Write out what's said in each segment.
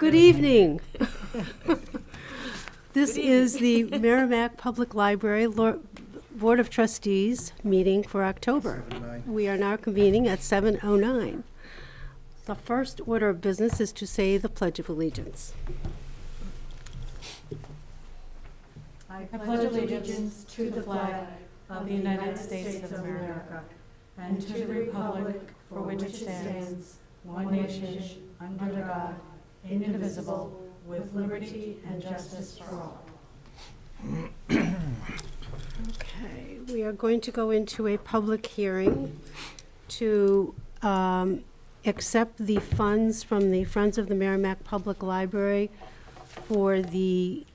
Good evening. This is the Merrimack Public Library Board of Trustees meeting for October. 7:09. We are now convening at 7:09. The first order of business is to say the Pledge of Allegiance. I pledge allegiance to the flag of the United States of America and to the republic for which it stands, one nation, under God, indivisible, with liberty and justice for all. Okay, we are going to go into a public hearing to accept the funds from the Friends of the Merrimack Public Library for the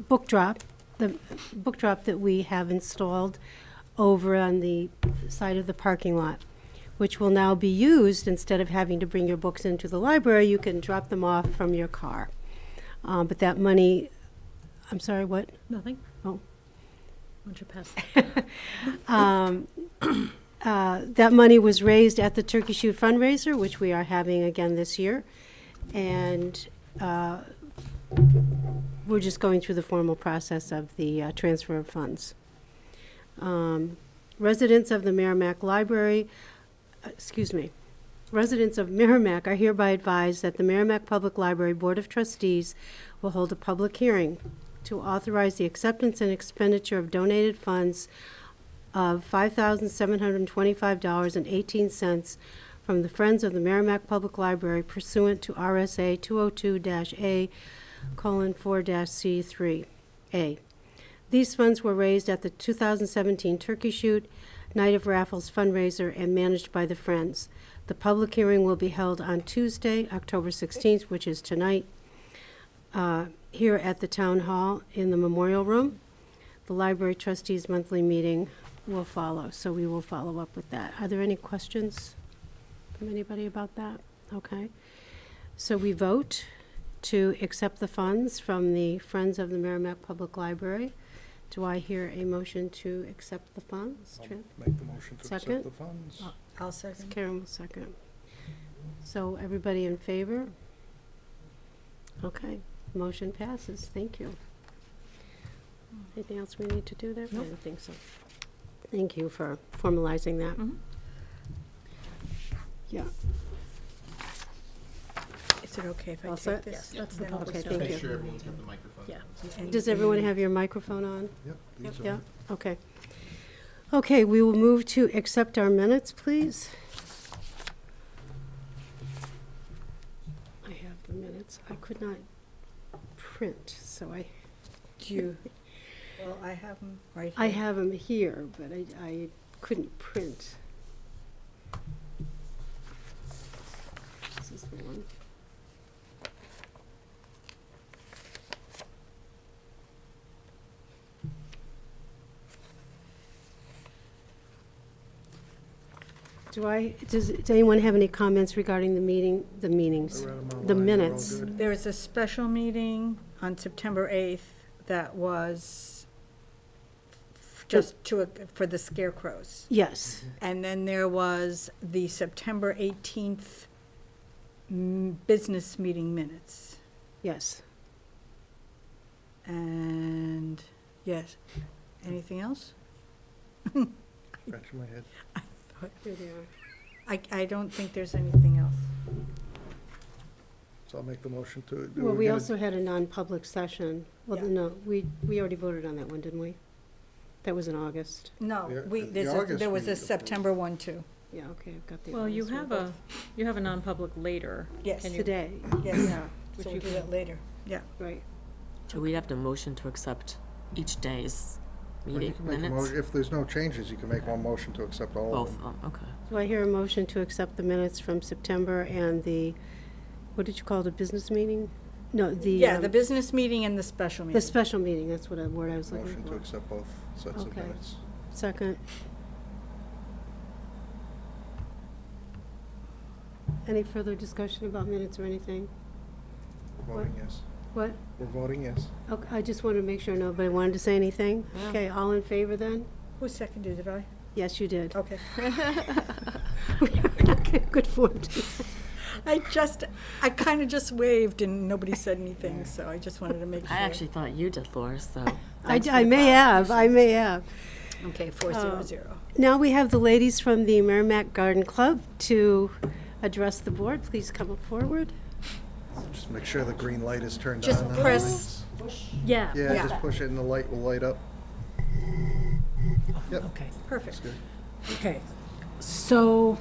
book drop that we have installed over on the side of the parking lot, which will now be used. Instead of having to bring your books into the library, you can drop them off from your car. But that money, I'm sorry, what? Nothing. Oh. Why don't you pass? That money was raised at the Turkey Shoot fundraiser, which we are having again this year. And we're just going through the formal process of the transfer of funds. Residents of the Merrimack Library, residents of Merrimack are hereby advised that the Merrimack Public Library Board of Trustees will hold a public hearing to authorize the acceptance and expenditure of donated funds of $5,725.18 from the Friends of the Merrimack Public Library pursuant to RSA 202-A:4-C3A. These funds were raised at the 2017 Turkey Shoot Night of Raffles fundraiser and managed by the Friends. The public hearing will be held on Tuesday, October 16th, which is tonight, here at the Town Hall in the Memorial Room. The Library Trustees monthly meeting will follow, so we will follow up with that. Are there any questions from anybody about that? Okay. So we vote to accept the funds from the Friends of the Merrimack Public Library. Do I hear a motion to accept the funds? I'll make the motion to Second? accept the funds. I'll second. Karen will second. So everybody in favor? Okay, motion passes. Thank you. Anything else we need to do there? I don't think so. Thank you for formalizing that. Mhm. Yeah. Is it okay if I All take set? this? Yes, that's the public Thank Make you. sure everyone's got the microphone. Yeah. Does everyone have your microphone on? Yep, these Yeah, are, okay. Okay, we will move to accept our minutes, please. I have the minutes. I could not print, so Do you? Well, I have them right here. I have them here, but I couldn't print. This is the one. Does anyone have any comments regarding the meetings, I read 'em online, the they're all minutes? good. There was a special meeting on September 8th that was just for the scarecrows. Yes, And then there was the September 18th business meeting minutes. yes. And, yes, anything else? Scratching my head. Here they are. I don't think there's anything else. So I'll make the motion to. Well, we also had a non-public session. Well, Yeah. no, we already voted on that one, didn't we? That was in August. No, Yeah, we, the August there was a meeting. September one, too. Yeah, okay, I've got the. Well, you August have one. you have a non-public later. Yes, Can you- Today, yes, yeah, so Which we'll you do can- that later, yeah. right. So we'd have to motion to accept each day's Well, you meeting can make a minutes? mo- If there's no changes, you can make one motion to accept all of Both, them. okay. Do I hear a motion to accept the minutes from September and the, what did you call it, a business meeting? No, the. Yeah, the business meeting and the special The meeting. special meeting, that's what word I was looking Motion to for. accept both sets of Okay. minutes. Second. Any further discussion about minutes or anything? Voting yes. What? We're voting yes. Okay, I just wanted to make sure nobody wanted to say anything. Yeah. Okay, all in favor then? Who seconded it, I? Yes, you did. Okay. Okay, good form. I kind of just waved and nobody said anything, so I just wanted to make sure. I actually thought you did, Laura, so. I thanks for I the may have, I may have. Okay, 400. Now we have the ladies from the Merrimack Garden Club to address the board. Please come up forward. Just make sure the green light is turned on. Just on the press- lights. Yeah. Yeah, Yeah. just push it and the light will light up. Yep. Okay, Perfect. Good. okay. So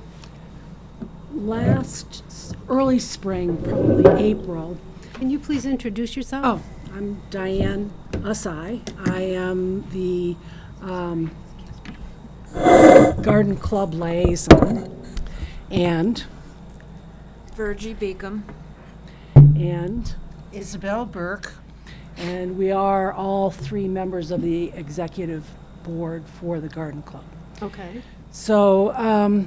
early spring, probably April. Can you please introduce yourself? Oh, I'm Diane Usai. I am the Garden Club liaison. And Virgie Beacom. Isabel Burke. And we are all three members of the executive board for the Garden Club. Okay. So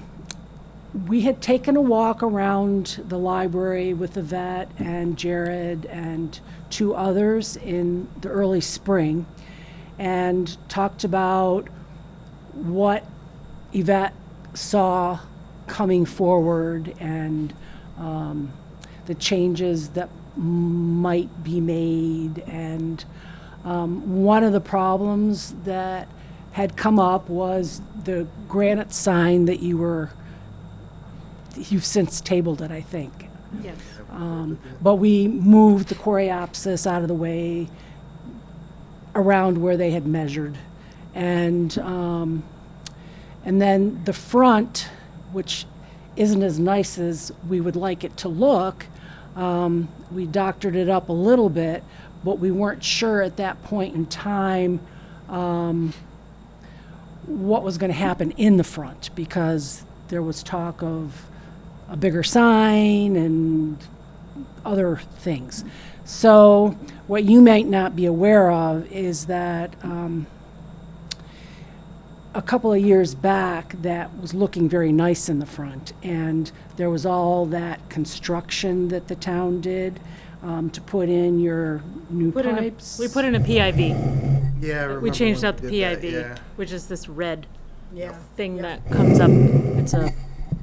we had taken a walk around the library with Yvette and Jared and two others in the early spring and talked about what Yvette saw coming forward and the changes that might be made. And one of the problems that had come up was the granite sign that you've since tabled it, I think. Yes. But we moved the coreopsis out of the way around where they had measured. And then the front, which isn't as nice as we would like it to look, we doctored it up a little bit, but we weren't sure at that point in time what was going to happen in the front, because there was talk of a bigger sign and other things. So what you might not be aware of is that a couple of years back, that was looking very nice in the front, and there was all that construction that the town did to put in your new pipes. We put in a PIV. Yeah, I remember We changed when out the we did that, PIV, yeah. which is this red Yeah. thing Yeah. that comes up. It's a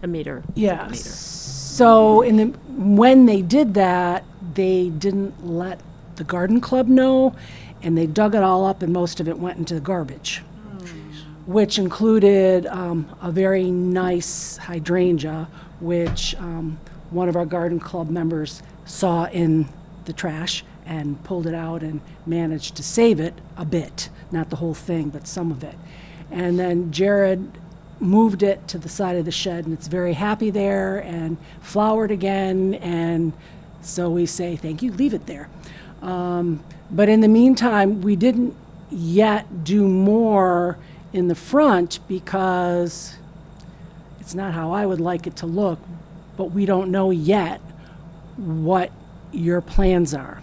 meter. Yeah. Meter. So when they did that, they didn't let the garden club know, and they dug it all up, and most of it went into the garbage, which included a very nice hydrangea, which one of our garden club members saw in the trash and pulled it out and managed to save it a bit, not the whole thing, but some of it. And then Jared moved it to the side of the shed, and it's very happy there and flowered again, and so we say, thank you, leave it there. But in the meantime, we didn't yet do more in the front because it's not how I would like it to look, but we don't know yet what your plans are.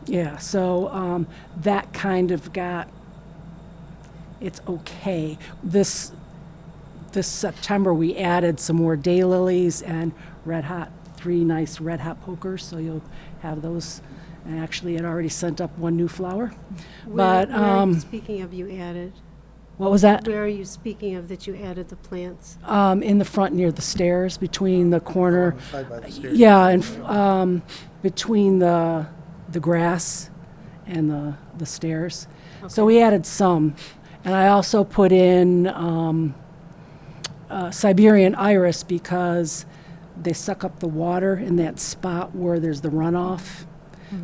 Yeah, so that kind of got, it's okay. This September, we added some more daylilies and three nice red hot pokers, so you'll have those. And actually, it already sent up one new flower. But Where are you speaking of you added? what was that? Where are you speaking of that you added the plants? In the front near the stairs, between the corner. On the side by the stairs. Yeah, and between the grass and the stairs. So we added some. And I also put in Siberian iris because they suck up the water in that spot where there's the runoff.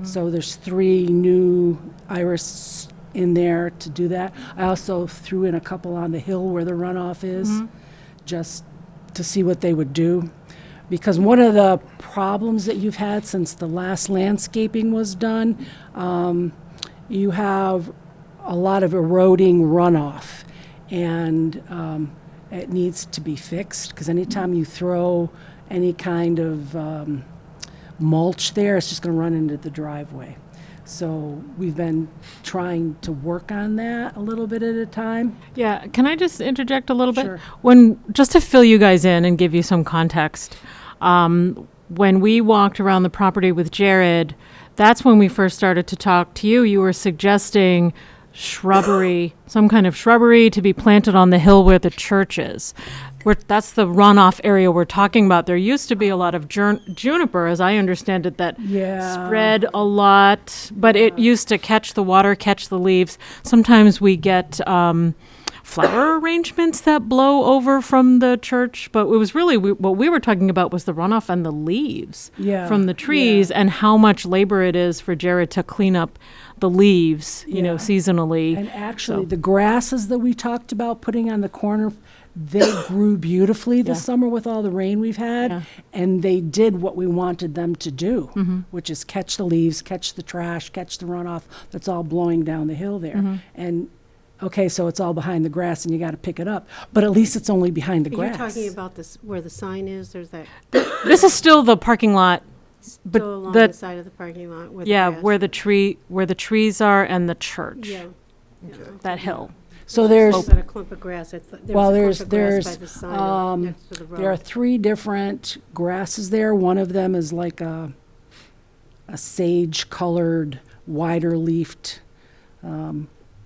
So there's 3 new iris in there to do that. I also threw in a couple on the hill where the runoff is, just to see what they would do. Because one of the problems that you've had since the last landscaping was done, you have a lot of eroding runoff, and it needs to be fixed, because anytime you throw any kind of mulch there, it's just going to run into the driveway. So we've been trying to work on that a little bit at a time. Yeah, can I just interject a little bit? Sure. Just to fill you guys in and give you some context, when we walked around the property with Jared, that's when we first started to talk to you. You were suggesting shrubbery, some kind of shrubbery to be planted on the hill where the church is. That's the runoff area we're talking about. There used to be a lot of juniper, as I understand it, that Yeah. spread a lot, but it used to catch the water, catch the leaves. Sometimes we get flower arrangements that blow over from the church, but it was really what we were talking about was the runoff and the leaves Yeah, from the trees, and how much labor it is for Jared to clean up the leaves, Yeah. seasonally. And actually, So- the grasses that we talked about putting on the corner, they grew beautifully this Yeah. summer with all the rain we've had, Yeah. and they did what we wanted them to do, Mm-hmm. which is catch the leaves, catch the trash, catch the runoff that's all blowing down the hill there. Mm-hmm. And okay, so it's all behind the grass, and you got to pick it up, but at least it's only behind the You're grass. talking about this, where the sign is, there's that, This is still the parking lot, but still along the- the side of the parking lot with yeah, grass. where the trees are and the church, Yeah. that hill. So there's About a clump of grass. Well, There's a there's- clump of grass by the sign next to the road. there are 3 different grasses there. One of them is like a sage-colored, wider-leafed,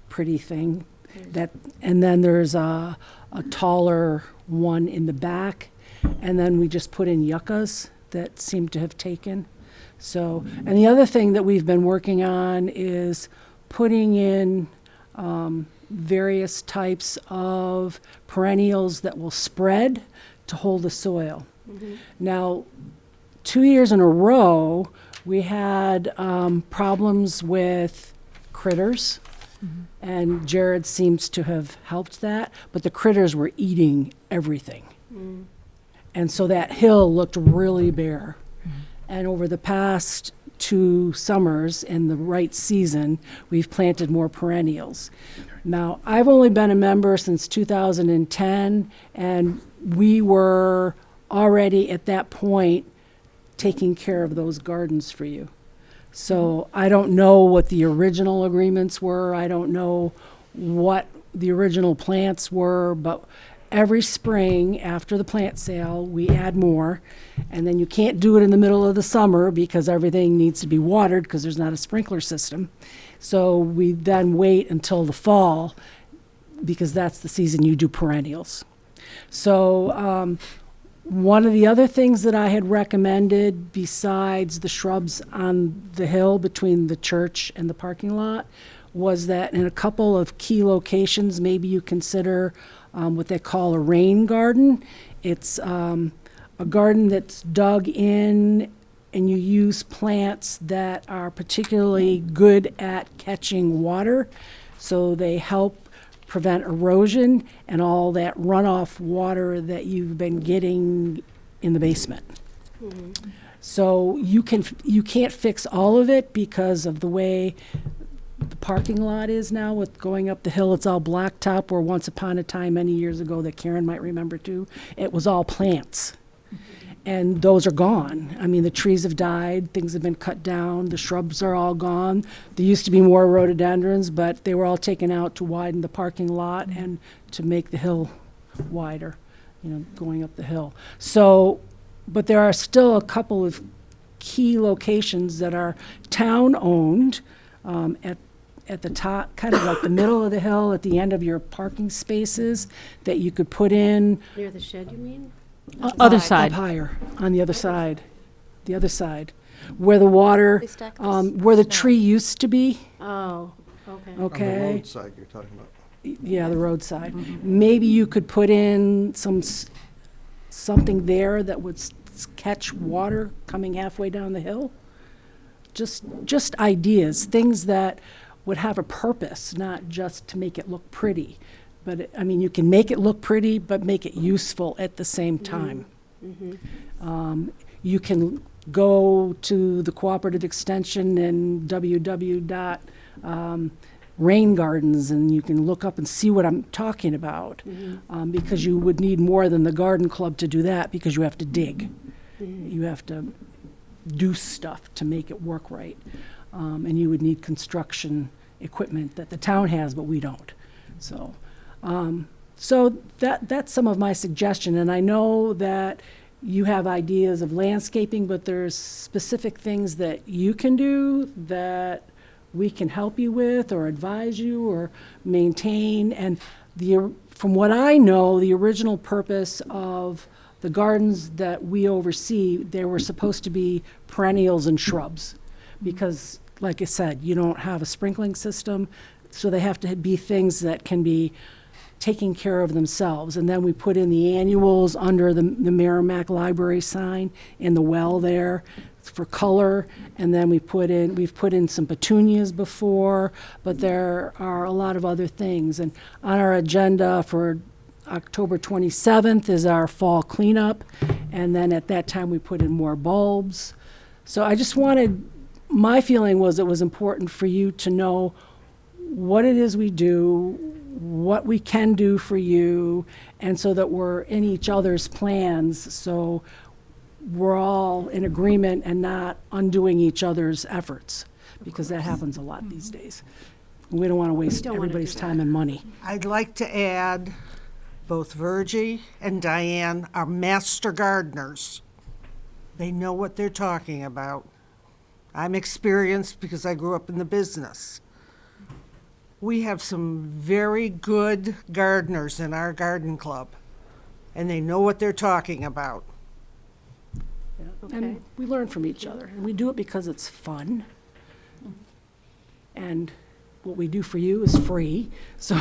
pretty thing. And then there's a taller one in the back, and then we just put in yuccas that seem to have taken. So, and the other thing that we've been working on is putting in various types of perennials that will spread to hold the soil. Now, 2 years in a row, we had problems with critters, and Jared seems to have helped that, but the critters were eating everything. And so that hill looked really bare. And over the past 2 summers, in the right season, we've planted more perennials. Now, I've only been a member since 2010, and we were already at that point taking care of those gardens for you. So I don't know what the original agreements were. I don't know what the original plants were, but every spring after the plant sale, we add more. And then you can't do it in the middle of the summer because everything needs to be watered because there's not a sprinkler system. So we then wait until the fall because that's the season you do perennials. So one of the other things that I had recommended besides the shrubs on the hill between the church and the parking lot was that in a couple of key locations, maybe you consider what they call a rain garden. It's a garden that's dug in and you use plants that are particularly good at catching water, so they help prevent erosion and all that runoff water that you've been getting in the basement. So you can't fix all of it because of the way the parking lot is now with going up the hill. It's all blacktop, where once upon a time, many years ago, that Karen might remember too, it was all plants. And those are gone. I mean, the trees have died, things have been cut down, the shrubs are all gone. There used to be more rhododendrons, but they were all taken out to widen the parking lot and to make the hill wider, going up the hill. So, but there are still a couple of key locations that are town-owned, at the top, kind of like the middle of the hill, at the end of your parking spaces, that you could put in Near the shed, you mean? Other up side. higher, on the other side, where the water, They stack where the tree used to be, Oh, okay. On the okay? roadside you're talking about. Yeah, the roadside. Maybe you could put in something there that would catch water coming halfway down the hill. Just ideas, things that would have a purpose, not just to make it look pretty. But, I mean, you can make it look pretty, but make it useful at the same time. You can go to the Cooperative Extension and Rain Gardens, and you can look up and see what I'm talking about. Because you would need more than the garden club to do that, because you have to dig. You have to do stuff to make it work right. And you would need construction equipment that the town has, but we don't. So that's some of my suggestion, and I know that you have ideas of landscaping, but there's specific things that you can do that we can help you with or advise you or maintain. And from what I know, the original purpose of the gardens that we oversee, they were supposed to be perennials and shrubs. Because, like I said, you don't have a sprinkling system, so they have to be things that can be taking care of themselves. And then we put in the annuals under the Merrimack Library sign in the well there for color. And then we've put in some petunias before, but there are a lot of other things. And on our agenda for October 27th is our fall cleanup. And then at that time, we put in more bulbs. So I just my feeling was it was important for you to know what it is we do, what we can do for you, and so that we're in each other's plans, so we're all in agreement and not undoing each other's efforts, because that happens a lot these days. We don't want to waste don't wanna everybody's do time and money. I'd like to add, both Virgie and Diane are master gardeners. They know what they're talking about. I'm experienced because I grew up in the business. We have some very good gardeners in our garden club, and they know what they're talking about. Okay. And we learn from each other, and we do it because it's fun. And what we do for you is free, so.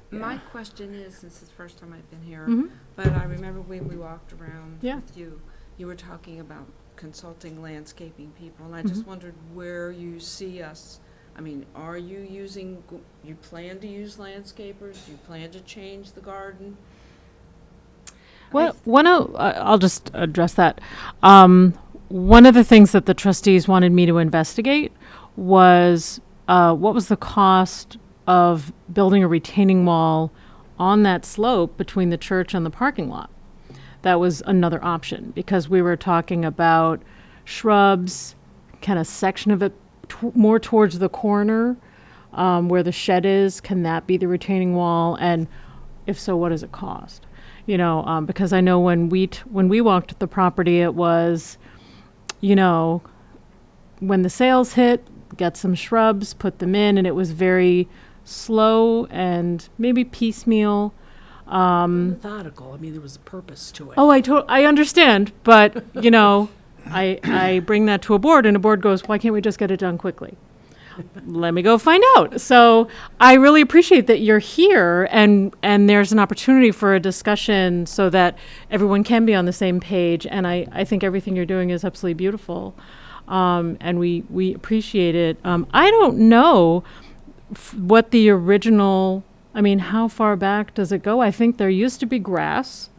My question is, since it's the first time I've been here, Mhm. but I remember when we walked around Yeah. with you, you were talking about consulting landscaping people, and I just wondered where you see us. I mean, are you you plan to use landscapers? Do you plan to change the garden? Well, I'll just address that. One of the things that the trustees wanted me to investigate was what was the cost of building a retaining wall on that slope between the church and the parking lot. That was another option, because we were talking about shrubs, kind of section of it more towards the corner where the shed is. Can that be the retaining wall? And if so, what does it cost? Because I know when we walked the property, it was, when the sales hit, get some shrubs, put them in, and it was very slow and maybe piecemeal. Methodical. I mean, there was a purpose to it. Oh, I understand, but I bring that to a board, and a board goes, "Why can't we just get it done quickly?" Let me go find out. So I really appreciate that you're here, and there's an opportunity for a discussion so that everyone can be on the same page. And I think everything you're doing is absolutely beautiful, and we appreciate it. I don't know what the original. I mean, how far back does it go? I think there used to be grass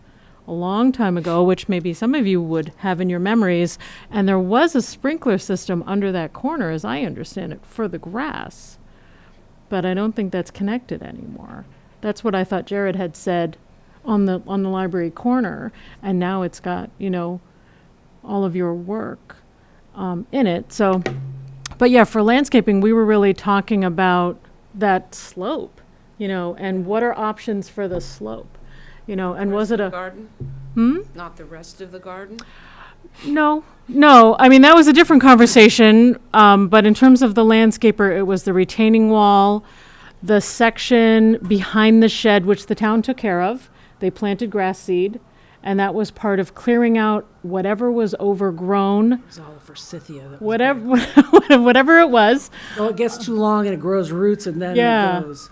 a long time ago, which maybe some of you would have in your memories, and there was a sprinkler system under that corner, as I understand it, for the grass. But I don't think that's connected anymore. That's what I thought Jared had said on the library corner, and now it's got, all of your work in it. So, but yeah, for landscaping, we were really talking about that slope. And what are options for the slope? And was it a garden? Not the rest of the garden? No. I mean, that was a different conversation. But in terms of the landscaper, it was the retaining wall, the section behind the shed, which the town took care of. They planted grass seed, and that was part of clearing out whatever was overgrown, It was all the forsythia. That was whatever it was. Well, it gets too long and it grows roots, and then Yeah. it goes.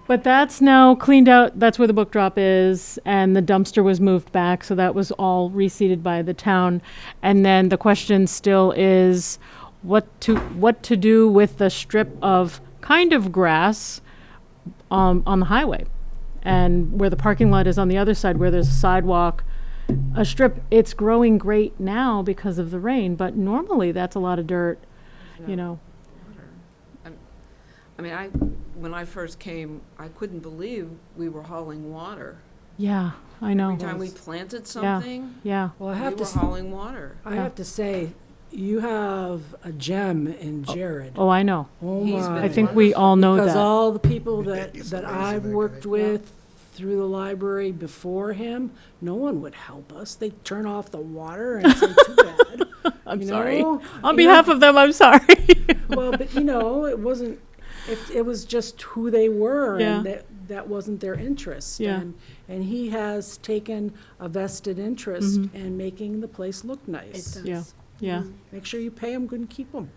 But that's now cleaned out. That's where the book drop is, and the dumpster was moved back, so that was all reseeded by the town. And then the question still is what to do with the strip of kind of grass on the highway, and where the parking lot is on the other side, where there's a sidewalk. A strip, it's growing great now because of the rain, but normally that's a lot of dirt, I mean, when I first came, I couldn't believe we were hauling water. Yeah, I know. Every time we planted something, Yeah. Well, I we have were to. hauling water. I have to say, you have a gem in Jared. Oh, I know. Oh He's my! been I think we all know Because that. all the people that He's that amazing, I've that worked guy. with through the library before him, no one would help us. They turn off the water and say, "Too bad." I'm You sorry. know? On You behalf know? of them, I'm sorry. Well, but it wasn't, it was just who they were, Yeah. and that wasn't their interest. Yeah. And he has taken a vested interest in making the place look nice. It Yeah. does. Yeah. Make sure you pay them good and keep them.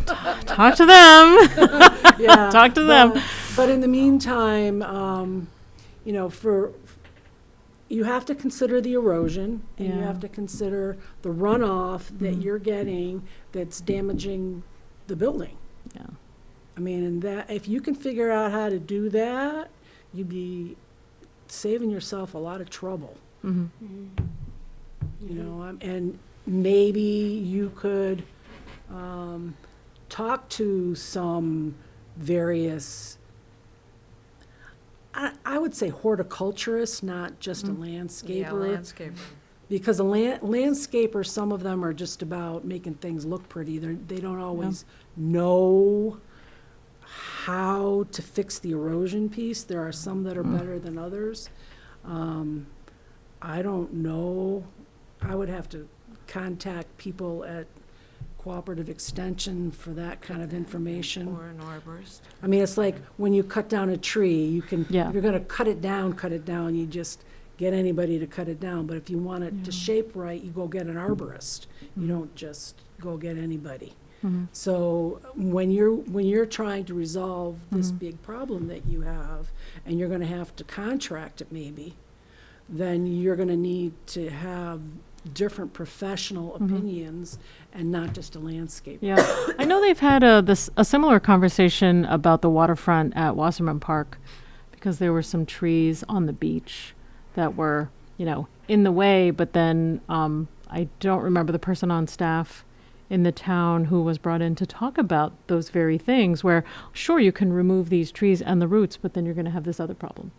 Talk to them. Yeah. Talk to them. But in the meantime, you have to consider the erosion, and you Yeah. have to consider the runoff that you're getting that's damaging the building. Yeah. I mean, and that, if you can figure out how to do that, you'd be saving yourself a lot of trouble, and maybe you could talk to some various, I would say horticulturists, not just a landscaper. Yeah, landscaper. Because a landscaper, some of them are just about making things look pretty. They don't always know how to fix the erosion piece. There are some that are better than others. I don't know. I would have to contact people at Cooperative Extension for that kind of information. Or an arborist. I mean, it's like when you cut down a tree, you can, Yeah. if you're gonna cut it down, you just get anybody to cut it down. But if you want it to shape right, you go get an arborist. You don't just go get anybody. So when you're trying to resolve this big problem that you have, and you're gonna have to contract it maybe, then you're gonna need to have different professional opinions and not just a landscaper. Yeah, I know they've had a similar conversation about the waterfront at Wasserman Park, because there were some trees on the beach that were, in the way. But then I don't remember the person on staff in the town who was brought in to talk about those very things. Where sure, you can remove these trees and the roots, but then you're going to have this other problem,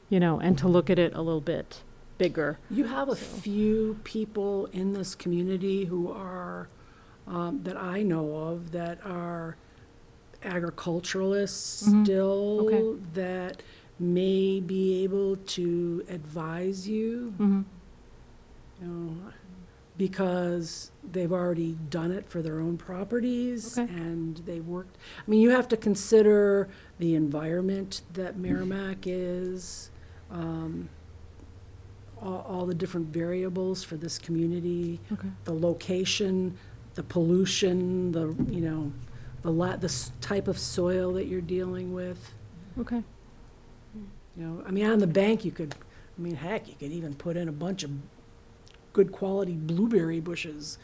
and to look at it a little bit bigger. You have a few people in this community who are, that I know of, that are agriculturalists still, Okay. that may be able to advise you, because they've already done it for their own properties, Okay. and they've worked. I mean, you have to consider the environment that Merrimack is, all the different variables for this community, Okay. the location, the pollution, the type of soil that you're dealing with. Okay. I mean, on the bank, you could even put in a bunch of good quality blueberry bushes,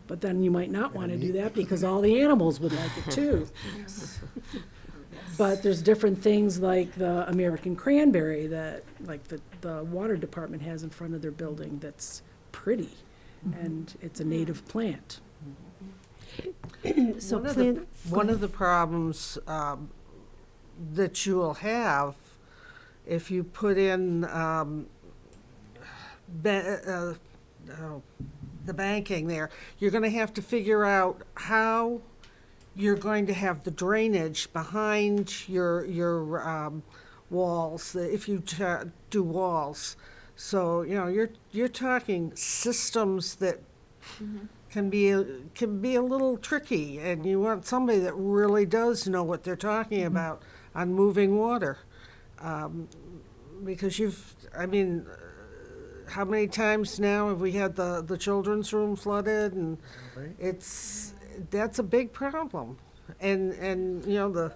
but then you might not want to do that because all the animals would like it too. But there's different things like the American cranberry that, like the water department has in front of their building, that's pretty, and it's a native plant. So One of the problems that you will have if you put in the banking there, you're going to have to figure out how you're going to have the drainage behind your walls, if you do walls. So, you're talking systems that can be a little tricky, and you want somebody that really does know what they're talking about on moving water. Because how many times now have we had the children's room flooded, and that's a big problem. And the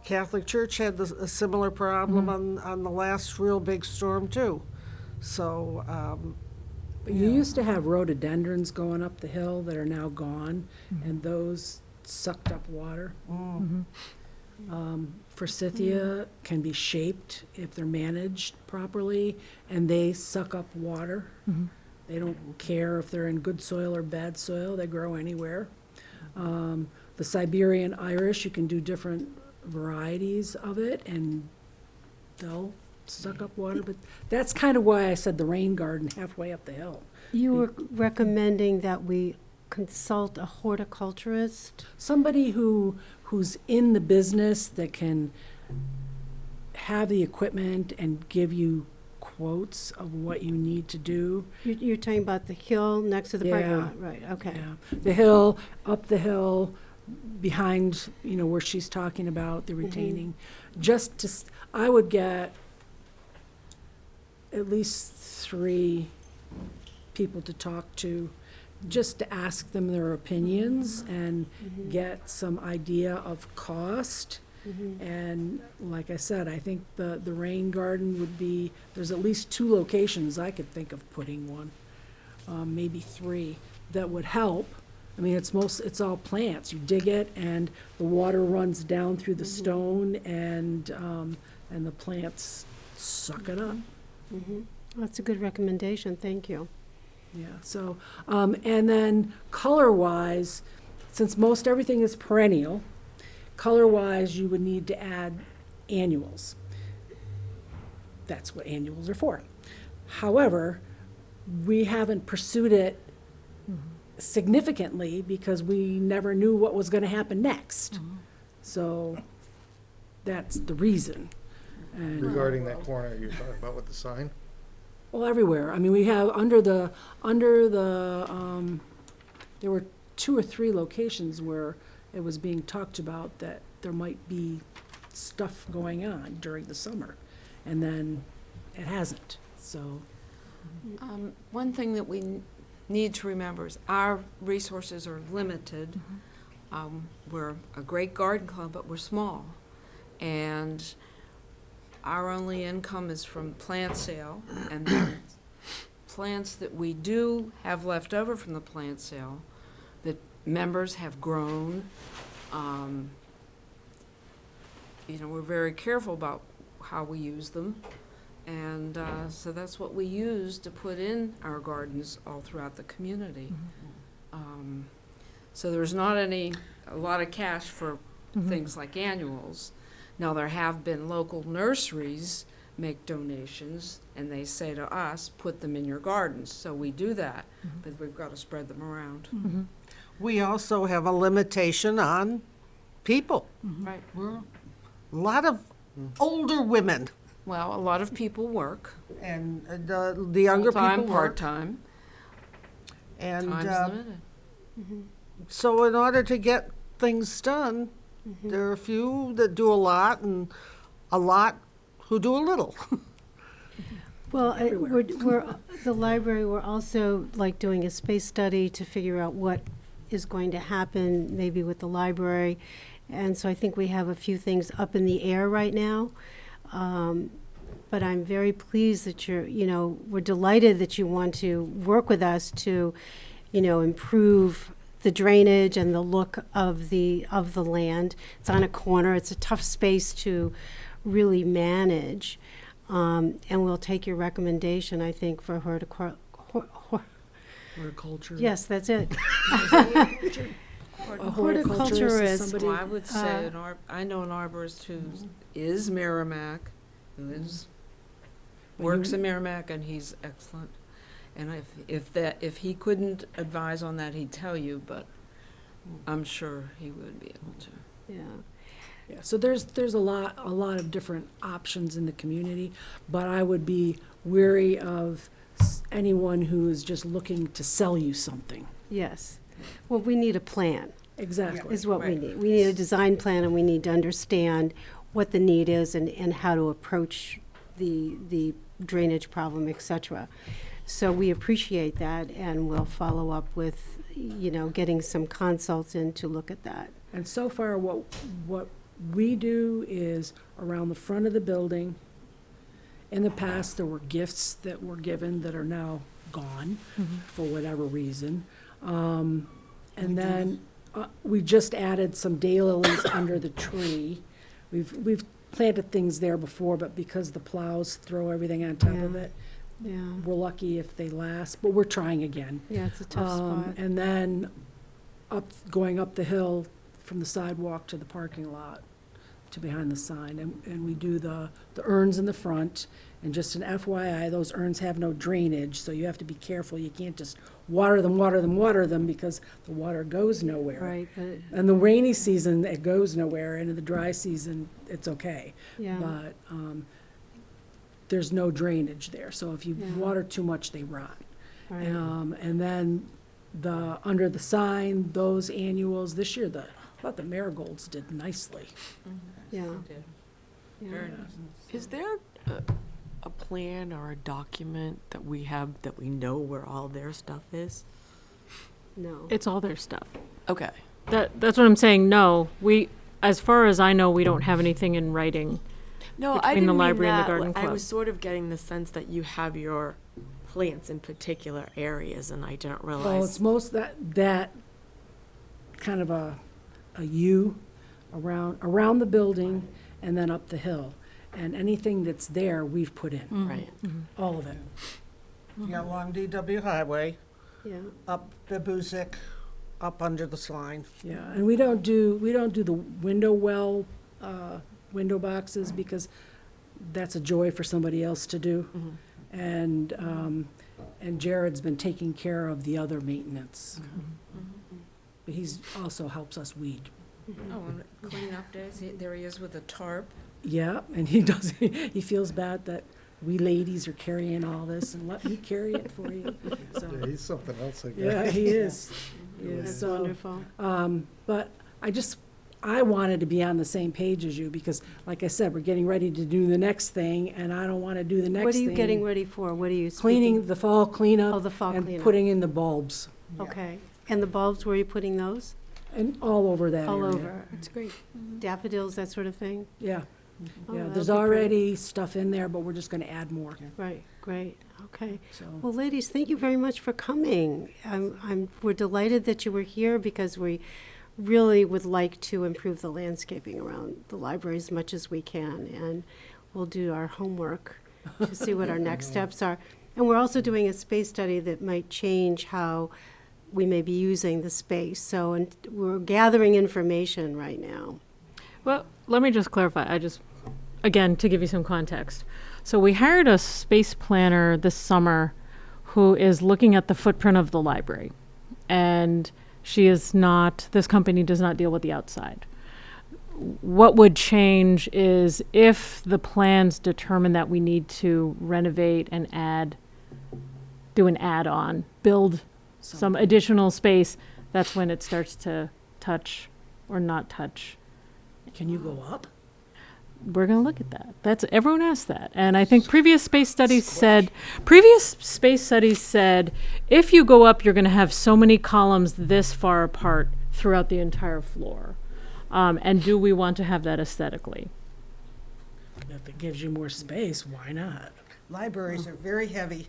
Catholic Church had a similar problem on the last real big storm too. So, But you used to have rhododendrons going up the hill that are now gone, and those sucked up water. Forsythia can be shaped if they're managed properly, and they suck up water. They don't care if they're in good soil or bad soil, they grow anywhere. The Siberian Irish, you can do different varieties of it, and they'll suck up water, but that's kind of why I said the rain garden halfway up the hill. you were recommending that we consult a horticulturist? Somebody who's in the business that can have the equipment and give you quotes of what you need to do. You're talking about the hill next to the parking Yeah. lot, right, okay. Yeah. The hill, up the hill, behind, where she's talking about the retaining. Just to, I would get at least 3 people to talk to, just to ask them their opinions and get some idea of cost. And like I said, I think the rain garden would be, there's at least 2 locations I could think of putting one, maybe 3, that would help. I mean, it's all plants. You dig it and the water runs down through the stone and the plants suck it up. That's a good recommendation, thank you. Yeah, so, and then color-wise, since most everything is perennial, color-wise, you would need to add annuals. That's what annuals are for. However, we haven't pursued it significantly because we never knew what was gonna happen next. So, that's the reason. And, Regarding that corner you're talking about with the sign? well, everywhere. I mean, we have under the, there were 2 or 3 locations where it was being talked about that there might be stuff going on during the summer, and then it hasn't, so. One thing that we need to remember is our resources are limited. We're a great garden club, but we're small. And our only income is from plant sale, and the plants that we do have left over from the plant sale that members have grown. We're very careful about how we use them. And so that's what we use to put in our gardens all throughout the community. So there's not a lot of cash for things like annuals. Now, there have been local nurseries make donations, and they say to us, put them in your gardens. So we do that, but we've got to spread them around. We also have a limitation on people. Right. We're a lot of older women, Well, a lot of people work, and the younger people full-time, work. part-time, And time's limited. so in order to get things done, there are a few that do a lot and a lot who do a little. Well, the library, we're also like doing a space study to figure out what is going to happen maybe with the library. And so I think we have a few things up in the air right now. But I'm very pleased that we're delighted that you want to work with us to, improve the drainage and the look of the land. It's on a corner. It's a tough space to really manage. And we'll take your recommendation, I think, for Horticulture. yes, that's it. A horticulturist. somebody- Well, I would say I know an arborist who is Merrimack, who works in Merrimack, and he's excellent. And if he couldn't advise on that, he'd tell you, but I'm sure he would be able to. Yeah. Yeah, so there's a lot of different options in the community, but I would be wary of anyone who is just looking to sell you something. Yes. Well, we need a plan, Exactly. is what we Right. need. We need a design plan, and we need to understand what the need is and how to approach the drainage problem, et cetera. So we appreciate that, and we'll follow up with, getting some consults in to look at that. And so far, what we do is around the front of the building. In the past, there were gifts that were given that are now gone for whatever reason. And then we just added some daylilies under the tree. We've planted things there before, but because the plows throw everything on top of Yeah. it, Yeah. we're lucky if they last, but we're trying again. Yeah, it's a tough spot. And then going up the hill from the sidewalk to the parking lot to behind the sign. And we do the urns in the front. And just an FYI, those urns have no drainage, so you have to be careful. You can't just water them because the water goes nowhere. Right, but, In the rainy season, it goes nowhere, and in the dry season, it's okay. yeah. But there's no drainage there, so if you Yeah. water too much, they rot. Right. And then under the sign, those annuals, this year the thought the marigolds did nicely. Yeah. Very nice. Is there a plan or a document that we have that we know where all their stuff is? No. It's all their stuff. Okay. That's what I'm saying. No, as far as I know, we don't have anything in writing. No, I Between didn't the mean library and the that. garden I club. was sort of getting the sense that you have your plants in particular areas, and I didn't Well, realize. it's most that kind of a U around the building and then up the hill. And anything that's there, we've put in, Right. all of it. Yeah, along DW Highway, Yeah. up Babuzik, up under the Slime. Yeah, and we don't do the window boxes because that's a joy for somebody else to do. And Jared's been taking care of the other maintenance. But he's also helps us weed. Oh, and cleanup days, there he is with a tarp. Yeah, and he does, he feels bad that we ladies are carrying all this and let me carry it for you. So, Yeah, he's something else, I guess. yeah, he is. He is. That's So, wonderful. but I wanted to be on the same page as you because, like I said, we're getting ready to do the next thing, and I don't want to do the next What are thing. you getting ready for? What are you Cleaning, speaking? the fall cleanup. Oh, the fall and cleanup. putting in the bulbs Okay. And the bulbs, where are you putting those? and all over that All area. over. That's great. Daffodils, that sort of thing? Yeah, Oh, yeah. that'll There's be great. already stuff in there, but we're just going to add more. Right, great. Okay. So Well, ladies, thank you very much for coming. We're delighted that you were here because we really would like to improve the landscaping around the library as much as we can. And we'll do our homework to see what our next steps are. And we're also doing a space study that might change how we may be using the space. So, and we're gathering information right now. Well, let me just clarify. Again, to give you some context. So we hired a space planner this summer who is looking at the footprint of the library. And this company does not deal with the outside. What would change is if the plans determine that we need to renovate and do an add-on, build some additional space, that's when it starts to touch or not touch. can you go up? We're going to look at that. Everyone asked that. And I think previous space studies said, if you go up, you're going to have so many columns this far apart throughout the entire floor. And do we want to have that aesthetically? If it gives you more space, why not? Libraries are very heavy.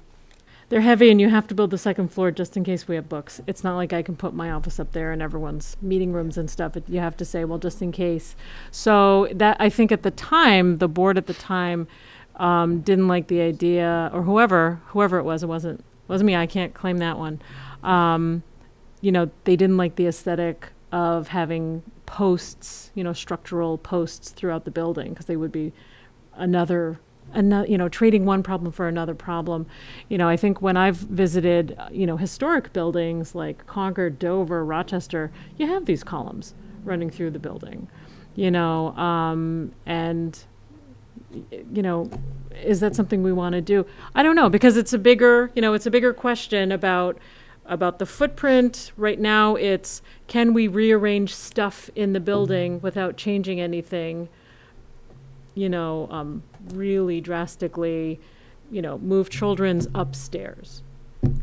They're heavy and you have to build the second floor just in case we have books. It's not like I can put my office up there and everyone's meeting rooms and stuff. You have to say, well, just in case. So that, I think at the time, the board at the time didn't like the idea, or whoever it was, it wasn't me, I can't claim that one. They didn't like the aesthetic of having posts, structural posts throughout the building, because they would be another, trading one problem for another problem. I think when I've visited, historic buildings like Concord, Dover, Rochester, you have these columns running through the building, is that something we want to do? I don't know, because it's a bigger question about the footprint. Right now, it's, can we rearrange stuff in the building without changing anything? Really drastically, move children's upstairs.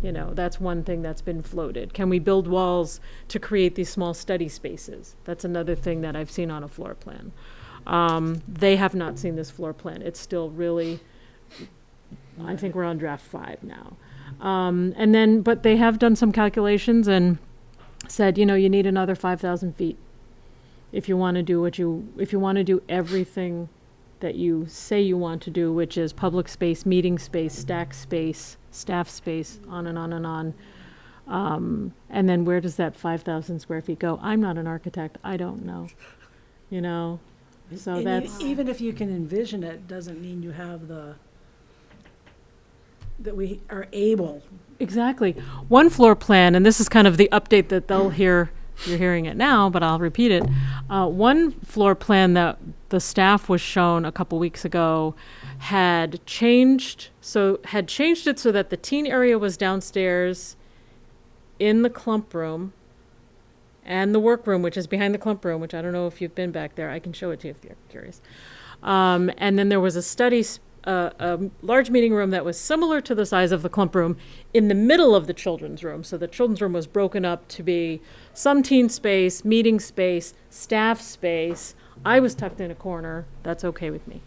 That's one thing that's been floated. Can we build walls to create these small study spaces? That's another thing that I've seen on a floor plan. They have not seen this floor plan. It's still really, I think we're on draft 5 now. But they have done some calculations and said, you need another 5,000 feet if you want to do everything that you say you want to do, which is public space, meeting space, stack space, staff space, on and on and on. And then where does that 5,000 square feet go? I'm not an architect. I don't know. So And that's, even if you can envision it, doesn't mean you have that we are able. exactly. One floor plan, and this is kind of the update that they'll hear, you're hearing it now, but I'll repeat it. One floor plan that the staff was shown a couple weeks ago had changed it so that the teen area was downstairs in the clump room, and the workroom, which is behind the clump room, which I don't know if you've been back there. I can show it to you if you're curious. And then there was a large meeting room that was similar to the size of the clump room in the middle of the children's room. So the children's room was broken up to be some teen space, meeting space, staff space. I was tucked in a corner. That's okay with me.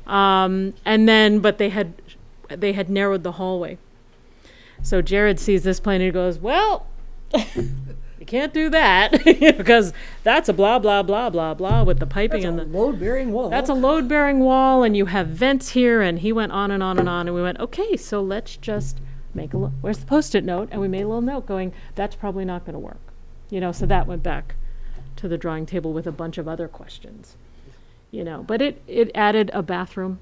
But they had narrowed the hallway. So Jared sees this plan and he goes, well, you can't do that because that's a blah, blah, blah, blah, blah with the piping and the load-bearing wall. That's a load-bearing wall, and you have vents here, and he went on and on and on, and we went, okay, so let's just make where's the Post-it note? And we made a little note going, that's probably not going to work. So that went back to the drawing table with a bunch of other questions. But it added a bathroom.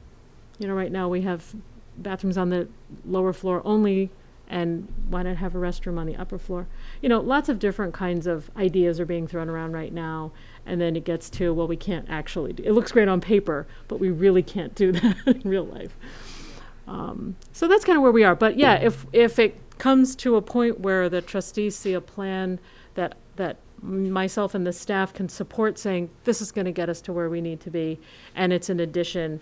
Right now we have bathrooms on the lower floor only, and why not have a restroom on the upper floor? Lots of different kinds of ideas are being thrown around right now. And then it gets to, well, we can't actually do it. It looks great on paper, but we really can't do that in real life. So that's kind of where we are. But yeah, if it comes to a point where the trustees see a plan that myself and the staff can support, saying this is going to get us to where we need to be, and it's an addition,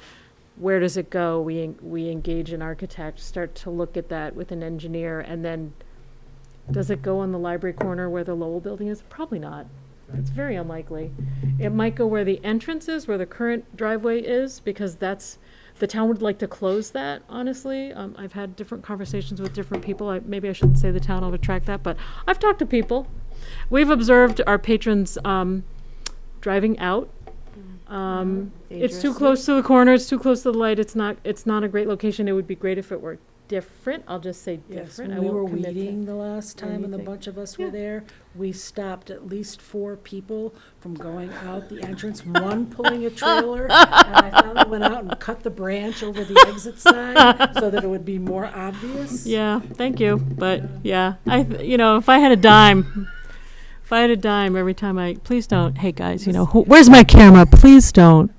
where does it go? We engage an architect, start to look at that with an engineer, and then does it go on the library corner where the Lowell building is? Probably not. It's very unlikely. It might go where the entrance is, where the current driveway is, because the town would like to close that, honestly. I've had different conversations with different people. Maybe I shouldn't say the town, I'll retract that, but I've talked to people. We've observed our patrons driving out. It's too close to the corner, it's too close to the light, it's not a great location. It would be great if it were different. I'll just say different. Yes, when we were weeding the last time and a bunch of us were Yeah. there, we stopped at least 4 people from going out the entrance, one pulling a trailer, and I finally went out and cut the branch over the exit sign so that it would be more obvious. Yeah, thank you. But yeah, if I had a dime, every time please don't, hey guys, where's my camera? Please don't,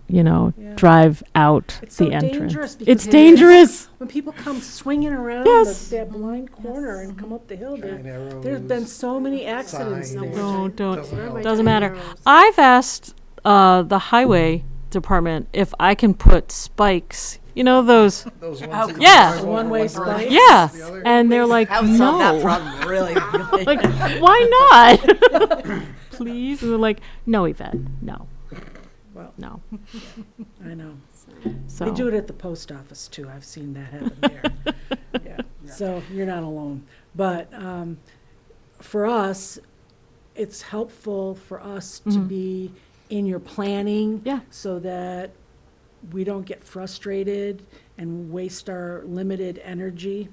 drive out It's so the entrance. dangerous because It's dangerous. when people come swinging around Yes. that blind corner and come up the hill, Giant there's been arrows, so many accidents signs. there. Don't. Doesn't help. Doesn't matter. I've asked the highway department if I can put spikes, those, Those ones Oh, that yeah. drive over One-way one spike? direction, yeah, the other. and they're like, That would solve that no. problem really. Like, why not? Please? And they're like, no, Yvette, no. Well, No. I know. So They do it at the post office too. I've seen that happen there. Yeah. So you're not alone. But for us, it's helpful for us to be in your planning. Yeah. So that we don't get frustrated and waste our limited energy.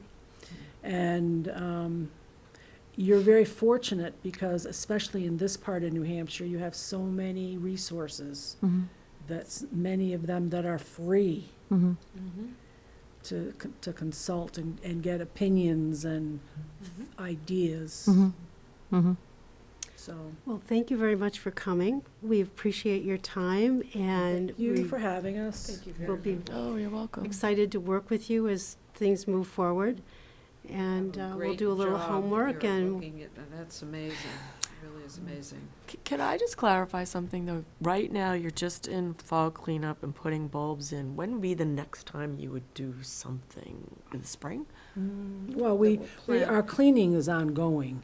And you're very fortunate because, especially in this part of New Hampshire, you have so many resources. That's many of them that are free to consult and get opinions and ideas. So Well, thank you very much for coming. We appreciate your time, and thank you we for having us. will be Oh, you're welcome. excited to work with you as things move forward. And we'll Great do a little job homework you're and looking at that. That's amazing. It really is amazing. Can I just clarify something though? Right now, you're just in fall cleanup and putting bulbs in. When would be the next time you would do something? In the spring? Well, our cleaning is ongoing.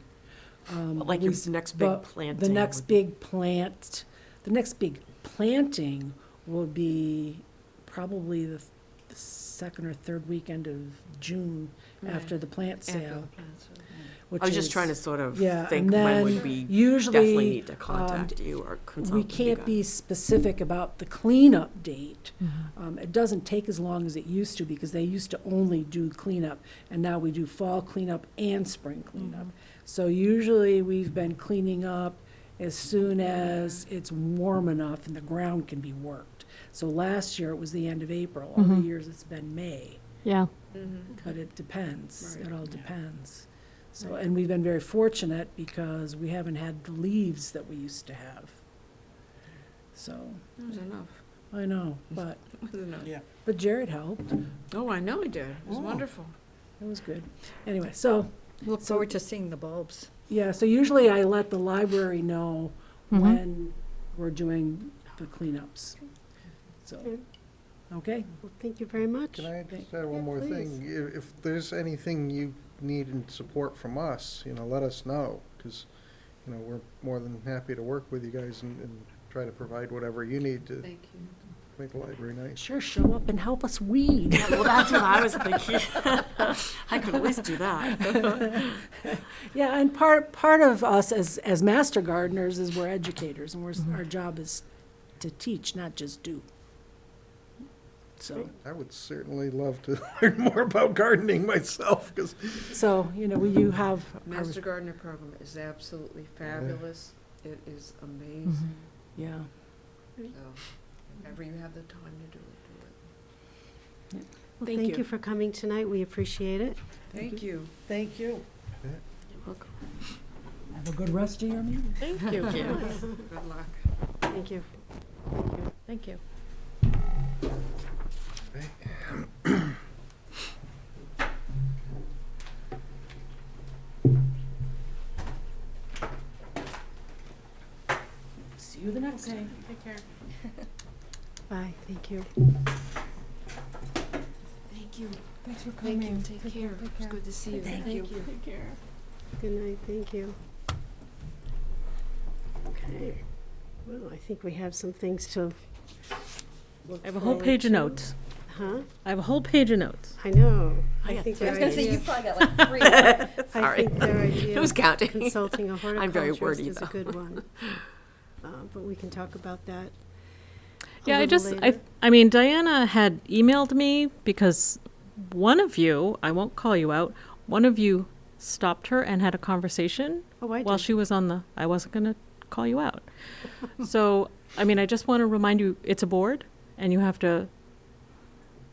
Like your next big but planting? The next would be- big planting will be probably the second or third weekend of June after the plant After sale. the plants are- which I was just is- trying to sort of Yeah, think and when then would we usually, definitely need to contact you or consult we with you can't guys. be specific about the cleanup date. Mm-hmm. It doesn't take as long as it used to because they used to only do cleanup, and now we do fall cleanup and spring cleanup. So usually we've been cleaning up as soon as it's warm enough and the ground can be worked. So last year it was the end of April. Other years it's been May, yeah. but it depends. Right. It all depends. So, and we've been very fortunate because we haven't had the leaves that we used to have. So, It was enough. I know, but, It was enough. Yeah. but Jared helped. Oh, I know he did. It was Oh. wonderful. It was good. Anyway, so, Look forward to seeing the bulbs. Yeah, so usually I let the library know Mhm. when we're doing the cleanups. So, okay? Well, thank you very much. Can I just add Yeah, one more please. thing? If there's anything you need in support from us, let us know, because, we're more than happy to work with you guys and try to provide whatever you need to Thank you. make the library nice. Sure, show up and help us weed. Well, that's what I was thinking. I could at least do that. Yeah, and part of us as master gardeners is we're educators, and our job is to teach, not just do. So, I would certainly love to learn more about gardening myself, because you have. Master Gardener program is absolutely fabulous. It is amazing. Yeah. So, if ever you have the time to do it, do it. Well, Thank thank you. you for coming tonight. We appreciate it. Thank you. Thank you. Have a good rest of your meeting. Thank you. Good luck. Thank you. Thank you. See you the next time. Take care. Bye, thank you. Thank you. Thanks for Thank you. Take care. It's good to see you. Thank you. Take care. Good night, thank you. Okay, well, I think we have some things to look I have a whole forward page of to. notes. Huh? I have a whole page of notes. I know. I got think two. their idea, probably got like 3. I Sorry. think their idea Who's of counting? consulting a I'm very horticulturist wordy, is a though. good one. But we can talk about that a Yeah, little later. I mean, Diana had emailed me because one of you, I won't call you out, one of you stopped her and had a conversation Oh, I while did. she was I wasn't going to call you out. So, I mean, I just want to remind you, it's a board and you have to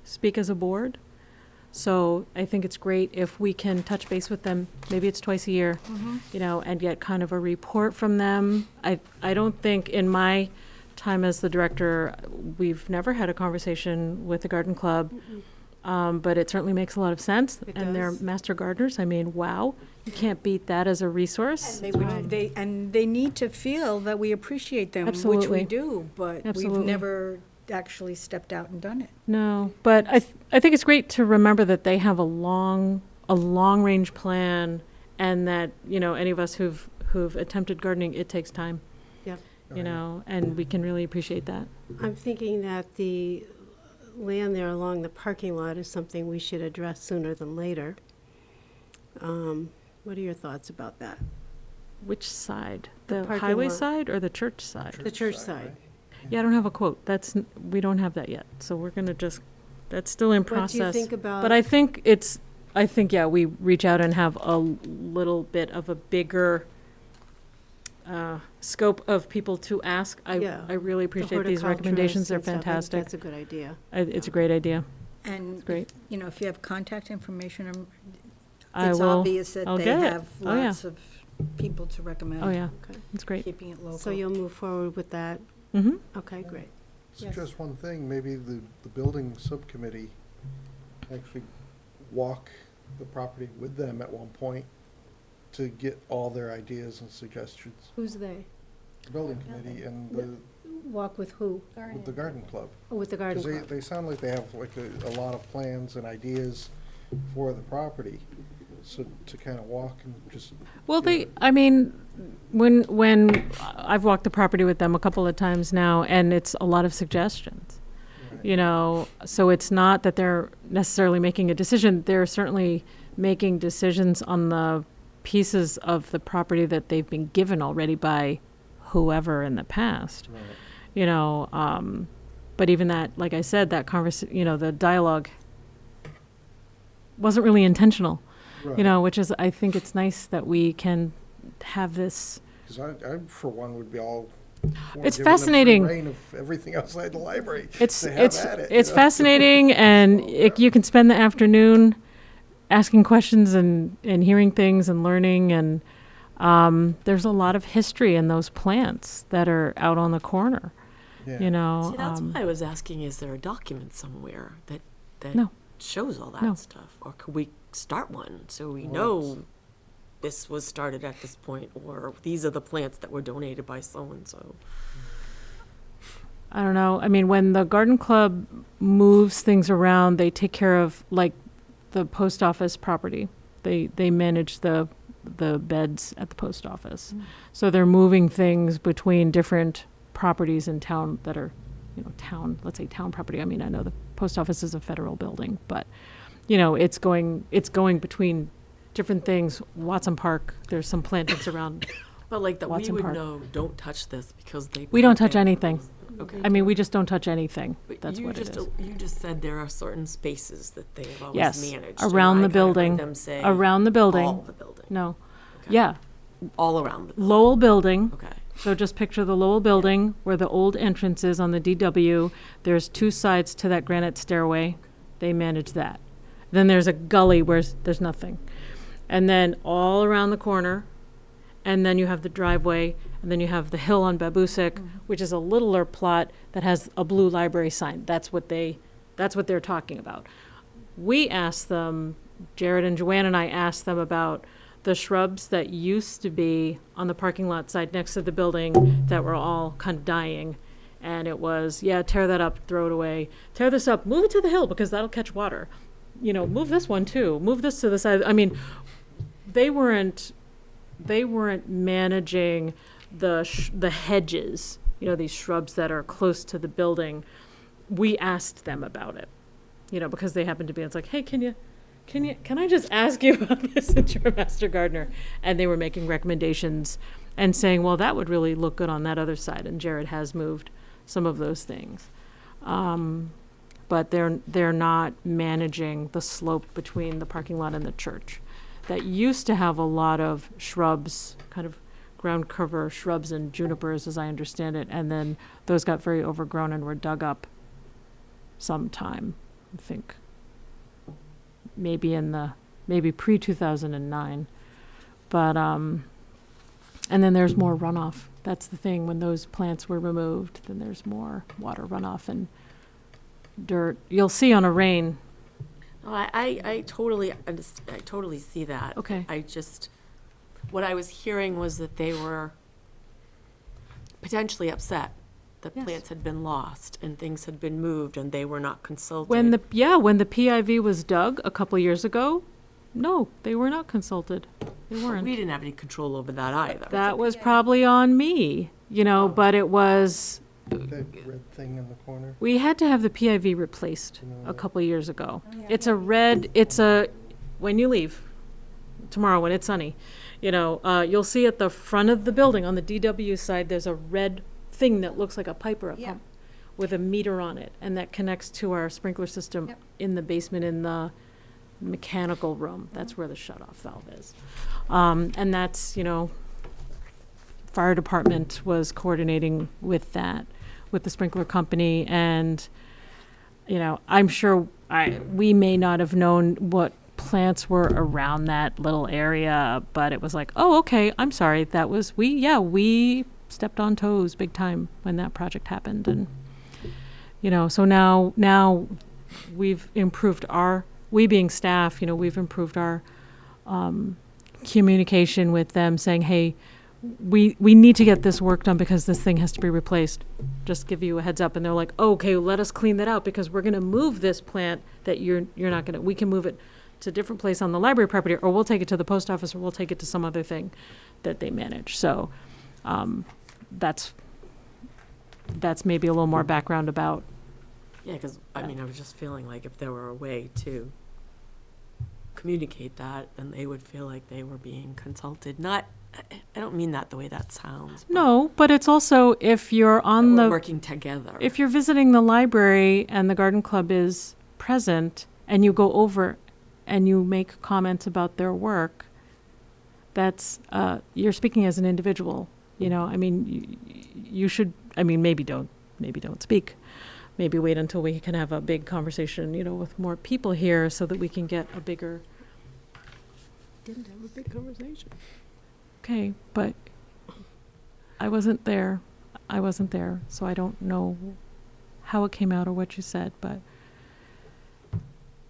speak as a board. So I think it's great if we can touch base with them, maybe it's twice a year, and get kind of a report from them. I don't think in my time as the director, we've never had a conversation with the garden club, but it certainly makes a lot of sense. It And they're does. master gardeners. I mean, wow, you can't beat that as a resource. They would, they need to feel that we appreciate them, which Absolutely. we do, but Absolutely. we've never actually stepped out and done it. No, but I think it's great to remember that they have a long range plan, and that any of us who've attempted gardening, it takes time. Yeah. And we can really appreciate that. I'm thinking that the land there along the parking lot is something we should address sooner than later. What are your thoughts about that? Which side? The The parking highway lot. side or the church side? The church side. Yeah, I don't have a quote. We don't have that yet. So we're gonna that's still in What do process. you think about? But I think yeah, we reach out and have a little bit of a bigger scope of people to ask. Yeah, I really the appreciate these recommendations. They're horticulturists and stuff. I think fantastic. That's a good idea. It's a great idea. And, It's great. if you have contact information, I it's will. obvious that I'll they get it. have Oh, yeah. lots of people to recommend. Oh, yeah. Okay. It's great. Keeping it local. So you'll move forward with that? Mm-hmm. Okay, great. Yes. Suggest one thing, maybe the building subcommittee actually walk the property with them at one point to get all their ideas and suggestions. Who's they? The building committee and Walk with who? with the garden club. Oh, with the garden Because club? they sound like they have like a lot of plans and ideas for the property. So to kind of walk and just. Well, you know, I mean, when I've walked the property with them a couple of times now, and it's a lot of suggestions. right. So it's not that they're necessarily making a decision. They're certainly making decisions on the pieces of the property that they've been given already by whoever in the past. Right. But even that, like I said, that the dialogue wasn't really intentional. Right. Which is, I think it's nice that we can have this. Because I, for one, would be all. for It's giving them free fascinating. rein of everything outside the library. It's to have it's at it, it's fascinating, and you can spend the afternoon asking questions and hearing things and learning, and there's a lot of history in those plants that are out on the corner. Yeah. See, that's why I was asking, is there a document somewhere that No. shows all that No. stuff? Or could we start one so we Well, know? this was started at this point, or these are the plants that were donated by so-and-so. I don't know. I mean, when the garden club moves things around, they take care of like the post office property. They manage the beds at the post office. So they're moving things between different properties in town that are, let's say town property. I mean, I know the post office is a federal building, but it's going between different things. Watson Park, there's some plantings around. But like that Watson we would Park. know, don't touch this because they. We don't touch they- anything. Okay. I mean, we just don't touch anything. But That's you what just, it is. You just said there are certain spaces that they have always Yes, managed. and around I the kind of heard building, them say around the building. all the building. No. Okay. Yeah. All around the building. Lowell Building. Okay. So just picture the Lowell Building where the old entrance is on the DW. There's two sides to that granite stairway. They manage that. Then there's a gully where there's nothing. And then all around the corner. And then you have the driveway. And then you have the hill on Babusick, which is a littler plot that has a blue library sign. That's what they're talking about. We asked them, Jared and Joanne and I asked them about the shrubs that used to be on the parking lot side next to the building that were all kind of dying. And it was, tear that up, throw it away. Tear this up, move it to the hill because that'll catch water. Move this one too. Move this to the side. I mean, they weren't managing the hedges, these shrubs that are close to the building. We asked them about it, because they happened to be, it's like, hey, can I just ask you about this since you're a master gardener? And they were making recommendations and saying, well, that would really look good on that other side. And Jared has moved some of those things. But they're not managing the slope between the parking lot and the church. That used to have a lot of shrubs, kind of ground cover shrubs and junipers, as I understand it. And then those got very overgrown and were dug up sometime, I think. Maybe pre-2009. But, and then there's more runoff. That's the thing. When those plants were removed, then there's more water runoff and dirt. You'll see on a rain. No, I totally understand. I totally see that. Okay. What I was hearing was that they were potentially upset that Yes. plants had been lost and things had been moved and they were not consulted. When the PIV was dug a couple years ago, no, they were not consulted. They But weren't. we didn't have any control over that either. That was probably on me, but it was, That red thing in the corner. we had to have the PIV replaced a couple years ago. It's when you leave, tomorrow when it's sunny, you'll see at the front of the building on the DW side, there's a red thing that looks like a pipe or a pump with a meter on it, and that connects to our sprinkler system in the basement in the mechanical room. That's where the shut-off valve is. And that's, fire department was coordinating with that, with the sprinkler company, and, I'm sure we may not have known what plants were around that little area, but it was like, oh, okay, I'm sorry, that was, we stepped on toes big time when that project happened. And, so now we've improved we being staff, we've improved our communication with them saying, hey, we need to get this work done because this thing has to be replaced. Just give you a heads up. And they're like, oh, okay, let us clean that out because we're going to move this plant that you're not going to, we can move it to a different place on the library property, or we'll take it to the post office, or we'll take it to some other thing that they manage. So that's maybe a little more background about. Yeah, because, I was just feeling like if there were a way to communicate that, then they would feel like they were being consulted. I don't mean that the way that sounds. No, but it's also if you're on We're the, working together. if you're visiting the library and the garden club is present and you go over and you make comments about their work, that's, you're speaking as an individual, you should, maybe don't speak. Maybe wait until we can have a big conversation, with more people here so that we can get a bigger. Didn't have a big conversation. Okay, but I wasn't there, so I don't know how it came out or what you said, but.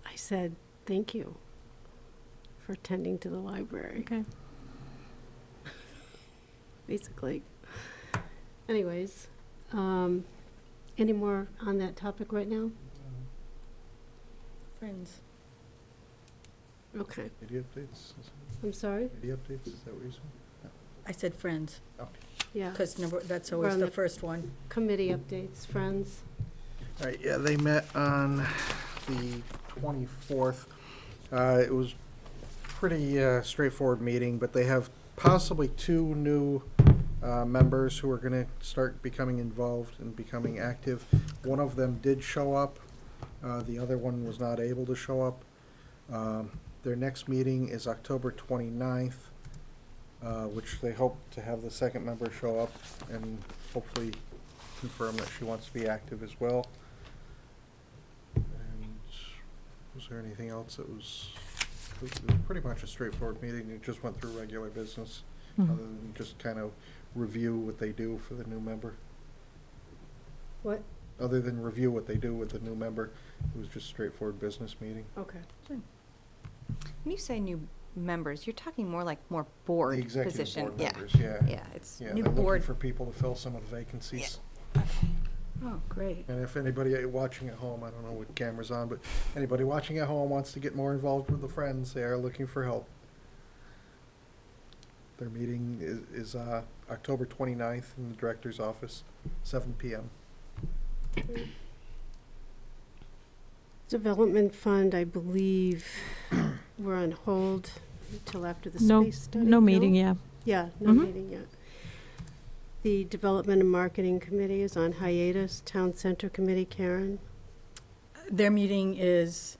I said, thank you for attending to the library. Okay. basically. Anyways, any more on that topic right now? Friends. Okay, Media updates? I'm sorry? Media updates, is that what you're saying? I said friends, Yeah, because that's We're always on the the- first one. committee updates, friends. All right, yeah, they met on the 24th. It was pretty straightforward meeting, but they have possibly two new members who are going to start becoming involved and becoming active. One of them did show up. The other one was not able to show up. Their next meeting is October 29th, which they hope to have the second member show up and hopefully confirm that she wants to be active as well. And was there anything else that was, it was pretty much a straightforward meeting. It just went through regular business, Mhm. other than just kind of review what they do for the new member. What? Other than review what they do with the new member, it was just straightforward business meeting. Okay. When you say new members, you're talking more board The executive position. board Yeah, members, yeah. yeah, it's Yeah, new they're looking board. for people to fill some of the vacancies. Oh, great. And if anybody watching at home, I don't know what camera's on, but anybody watching at home wants to get more involved with the Friends, they are looking for help. Their meeting is October 29th in the director's office, 7 p.m. Development Fund, I believe, we're on hold until after the No, space study. no meeting, yeah. Yeah, no Mhm. meeting yet. The Development and Marketing Committee is on hiatus. Town Center Committee, Karen. Their meeting is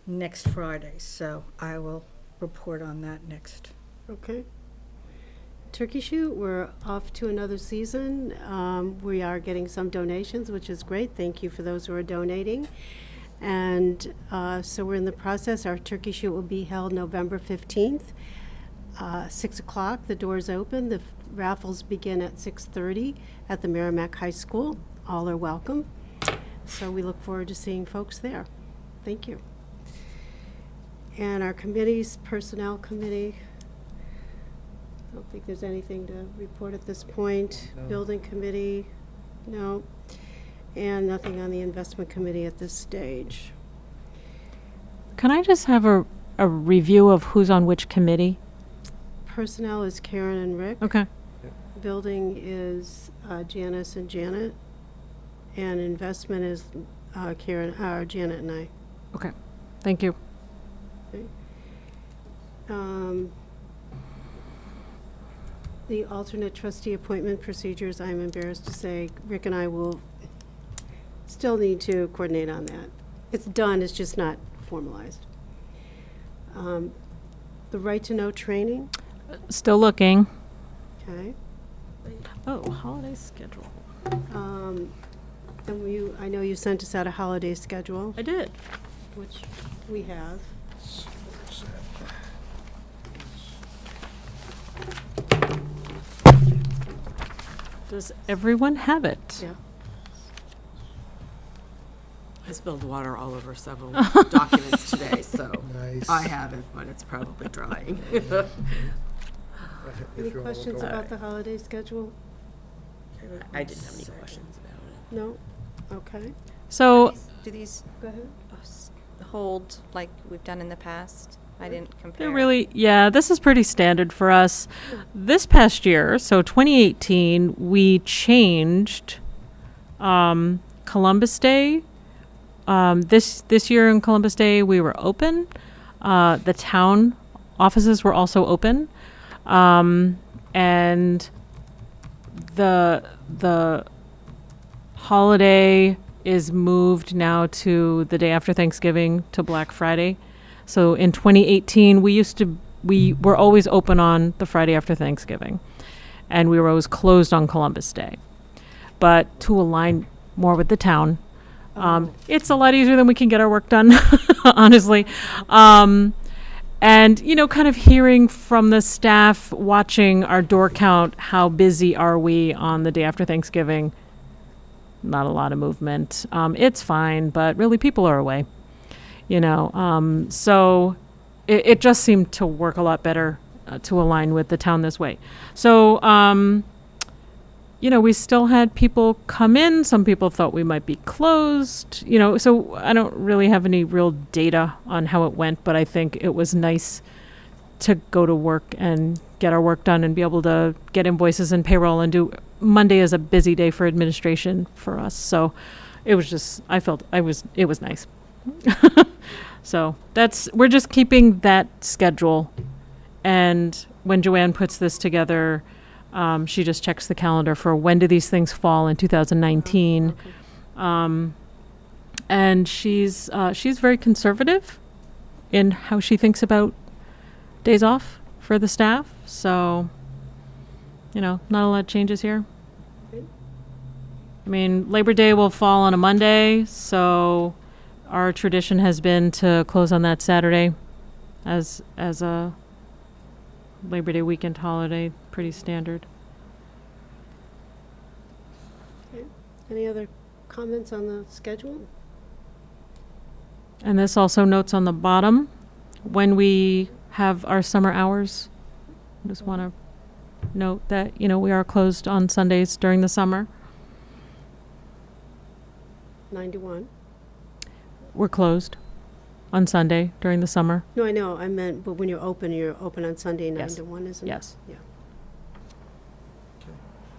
next Friday, so I will report on that next. Okay. Turkey Shoot, we're off to another season. We are getting some donations, which is great. Thank you for those who are donating. And so we're in the process. Our Turkey Shoot will be held November 15th, 6 o'clock. The doors open. The raffles begin at 6:30 at the Merrimack High School. All are welcome. So we look forward to seeing folks there. Thank you. And our committees, Personnel Committee, I don't think there's anything to report at this point. No. Building Committee, no. And nothing on the Investment Committee at this stage. Can I just have a review of who's on which committee? Personnel is Karen and Rick. Okay. Building is Janice and Janet. And investment is Janet and I. Okay. Thank you. The alternate trustee appointment procedures, I'm embarrassed to say, Rick and I will still need to coordinate on that. It's done, it's just not formalized. The right to know training, Still looking. okay. Oh, holiday schedule. And I know you sent us out a holiday schedule, I did. which we have. Does everyone have it? Yeah. I spilled water all over several documents today, so Nice. I have it, but it's probably drying. Any If you wanna look questions over- about the holiday schedule? I didn't have any questions about it. No? Okay, So, Do these go ahead. hold like we've done in the past? I didn't compare. they're really, yeah, this is pretty standard for us. This past year, so 2018, we changed Columbus Day. This year in Columbus Day, we were open. The town offices were also open. And the holiday is moved now to the day after Thanksgiving to Black Friday. So in 2018, we were always open on the Friday after Thanksgiving, and we were always closed on Columbus Day. But to align more with the town, it's a lot easier than we can get our work done, honestly. And, kind of hearing from the staff, watching our door count, how busy are we on the day after Thanksgiving? Not a lot of movement. It's fine, but really people are away, so it just seemed to work a lot better to align with the town this way. So we still had people come in. Some people thought we might be closed, so I don't really have any real data on how it went, but I think it was nice to go to work and get our work done and be able to get invoices and payroll and do. Monday is a busy day for administration for us. So it was just, it was nice. So we're just keeping that schedule. And when Joanne puts this together, she just checks the calendar for when do these things fall in 2019. Okay. And she's very conservative in how she thinks about days off for the staff. So, not a lot of changes here. Good. I mean, Labor Day will fall on a Monday, so our tradition has been to close on that Saturday as a Labor Day weekend holiday, pretty standard. Okay. Any other comments on the schedule? And this also notes on the bottom, when we have our summer hours, I just want to note that, we are closed on Sundays during the summer. 9 to 1. We're closed on Sunday during the summer. No, I know. I meant, but when you're open on Sunday 9 Yes. to 1, isn't it? Yes. Yeah.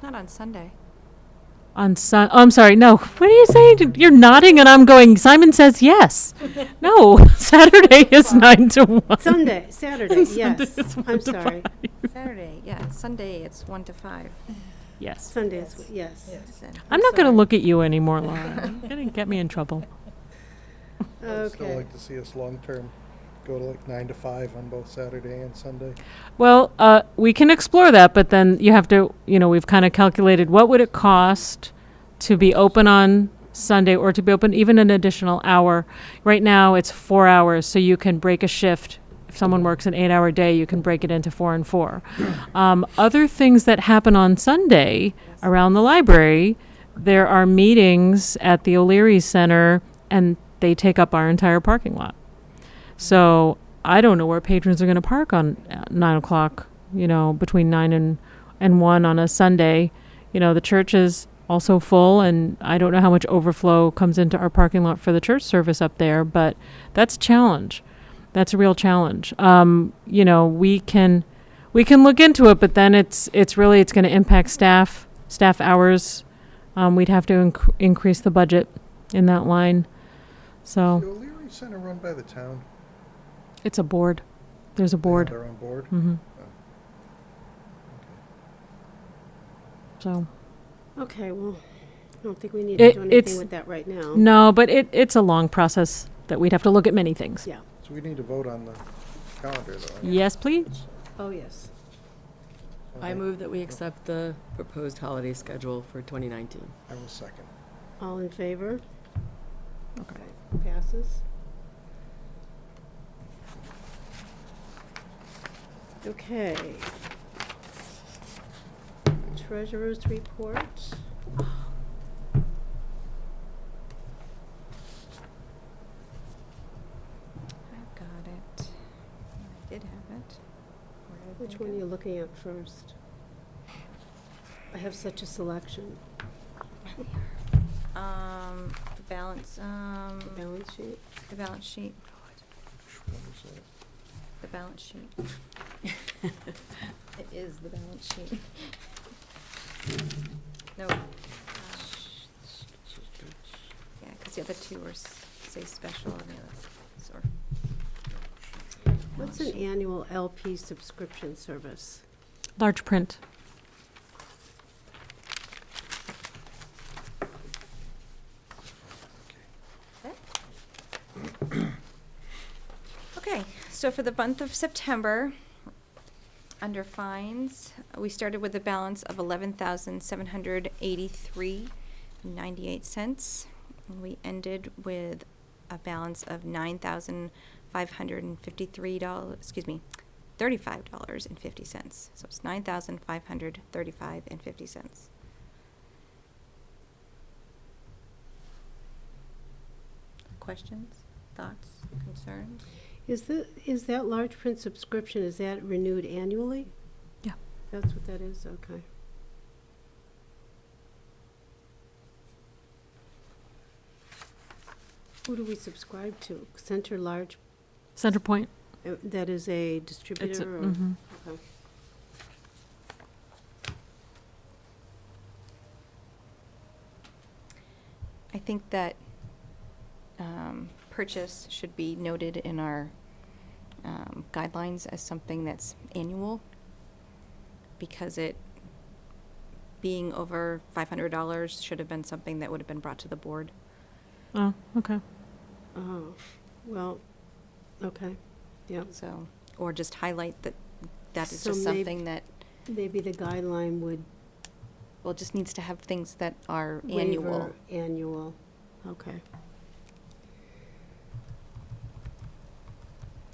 Not on Sunday. Oh, I'm sorry. No. What are you saying? You're nodding and I'm going, Simon says yes. No. Saturday is 9 to 1. Saturday, yes. is 1 I'm to sorry. Saturday, yeah. Sunday, it's 1 to 5. Yes. Sunday is, yes. Then- I'm not going to sorry. look at you anymore, Laura. You're going to get me in trouble. I'd still Okay. like to see us long-term go to like 9 to 5 on both Saturday and Sunday. Well, we can explore that, but then you have to, we've kind of calculated what would it cost to be open on Sunday or to be open even an additional hour. Right now, it's 4 hours, so you can break a shift. If someone works an 8-hour day, you can break it into 4 and 4. Other things that happen on Sunday around the library, there are meetings at the O'Leary Center, and they take up our entire parking lot. So I don't know where patrons are going to park on 9 o'clock, between 9 and 1 on a Sunday. The church is also full, and I don't know how much overflow comes into our parking lot for the church service up there, but that's a challenge. That's a real challenge. We can look into it, but then it's going to impact staff hours. We'd have to increase the budget in that line. Is So the O'Leary Center run by the town? it's a board. There's a They have board. their own board? Mm-hmm. Oh, So Okay, well, I don't think we need to do It's- anything with that right now. no, but it's a long process that we'd have to look at many things. Yeah. So we need to vote on the calendar, though. right? Yes, please. Oh, yes. I move that we accept the proposed holiday schedule for 2019. I will second. All in favor? Okay. Passes. Okay. Treasurer's report. I've got it. I did have it. Where did Which it one are go? you looking at first? I have such a selection. The balance, Balance sheet. the balance sheet, What is that? the balance sheet. It is the balance sheet. No. Yeah, because the other two are, say, special and the others, or. What's an annual LP subscription service? Large print. Okay, so for the month of September, under fines, we started with a balance of $11,783.98. And we ended with a balance of $9,553, $35.50. So it's $9,535.50. Questions, thoughts, concerns? Is that large print subscription, is that renewed annually? Yeah. That's what that is, okay. Who do we subscribe to? Center Large, Center Point. that is a It's a, distributor or? mhm. Okay. I think that purchase should be noted in our guidelines as something that's annual, because it, being over $500 should have been something that would have been brought to the board. Oh, okay. Oh, well, okay, yeah. So, or just highlight that that is So just mayb- something that, Maybe the guideline would well, just needs to have things that are annual. waiver annual, okay.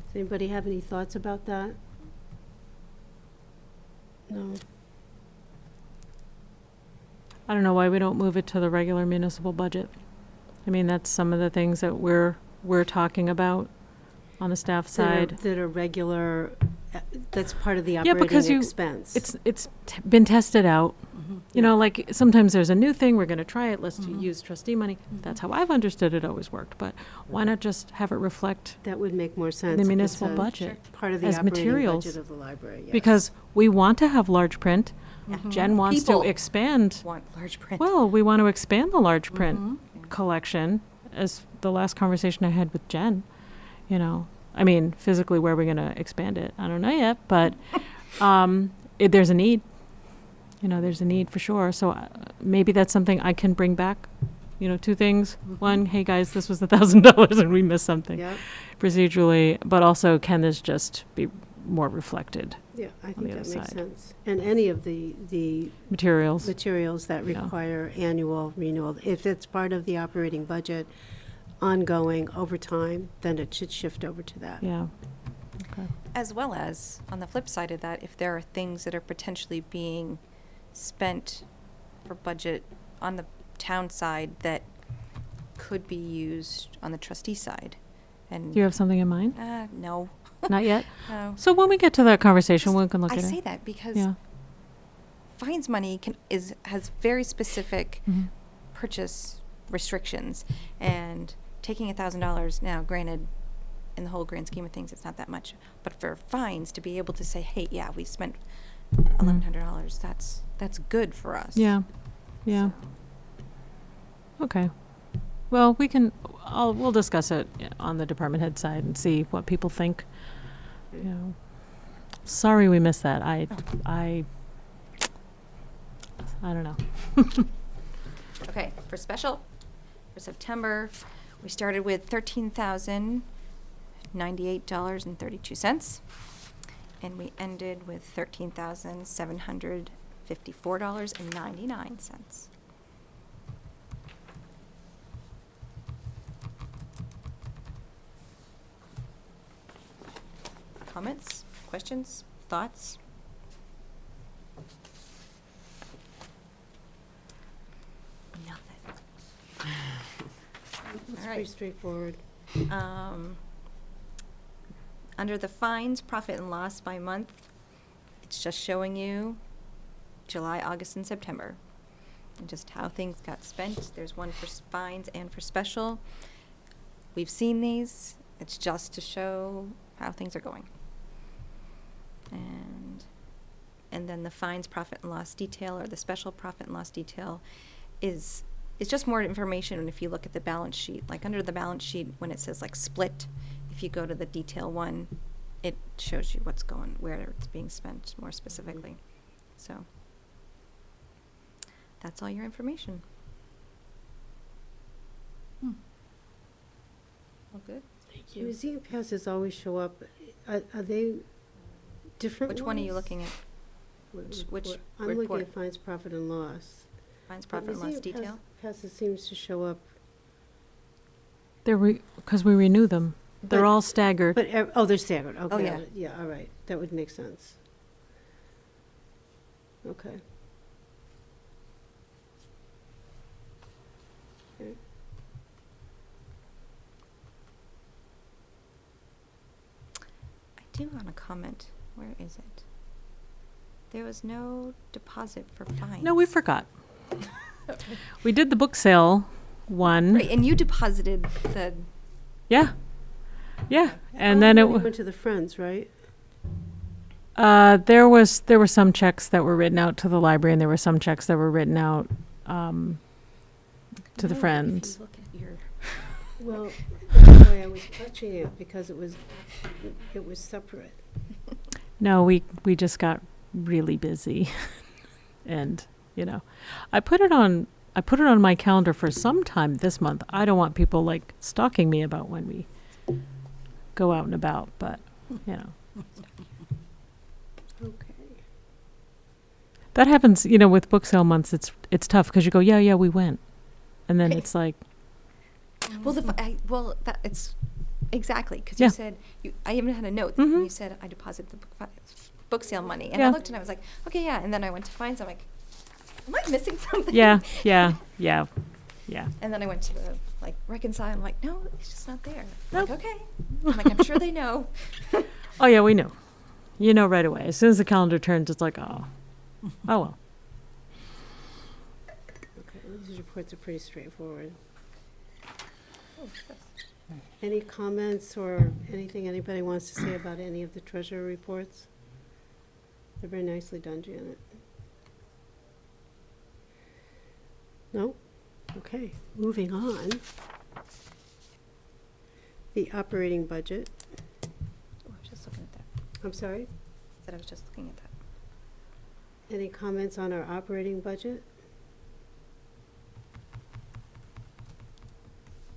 Does anybody have any thoughts about that? No? I don't know why we don't move it to the regular municipal budget. I mean, that's some of the things that we're talking about on the staff side. That are regular, that's part of the Yeah, because operating you- expense. It's been tested out. You know, like sometimes there's a new thing, we're going to try it, let's Mm-hmm. use trustee money. That's how I've understood it always worked. But why not just have it reflect That would make more sense. the if it's municipal a budget? Part of the as operating materials. budget of the library, yes. Because we want to have large print. Jen wants to People expand. Want large print. Well, we want to expand the large print collection, as the last conversation I had with Jen. You know, I mean, physically, where are we going to expand it? I don't know yet, but there's a need. You know, there's a need for sure. So maybe that's something I can bring back. You know, two things. One, hey guys, this was $1,000 and we missed something Yep, procedurally, but also can this just be more reflected? yeah, I the think other that makes side. sense. And any of the Materials. materials that Yeah. require annual renewal, if it's part of the operating budget, ongoing over time, then it should shift over to that. Yeah. Okay. As well as, on the flip side of that, if there are things that are potentially being spent for budget on the town side that could be used on the trustee side. And Do you have something in mind? no, Not yet. no. So when we get to that conversation, we can look I at say it. that because Yeah. fines money has very specific Mhm. purchase restrictions, and taking $1,000 now, granted, in the whole grand scheme of things, it's not that much, but for fines to be able to say, hey, yeah, we spent $1,100, that's good for us. Yeah. Yeah. Okay. Well, we'll discuss it on the department head side and see what people think. You know, sorry we missed that. I don't know. Okay, for special, for September, we started with $13,098.32, and we ended with $13,754.99. Comments, questions, thoughts? Nothing. It's All right. pretty straightforward. Under the fines, profit and loss by month, it's just showing you July, August, and September. And just how things got spent. There's one for fines and for special. We've seen these. It's just to show how things are going. And then the fines, profit and loss detail, or the special profit and loss detail is just more information. And if you look at the balance sheet, like under the balance sheet, when it says like split, if you go to the detail one, it shows you where it's being spent more specifically. So that's all your information. All good? Thank Museum passes always show up. Are they different Which one are you ones? looking at? Which I'm looking report? at fines, profit, and loss. Fines, But profit, and loss museum detail? passes seems to show up, They're because we renew them. They're But- all staggered. but, they're staggered, okay. yeah. Yeah, all right, that would make sense. Okay. Okay. I do want to comment. Where is it? There was no deposit for fines. No, we forgot. We did the book sale one. Right, and you deposited the, Yeah. Yeah. And then it Went to the Friends, right? there were some checks that were written out to the library, and there were some checks that were written out to the No, Friends. If you look at your, Well, that's why I was touching it, because it was separate. No, we just got really busy, and I put it on my calendar for sometime this month. I don't want people like stalking me about when we go out and about, but Okay. that happens. With book sale months, it's tough because you go, yeah, we went, and then it's like, well, it's exactly, because Yeah. you said, I even had a note, Mhm. you said, I deposited the book sale money. And I Yeah. looked and I was like, okay, yeah. And then I went to find some, like, am I missing something? yeah. And then I went to reconcile. I'm like, no, it's just not there. I'm Nope. like, okay. I'm like, I'm sure they know. Oh yeah, we knew. Right away. As soon as the calendar turns, it's like, oh well. Okay, these reports are pretty straightforward. Any comments or anything anybody wants to say about any of the treasurer reports? They're very nicely done, Janet. No? Okay, moving on. The operating budget. Oh, I was just looking at that. I'm sorry? Said I was just looking at that. Any comments on our operating budget?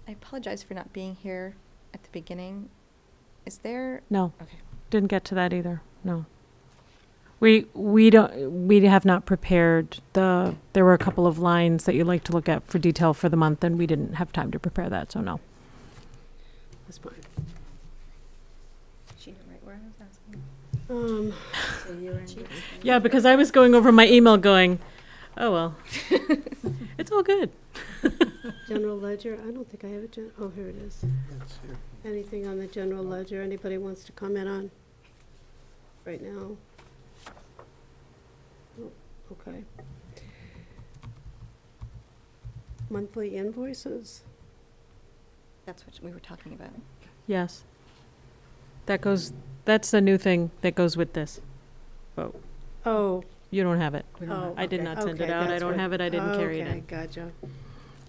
I apologize for not being here at the beginning. Is there, No. okay. Didn't get to that either. No. We have not prepared there were a couple of lines that you'd like to look at for detail for the month, and we didn't have time to prepare that, so no. That's fine. She knew right where I was asking. Yeah, because I was going over my email going, oh well. It's all good. General ledger, I don't think I have it, oh, here it is. That's here. Anything on the general ledger anybody wants to comment on right now? Oh, okay. Monthly invoices? That's what we were talking about. Yes. That's a new thing that goes with this vote. Oh, You don't have it. oh. I did okay, not send it okay, out. I that's don't what- have it. I didn't carry it Okay, in. gotcha.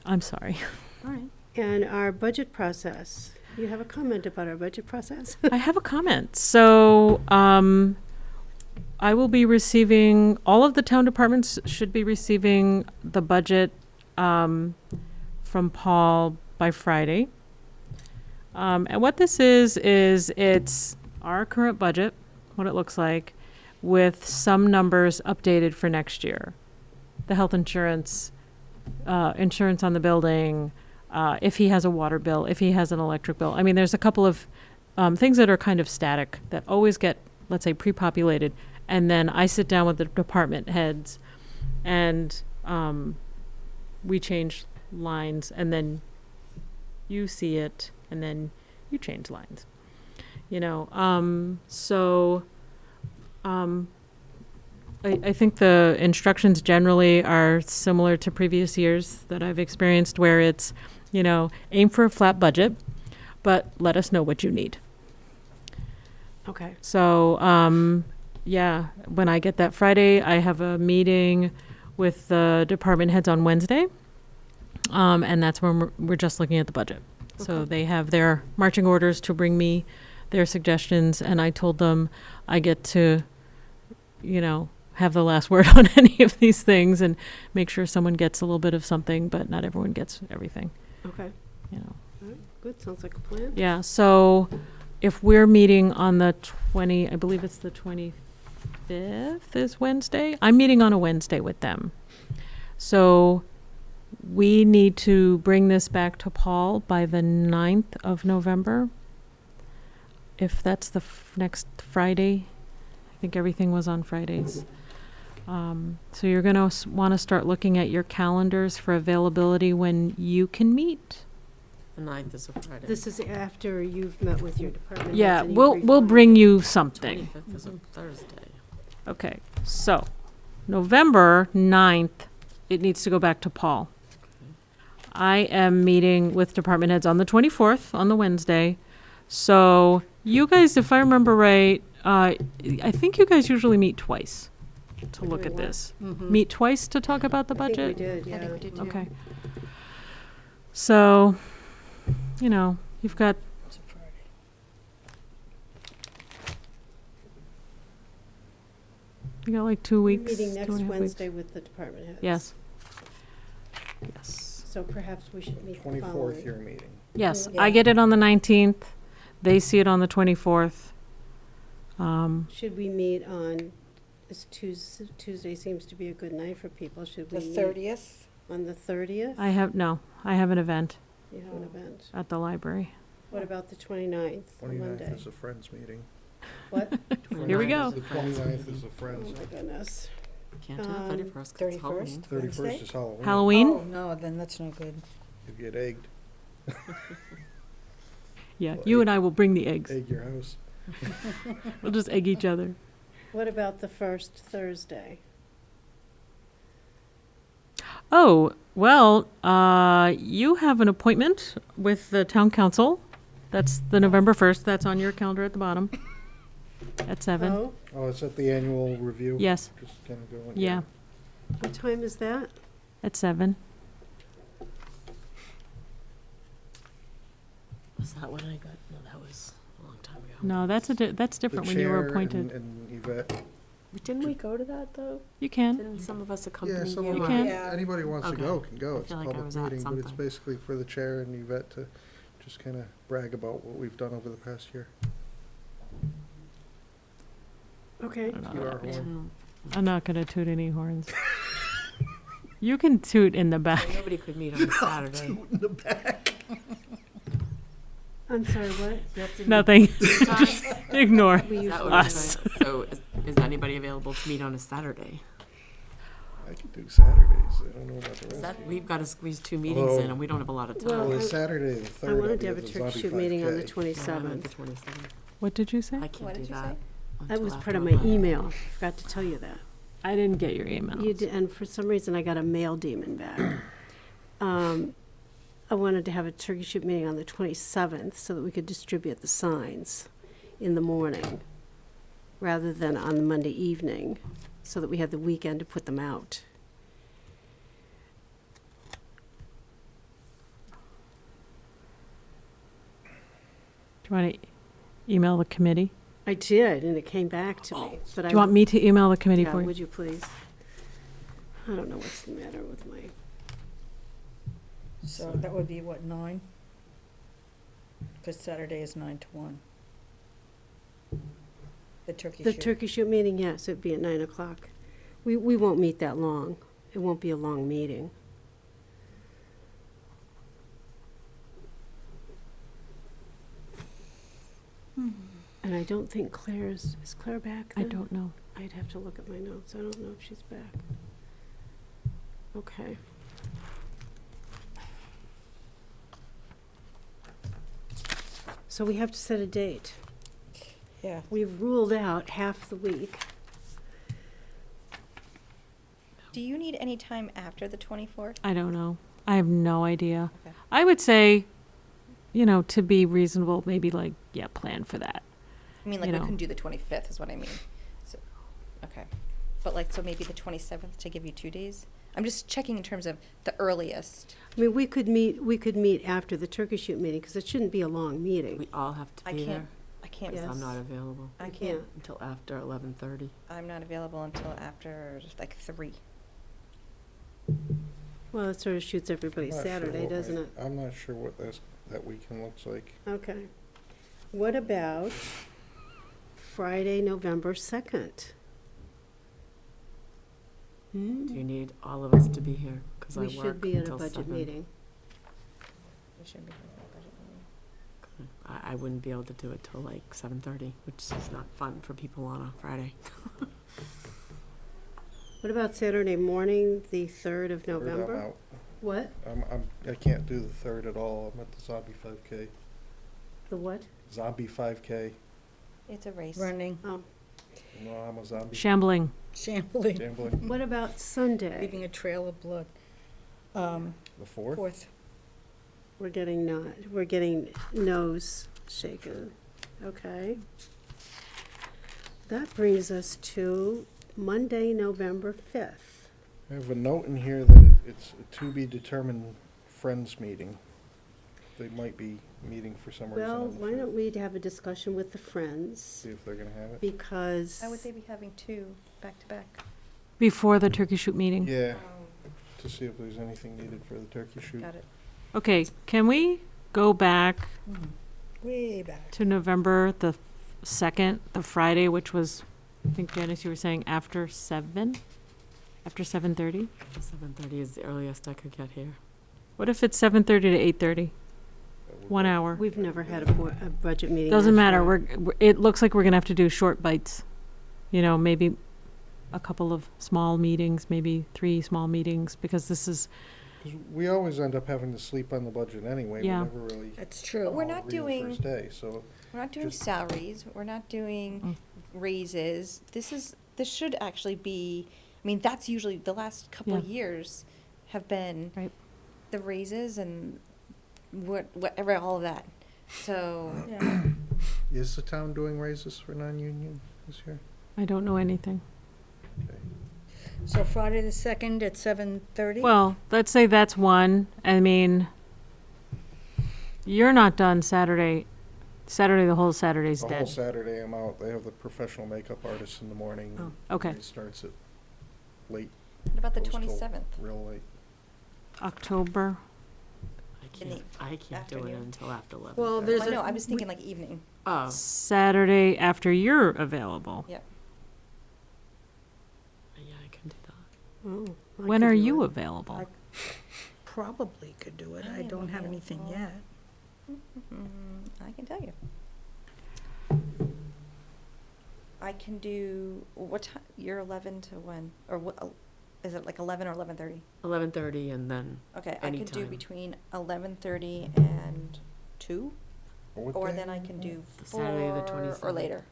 I'm sorry. All right. And our budget process. You have a comment about our budget process? I have a comment. So, I will be receiving, all of the town departments should be receiving the budget from Paul by Friday. And what this is it's our current budget, what it looks like, with some numbers updated for next year. The health insurance, insurance on the building, if he has a water bill, if he has an electric bill. I mean, there's a couple of things that are kind of static that always get, let's say, pre-populated. And then I sit down with the department heads and we change lines, and then you see it, and then you change lines. I think the instructions generally are similar to previous years that I've experienced, where it's, aim for a flat budget, but let us know what you need. Okay. So, when I get that Friday, I have a meeting with the department heads on Wednesday. And that's when we're just looking at the budget. So Okay. they have their marching orders to bring me their suggestions, and I told them I get to, have the last word on any of these things and make sure someone gets a little bit of something, but not everyone gets everything, Okay. All right, good, sounds like a plan. Yeah, so if we're meeting on the I believe it's the 25th is Wednesday. I'm meeting on a Wednesday with them. So we need to bring this back to Paul by the 9th of November. If that's the next Friday. I think everything was on Fridays. So you're going to want to start looking at your calendars for availability when you can meet. The 9th is a Friday. This is after you've met with your department heads Yeah, and you've we'll refined. bring you something. 25th is a Thursday. Okay, so November 9th, it needs to go back to Paul. I am meeting with department heads on the 24th, on the Wednesday. So you guys, if I remember right, I think you guys usually meet twice to We're look doing at what? this. Mhm. Meet twice to talk about the I think we budget? did, I think yeah. we did too. Okay. So, you know, you've got, It's a Friday. you got like 2 We're weeks. meeting 2.5 next weeks. Wednesday with the department heads. Yes. Yes. So perhaps we should meet the 24th, following. your meeting. Yes, Yeah. I get it on the 19th. They see it on the 24th. Should we meet on, Tuesday seems to be a good night for people. Should we The meet 30th? on the 30th? I have an event You have an event. at the library. What about the 29th, on 29th Monday? is a Friends meeting. What? Here we go. The 29th is a Oh, Friends. my goodness. Can't do it 31st, 'cause it's 31st? Halloween. 31st is Halloween. Halloween? Oh, no, then that's no good. You get egged. Yeah, Well, you egg- and I will bring the eggs. Egg your house. We'll just egg each other. What about the first Thursday? Oh, well, you have an appointment with the town council. That's the November 1st. That's on your calendar at the bottom. At 7. Oh, Oh, it's at the annual review? Yes, Just kind of going. yeah, what time is that? at 7. Was that when I got, no, that was a long time ago. No, that's that's The different when you were chair appointed. and Yvette. Didn't we go to that, though? You can. Didn't some of us Yeah, accompany someone, you? You can. Yeah. anybody who wants to Okay. go can go. I It's a feel like I public was at meeting, but it's something. basically for the chair and Yvette to just kind of brag about what we've done over the past year. Okay. I don't Toot know. our horn. I'm not gonna toot any horns. You can toot in the back. Nobody could meet on a Saturday. In the back. I'm sorry, what? You have to meet Nothing. 2 times? Ignore. We Is that usually, what we're Us. doing? So is anybody available to meet on a Saturday? I could do Saturdays. I don't know about the Is rest. that, of you. we've got to squeeze 2 meetings in, Oh. and we don't have a lot of Well, time. Well, I- it's Saturday the 3rd. I wanted to I'll have a be at the turkey Zombie shoot meeting on the 5K. No, I don't have 27th. the 27th. What did you say? I can't What do did you that. say? That until was part after of my 11. email. I forgot to tell you that. I didn't get your email. You did, and for some reason I got a mail demon back. I wanted to have a turkey shoot meeting on the 27th so that we could distribute the signs in the morning rather than on the Monday evening, so that we had the weekend to put them out. Do you want to email the committee? I did, and it came back to me, but Do you want me to email the committee Yeah, for you? would you please? I don't know what's the matter with my, So that would be what, 9? Because Saturday is 9 to 1. The turkey the shoot. turkey shoot meeting, yes, it'd be at 9 o'clock. We won't meet that long. It won't be a long meeting. And I don't think is Claire back I then? don't know. I'd have to look at my notes. I don't know if she's back. Okay. So we have to set a date. Yeah. We've ruled out half the week. Do you need any time after the 24th? I don't know. I have no idea. Okay. I would say, to be reasonable, maybe plan for that. I mean, like, You we know. couldn't do the 25th is what I mean. So, okay. But so maybe the 27th to give you 2 days? I'm just checking in terms of the earliest. I mean, we could meet after the turkey shoot meeting, because it shouldn't be a long meeting. We all have to I be there, can't, I can't, Yes. because I'm not available I You can't, until after 11:30. I'm not available until after, 3. Well, it sort of shoots everybody I'm not sure Saturday, what doesn't my- it? I'm not sure what that weekend looks like. Okay. What about Friday, November 2nd? Do you need all of us to be here? Because I We work should be at a until budget 7. meeting. We should be having a budget meeting. I wouldn't be able to do it till 7:30, which is not fun for people on a Friday. What about Saturday morning, the 3rd of 3rd, I'm November? out. What? I can't do the 3rd at all. I'm at the Zombie 5K. The what? Zombie 5K. It's a race. Running, Oh. No, I'm a zombie. Shambling. shambling, Gambling. What about Sunday? leaving a trail of blood. The 4th? 4th. We're getting no's shaken. Okay. That brings us to Monday, November 5th. I have a note in here that it's a to be determined Friends meeting. They might be meeting for some reason. Well, on the why 5th. don't we have a discussion with the Friends? See if they're gonna have it. Because. Why would they be having two back to back? Before the turkey shoot meeting. Yeah, to see if there's anything needed for the turkey shoot. Got it. Okay, can we go back Way back. to November the 2nd, the Friday, which was, I think Janice, you were saying after 7? After 7:30? 7:30 is the earliest I could get here. What if it's 7:30 to 8:30? That would 1 work. hour. We've never had a budget meeting. Doesn't that matter. short. It looks like we're gonna have to do short bites. You know, maybe a couple of small meetings, maybe 3 small meetings, because this is, 'Cause we always end up having to sleep on the budget anyway. Yeah. We never really. That's true. We're not read the doing- First day, so We're not doing Just- salaries, we're not doing raises. This should actually be, I mean, that's usually, the last couple of Yeah. years have been Right. the raises and whatever, all of that. So, Yeah. is the town doing raises for non-union this year? I don't know anything. Okay. So Friday the 2nd at 7:30? Well, let's say that's one. I mean, you're not done Saturday. The whole Saturday's The whole dead. Saturday I'm out. They have the professional makeup artist in the morning. Oh. Okay. It starts at late, what about the goes till 27th? real late. October. I In can't do it afternoon? until after 11. Well, there's I know, a- I was thinking like evening. Oh, Saturday after you're available. Yep. yeah, I can do that. Oh, I When could are do you it. available? I probably could do it. I I am don't have anything available. yet. I can tell you. I can do, what time, you're 11 to when? Or what, is it like 11 or 11:30? 11:30 and then Okay, I could do Anytime. between 11:30 and 2, What or day? then I can do The Saturday, the 4 or 27th. later.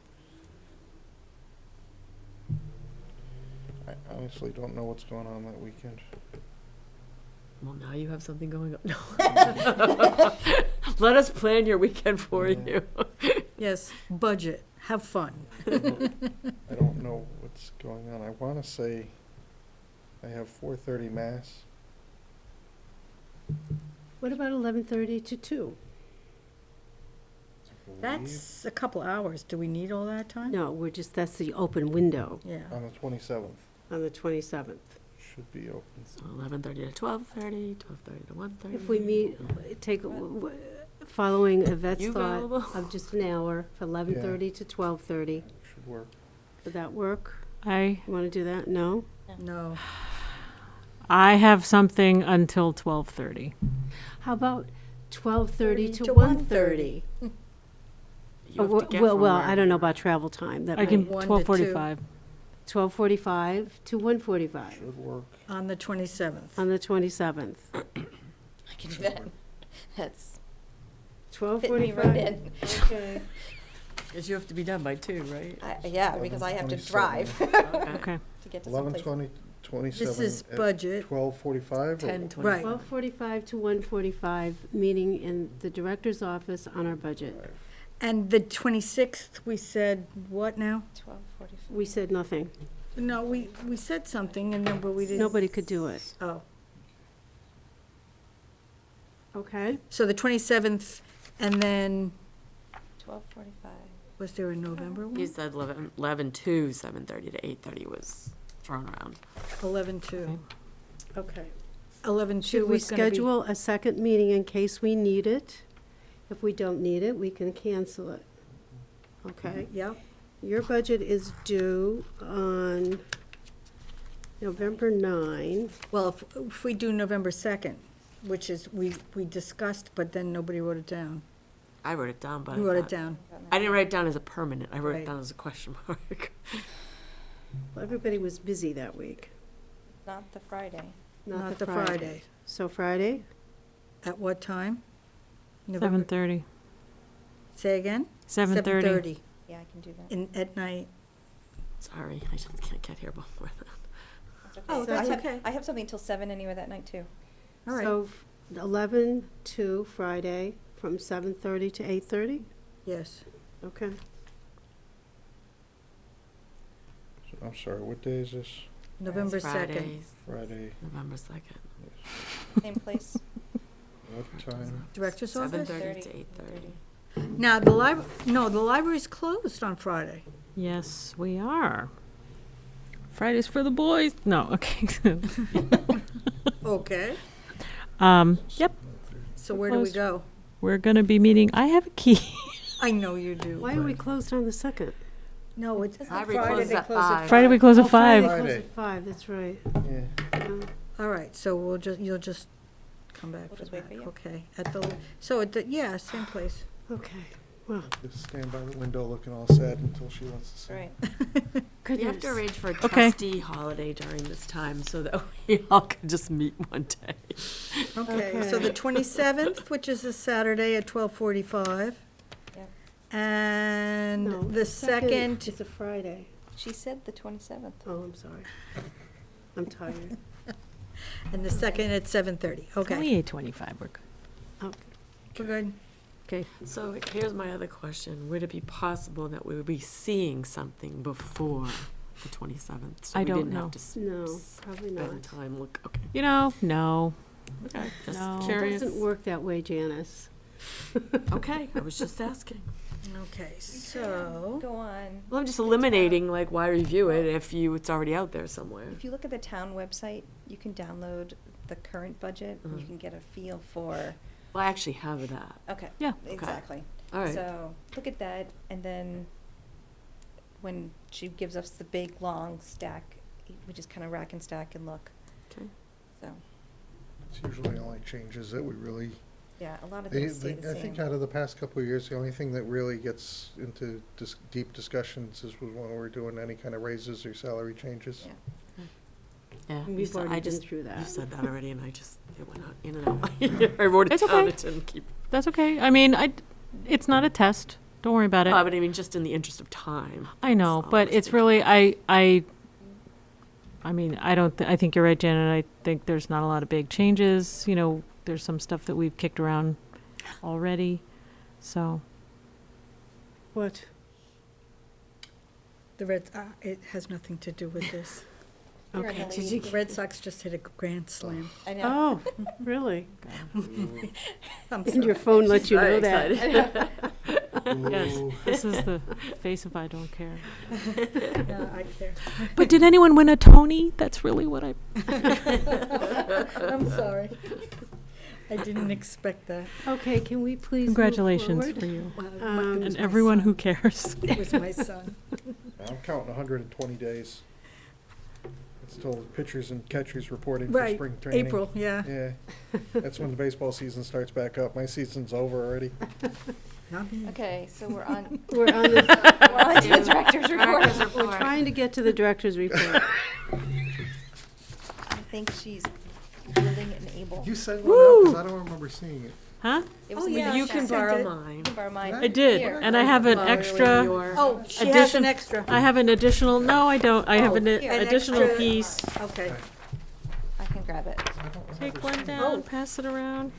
I honestly don't know what's going on that weekend. Well, now you have something going on. No. Let us plan your weekend for Yeah. you. Yes, budget, have fun. I don't know what's going on. I want to say I have 4:30 mass. What about 11:30 to 2? I believe, That's a couple hours. Do we need all that time? No, that's the open window Yeah. on the 27th. on the 27th. Should be open. So 11:30 to 12:30, 12:30 to 1:30. If we meet, following Yvette's You thought available? of just an hour, from 11:30 to 12:30, Should work. would that work? I You want to do that? No? No. have something until 12:30. How about 12:30 to 1:30? 1:30? You have to get Well, from well, where I don't know you are. about travel time. That I can, might, 1 to 12:45. 12:45 to 1:45 Should work. On the 27th. on the 27th. I can do that. That's 12:45. fitting me right in. Okay. Because you have to be done by 2, right? Yeah, because I have to 11:27. drive Okay. to get to 11, someplace. 20, 27. This is at budget. 12:45. 10:25. Right. 12:45 to 1:45, meeting in the director's office on our budget. And the 26th, we said, what now? 12:45. We said nothing. No, we said something and then, but we didn't. Nobody could do it. Oh, Okay? so the 27th, and then, 12:45. was there a November You one? said 11 to 7:30 to 8:30 was thrown around. 11/2. Okay. 11/2 Should we was gonna be. schedule a second meeting in case we need it? If we don't need it, we can cancel it. Okay? Yeah, Your budget is due on November 9. well, if we do November 2nd, which is, we discussed, but then nobody wrote it down. I wrote it down, but We I wrote it thought- down. I didn't write it down as a permanent. I wrote Right. it down as a question mark. Well, everybody was busy that week. Not the Friday. Not the Friday. So Friday? At what time? November- 7:30. Say again? 7:30. 7:30 Yeah, I can do that. at night. Sorry, I just can't get here before that. That's okay. Oh, that's I have- okay. I have something till 7 anyway that night, too. All right. So 11 to Friday from 7:30 to 8:30? Yes. Okay. I'm sorry, what day is this? November 2nd. Fridays, Friday, November 2nd. Same place. what time? Director's office? 7:30 to 8:30. Now, the library's closed on Friday. Yes, we are. Fridays for the boys. No, okay. Okay. Yep, So where do we Closed. go? we're gonna be meeting. I have a key. I know you do. Why are we closed on the 2nd? No, it's Library Friday, closes they at close at 5. Friday we close at Oh, Friday 5. closed Friday. at 5, that's right. Yeah. All right, so you'll just come back We'll for just wait that. for you. Okay, yeah, same place. Okay, well, Just stand by the window looking all sad until she wants to see. Right. You have to goodness. arrange for a Okay. trustee holiday during this time so that we all can just meet one day. Okay, so the 27th, which is a Saturday at 12:45. Yep. And No, the second, It's a Friday. She said the 27th. Oh, I'm sorry. I'm tired. and the second at 7:30. Okay, Only 8:25. We're good. we're good. Okay. So here's my other question. Would it be possible that we would be seeing something before the 27th? So I we don't didn't know. have to No, probably not. spend time look. Okay. You know, no. Okay. Just No. It curious. doesn't work that way, Janice. Okay. I was just asking. Okay, so, Go on. Well, I'm just eliminating like why review it if it's already out there somewhere. If you look at the town website, you can download the current budget, and you Mhm. can get a feel for, Well, I actually have that. okay. Yeah. Exactly. All right. So, look at that, and then when she gives us the big, long stack, we just kind of rack and stack and look. Okay. So, It's usually only changes that we really, yeah, a lot of things stay the I think same. out of the past couple of years, the only thing that really gets into deep discussions is when we're doing any kind of raises or salary changes. Yeah. Yeah. We've already been through You that. said that already, and it went out in and out. I wrote it It's down. okay. It didn't keep. That's okay. I mean, it's not a test. Don't worry about it. But I mean, just in the interest of time. I know, that's all but was it's thinking. really, I mean, I think you're right, Janet. I think there's not a lot of big changes. You know, there's some stuff that we've kicked around already. So, What? it has nothing to do with this. You're in Okay. the lead. The Red Sox just hit a grand slam. I know. Oh, really? I'm And your sorry. phone lets you know Very that. excited. yes, Ooh. this is the face of I don't care. Yeah, I care. But did anyone win a Tony? That's really what I. I'm sorry. I didn't expect that. Okay, can we please move Congratulations forward? for you Well, it Um, was and my everyone who son. cares. It was my son. I'm counting 120 days. It's till pitchers and catchers reporting for Right, spring training. April, yeah. Yeah, that's when the baseball season starts back up. My season's over already. Not me. Okay, so we're on, We're on the, we're on to the director's report. we're trying to get to the director's report. I think she's willing and able. You sent one out because I don't remember seeing it. Huh? It was Oh, in the yeah, You chat. can sent borrow it. mine. You can borrow mine. I did, Here. and I have an Borrow extra. your- Oh, she has Addition- an extra. I have an additional. No, I don't. I have Oh, an here. An additional extra- piece. Okay. I can grab it. I don't remember Take one seeing it. down, pass it around.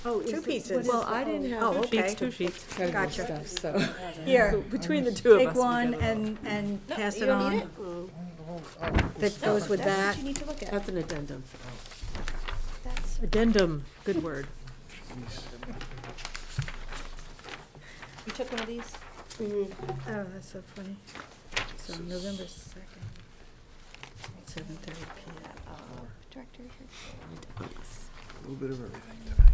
Oh, is Two it- pieces. what is Well, it? I didn't have Oh, okay. Sheets, 2 sheets. Gotcha. so Here, between the two of us, take we one get it all. and pass you it don't need on. Oh, That goes with That's that. what you need to look at. That's an addendum. That's, Addendum. Good word. Jeez. you took one of these? mhm. Oh, that's so funny. So November 2nd, 7:30 PM. Director. A little bit of everything tonight.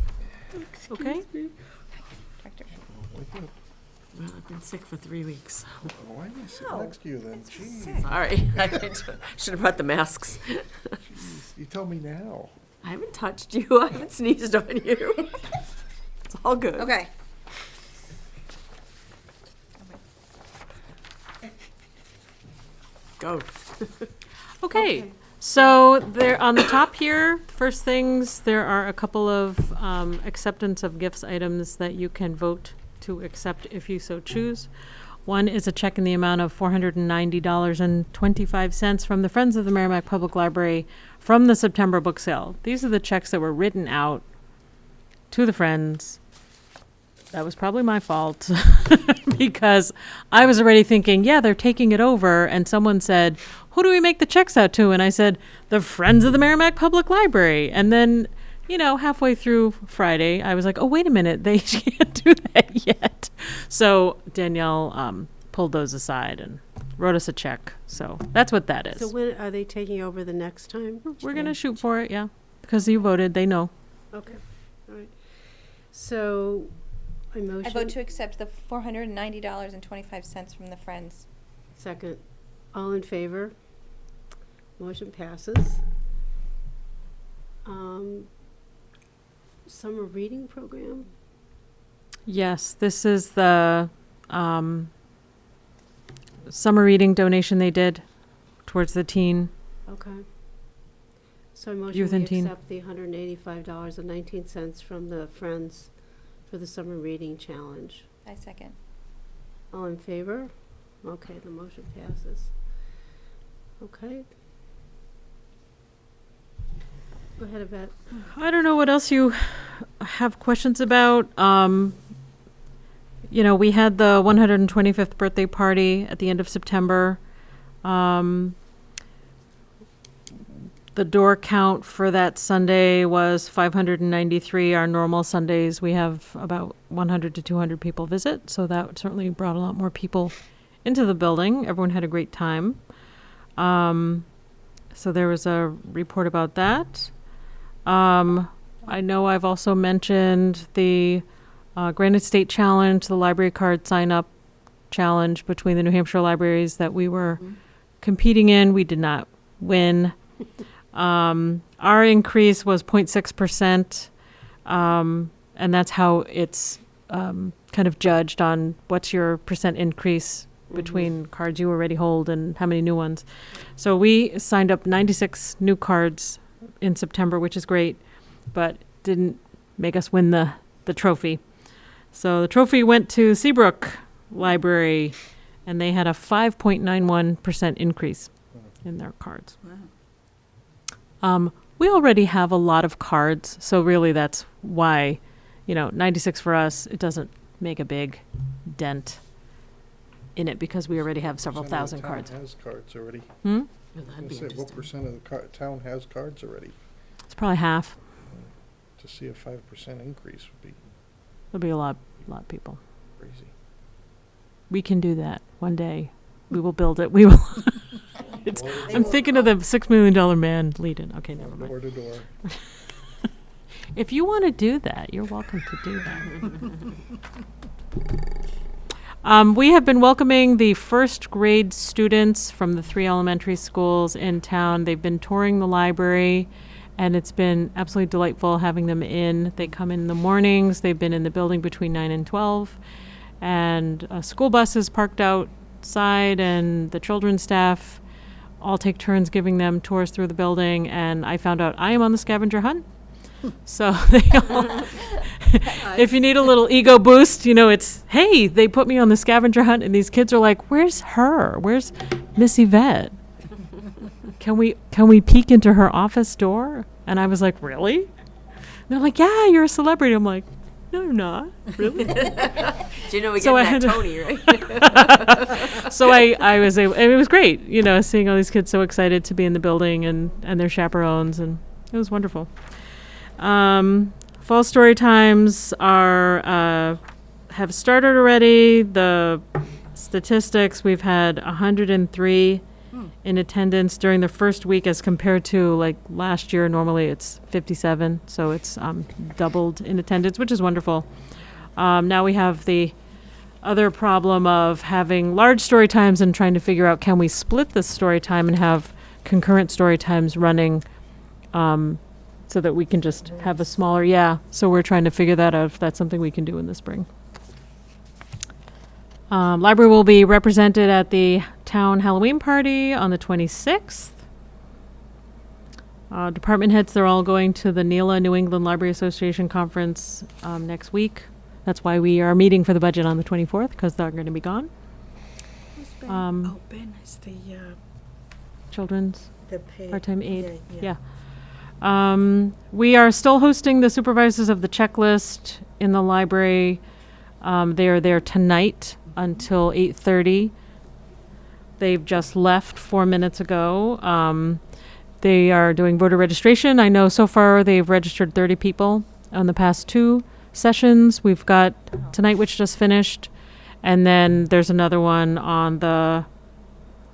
Okay. Director. Wake up. Well, I've been sick for 3 weeks. Why am I sitting No, next to you then? it's Jeez, sick. Sorry. I should have brought the masks. jeez. You tell me now. I haven't touched you. I haven't sneezed on you. It's all good. Okay. Go. Okay. So there on the top here, first things, there are a couple of acceptance of gifts items that you can vote to accept if you so choose. One is a check in the amount of $490.25 from the Friends of the Merrimack Public Library from the September book sale. These are the checks that were written out to the Friends. That was probably my fault because I was already thinking, yeah, they're taking it over. And someone said, who do we make the checks out to? And I said, the Friends of the Merrimack Public Library. And then, halfway through Friday, I was like, oh, wait a minute, they can't do that yet. So Danielle pulled those aside and wrote us a check. So that's what that is. So when are they taking over the next time? We're going to shoot for it, yeah. Because you voted, they know. Okay, all right. So, I motion. I vote to accept the $490.25 from the Friends. Second. All in favor? Motion passes. Summer reading program? Yes, this is the summer reading donation they did towards the teen. Okay. So I motion Youth we and teen. accept the $185.19 from the Friends for the Summer Reading Challenge. I second. All in favor? Okay, the motion passes. Okay. Go ahead, Yvette. I don't know what else you have questions about. We had the 125th birthday party at the end of September. The door count for that Sunday was 593. Our normal Sundays, we have about 100 to 200 people visit. So that certainly brought a lot more people into the building. Everyone had a great time. So there was a report about that. I know I've also mentioned the Granite State Challenge, the library card sign-up challenge between the New Hampshire libraries that we were competing in. We did not win. Our increase was 0.6%, and that's how it's kind of judged on what's your percent increase between cards you already hold and how many new ones. So we signed up 96 new cards in September, which is great, but didn't make us win the trophy. So the trophy went to Seabrook Library, and they had a 5.91% increase in their cards. We already have a lot of cards, so really that's why, 96 for us, it doesn't make a big dent in it because we already have several thousand cards. What percent of the town has cards already? That'd be What interesting. percent of the town has cards already? It's probably half. To see a 5% increase would be There'll be a lot of people. crazy. We can do that one day. We will build it. We will. I'm thinking of the $6 million man leading. Okay, never mind. Door to door. If you want to do that, you're welcome to do that. We have been welcoming the first grade students from the 3 elementary schools in town. They've been touring the library, and it's been absolutely delightful having them in. They come in the mornings. They've been in the building between 9 and 12. And school buses parked outside, and the children's staff all take turns giving them tours through the building. And I found out I am on the scavenger hunt. So they all, if you need a little ego boost, it's, hey, they put me on the scavenger hunt, and these kids are like, where's her? Where's Miss Yvette? Can we peek into her office door? And I was like, really? And they're like, yeah, you're a celebrity. I'm like, no, I'm not. Really? Do you know we So I get had that to- Tony, right? So I was able, and it was great, seeing all these kids so excited to be in the building and their chaperones, and it was wonderful. Fall story times have started already. The statistics, we've had 103 in attendance during the first week as compared to like last year. Normally it's 57, so it's doubled in attendance, which is wonderful. Now we have the other problem of having large story times and trying to figure out, can we split the story time and have concurrent story times running so that we can just have a smaller, so we're trying to figure that out if that's something we can do in the spring. Library will be represented at the town Halloween party on the 26th. Department heads, they're all going to the NELA, New England Library Association Conference next week. That's why we are meeting for the budget on the 24th, because they're going to be gone. Ben is the Children's paid. part-time aide, yeah. We are still hosting the supervisors of the checklist in the library. They are there tonight until 8:30. They've just left 4 minutes ago. They are doing voter registration. I know so far they've registered 30 people on the past 2 sessions. We've got tonight, which just finished, and then there's another one on the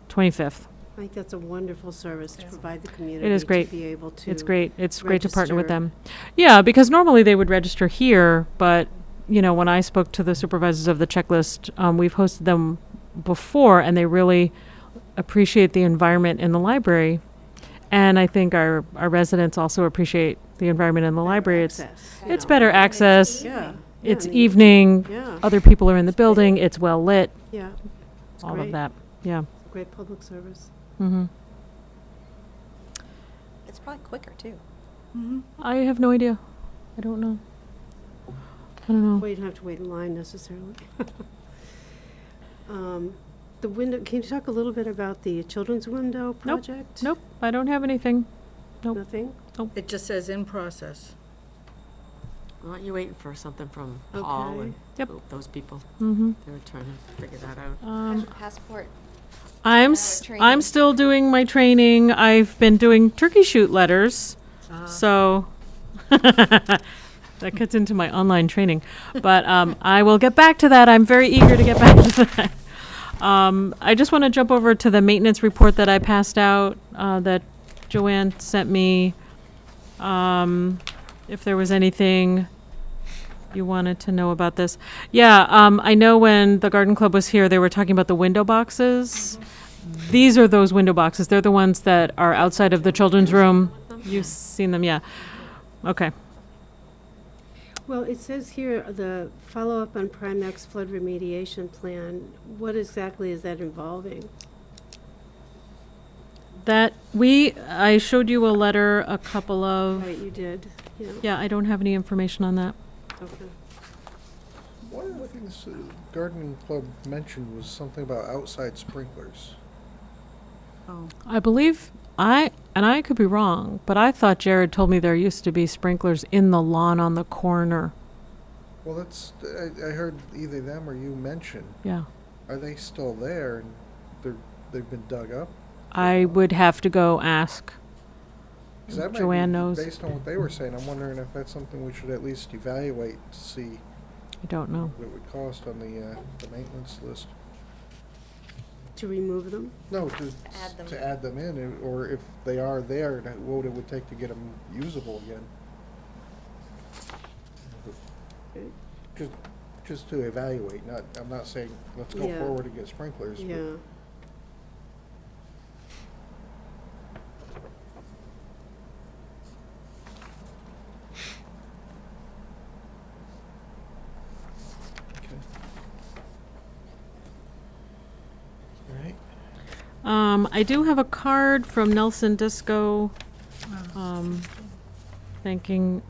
25th. I think that's a wonderful service to provide the community. It is great. To be able to. It's great. It's great to partner with register. them. Yeah, because normally they would register here, but when I spoke to the supervisors of the checklist, we've hosted them before, and they really appreciate the environment in the library. And I think our residents also appreciate the environment in the library. Access, It's better access. Yeah. It's I mean, evening. Yeah, Other people are in the building. It's well lit. yeah. It's All great. of that. Yeah. Great public service. hmm It's probably quicker too. I have no idea. I don't know. I don't know. Well, you don't have to wait in line necessarily. The window, can you talk a little bit about the children's window project? Nope. I don't have anything. Nope. Nothing? It just says in process. Aren't you waiting for something from Paul Okay. and Yep. those people? Mm-hmm. They were trying to figure that out. Passport. I'm training. still doing my training. I've been doing turkey shoot letters, so that gets into my online training. But I will get back to that. I'm very eager to get back to that. I just want to jump over to the maintenance report that I passed out that Joanne sent me. If there was anything you wanted to know about this. Yeah, I know when the garden club was here, they were talking about the window boxes. These are those window boxes. They're the ones that are outside of the children's room. You've seen them, yeah. Okay. Well, it says here, the follow-up on Primex flood remediation plan. What exactly is that involving? I showed you a letter, a couple of, Right, you did, yeah. yeah, I don't have any information on that. Okay. One of the things gardening club mentioned was something about outside sprinklers. I believe, I could be wrong, but I thought Jared told me there used to be sprinklers in the lawn on the corner. Well, I heard either them or you mention. Yeah. Are they still there and they've been dug up? I would have to go ask. 'Cause that might Joanne be- knows. Based on what they were saying, I'm wondering if that's something we should at least evaluate to see I don't know. what it would cost on the maintenance list. To remove them? No, Add them. to add them in, or if they are there, what it would take to get them usable again. Just to evaluate, I'm not saying let's go Yeah. forward and get sprinklers. but- Yeah. Okay. All right. I do have a card from Nelson Disco, thanking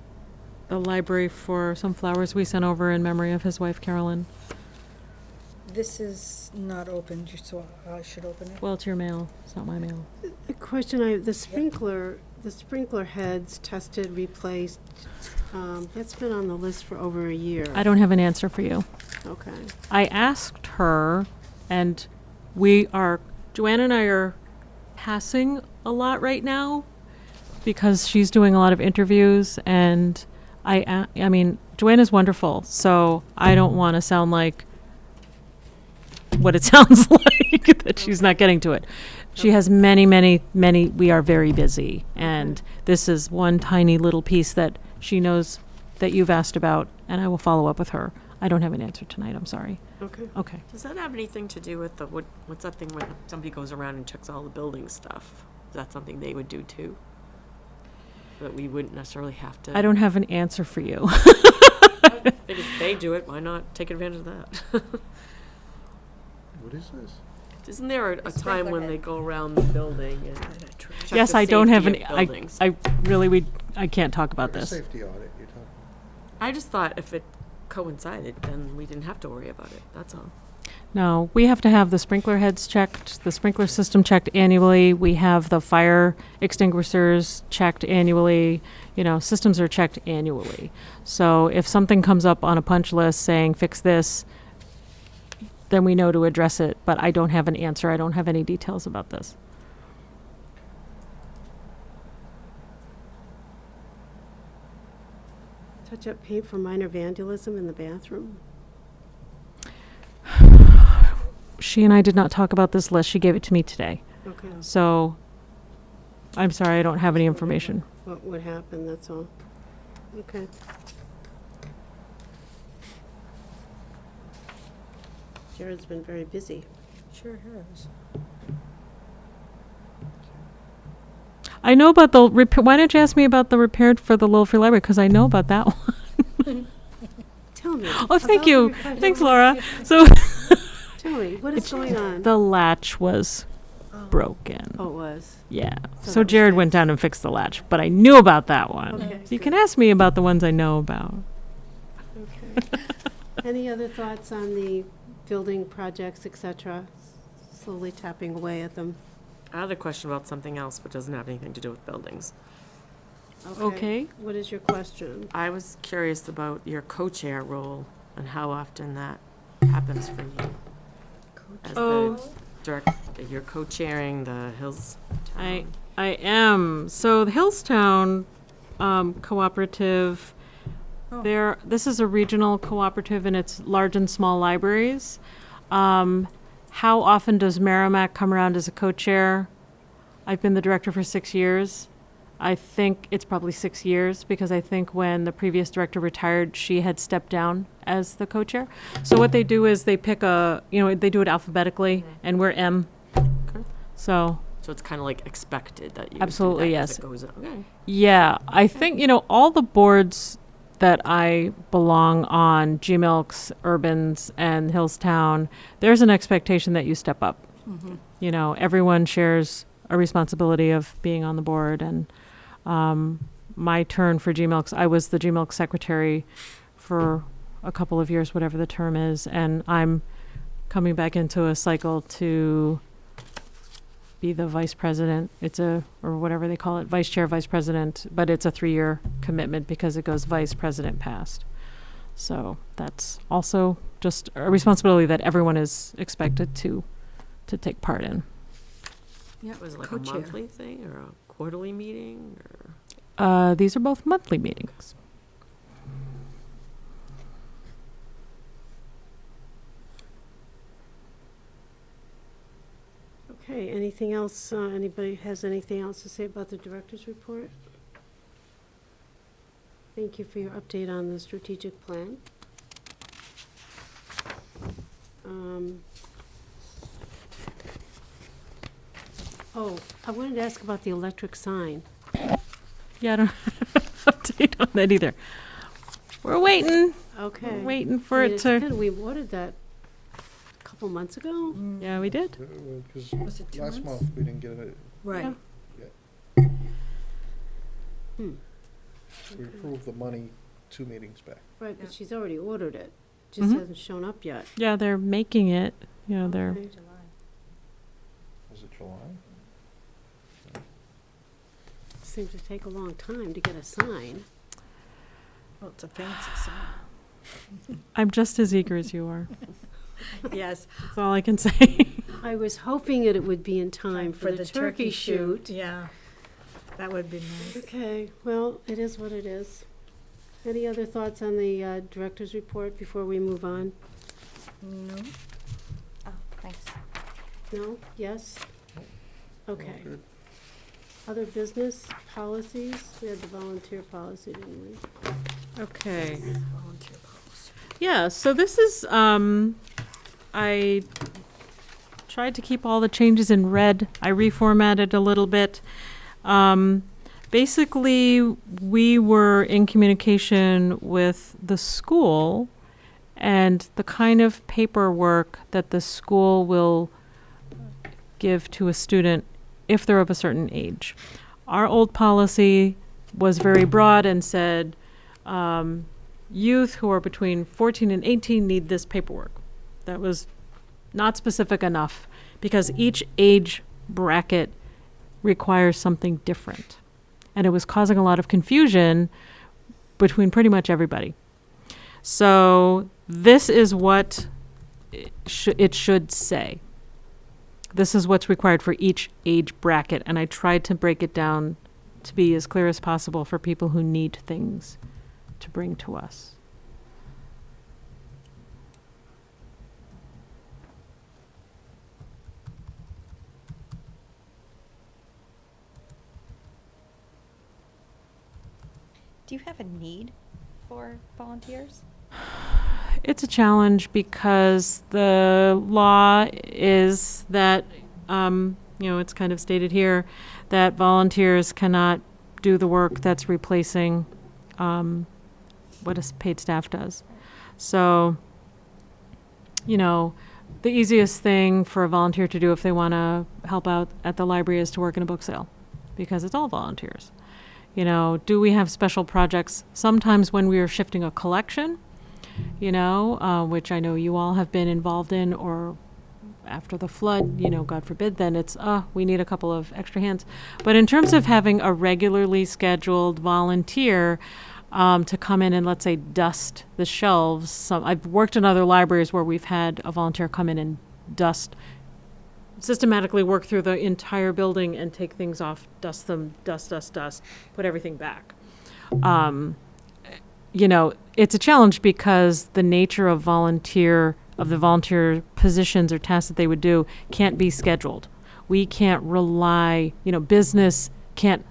the library for some flowers we sent over in memory of his wife Carolyn. This is not opened, so I should open it. Well, it's your mail. It's not my mail. The question the sprinkler heads tested, replaced, that's been on the list for over a year. I don't have an answer for you. Okay. I asked her, and Joanne and I are passing a lot right now because she's doing a lot of interviews, and I mean, Joanne is wonderful, so I don't want to sound like what it sounds like, that she's not getting to it. She has many, we are very busy, and this is one tiny little piece that she knows that you've asked about, and I will follow up with her. I don't have an answer tonight, I'm sorry. Okay. Okay. Does that have anything to do with what's that thing where somebody goes around and checks all the building stuff? Is that something they would do too? That we wouldn't necessarily have to. I don't have an answer for you. If they do it, why not take advantage of that? What is this? Isn't there a time sprinkler when head. they go around the building and check Yes, the I don't have safety an, of buildings? I can't talk about Like a this. safety audit you're talking. I just thought if it coincided, then we didn't have to worry about it. That's all. No, we have to have the sprinkler heads checked, the sprinkler system checked annually. We have the fire extinguishers checked annually. You know, systems are checked annually. So if something comes up on a punch list saying fix this, then we know to address it. But I don't have an answer. I don't have any details about this. Touch-up paint for minor vandalism in the bathroom. She and I did not talk about this list. She gave it to me today. Okay. So I'm sorry, I don't have any information. What would happen, that's all. Okay. Jared's been very busy. Sure has. I know about the repair. Why don't you ask me about the repair for the Little Free Library? Because I know about that one. Tell me. Oh, thank about you. the repair. Thanks, Laura. So Tell me, what is going on? the latch was broken. Oh, it was. Yeah. So So that was Jared went fixed. down and fixed the latch, but I knew about that one. Okay, So you good. can ask me about the ones I know about. Okay. Any other thoughts on the building projects, et cetera? Slowly tapping away at them. I had a question about something else, but doesn't have anything to do with buildings. Okay. What is your question? I was curious about your co-chair role and how often that happens for you. As Oh. the director, you're co-chairing the Hills I Town. I am. So the Hillstown Cooperative, this is a regional cooperative and it's large and small libraries. How often does Merrimack come around as a co-chair? I've been the director for 6 years. I think it's probably 6 years because I think when the previous director retired, she had stepped down as the co-chair. So what they do is they pick they do it alphabetically and we're M. Okay. So So it's kind of like expected that you would Absolutely, do that 'cause yes. it goes, okay. yeah, I think, all the boards that I belong on, G-Milks, Urbans, and Hillstown, there's an expectation that you step up. Everyone shares a responsibility of being on the board. And my turn for G-Milks, I was the G-Milk secretary for a couple of years, whatever the term is. And I'm coming back into a cycle to be the vice president. Or whatever they call it, vice chair, vice president, but it's a 3-year commitment because it goes vice president past. So that's also just a responsibility that everyone is expected to take part in. Yeah, Was it like co-chair. a monthly thing or a quarterly meeting or? These are both monthly meetings. Okay, anything else? Anybody has anything else to say about the director's report? Thank you for your update on the strategic plan. Oh, I wanted to ask about the electric sign. Yeah, I don't have an update on that either. We're waiting. Okay. We're waiting for I mean, it it's to. good. We ordered that a couple months ago. Yeah, we did. Because Was it 2 last months? month we didn't get it. Right. We approved the money 2 meetings back. Right, Yeah. but she's already ordered it. Just Mhm. hasn't shown up yet. Yeah, they're making it. They're. Okay. Was it July? Seems to take a long time to get a sign. Well, it's a fancy sign. I'm just as eager as you are. Yes. That's all I can say. I was hoping that it would be in time for the turkey shoot. Yeah, that would be nice. Okay, well, it is what it is. Any other thoughts on the director's report before we move on? No. Oh, thanks. No? Yes? Okay. Good. Other business policies? We had the volunteer policy, didn't we? Okay. Volunteer policy. Yeah, so this is, I tried to keep all the changes in red. I reformatted a little bit. Basically, we were in communication with the school and the kind of paperwork that the school will give to a student if they're of a certain age. Our old policy was very broad and said, youth who are between 14 and 18 need this paperwork. That was not specific enough, because each age bracket requires something different. And it was causing a lot of confusion between pretty much everybody. So this is what it should say. This is what's required for each age bracket. And I tried to break it down to be as clear as possible for people who need things to bring to us. Do you have a need for volunteers? It's a challenge because the law is that, it's kind of stated here, that volunteers cannot do the work that's replacing what a paid staff does. So, the easiest thing for a volunteer to do if they want to help out at the library is to work in a book sale, because it's all volunteers. Do we have special projects? Sometimes when we are shifting a collection, which I know you all have been involved in, or after the flood, God forbid, then it's, we need a couple of extra hands. But in terms of having a regularly scheduled volunteer to come in and, let's say, dust the shelves, I've worked in other libraries where we've had a volunteer come in and systematically work through the entire building and take things off, dust them, dust, put everything back. It's a challenge because the nature of the volunteer positions or tasks that they would do can't be scheduled. We can't rely, business can't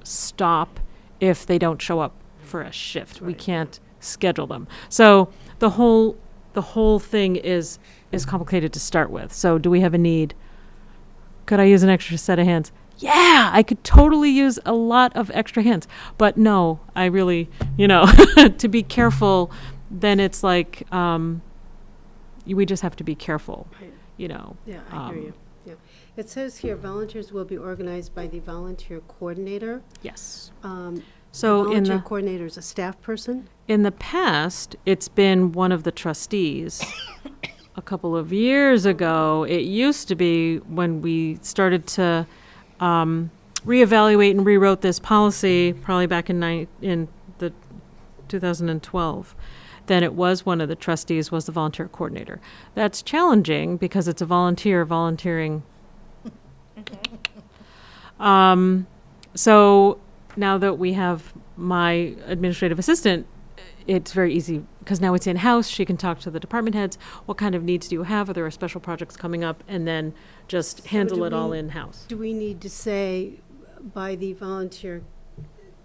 stop if they don't show up for a shift. Right. We can't schedule them. So the whole thing is complicated to start with. So do we have a need? Could I use an extra set of hands? Yeah, I could totally use a lot of extra hands. But no, I really, to be careful, then it's like, we just have to be careful, Right. Yeah, I hear you. Yeah. It says here, volunteers will be organized by the volunteer coordinator. Yes. So volunteer coordinator is a staff person? In the past, it's been one of the trustees. A couple of years ago, it used to be when we started to reevaluate and rewrote this policy, probably back in the 2012. Then it was one of the trustees was the volunteer coordinator. That's challenging because it's a volunteer volunteering. So now that we have my administrative assistant, it's very easy because now it's in-house. She can talk to the department heads. What kind of needs do you have? Are there special projects coming up? And then just handle it all in-house. Do we need to say by the volunteer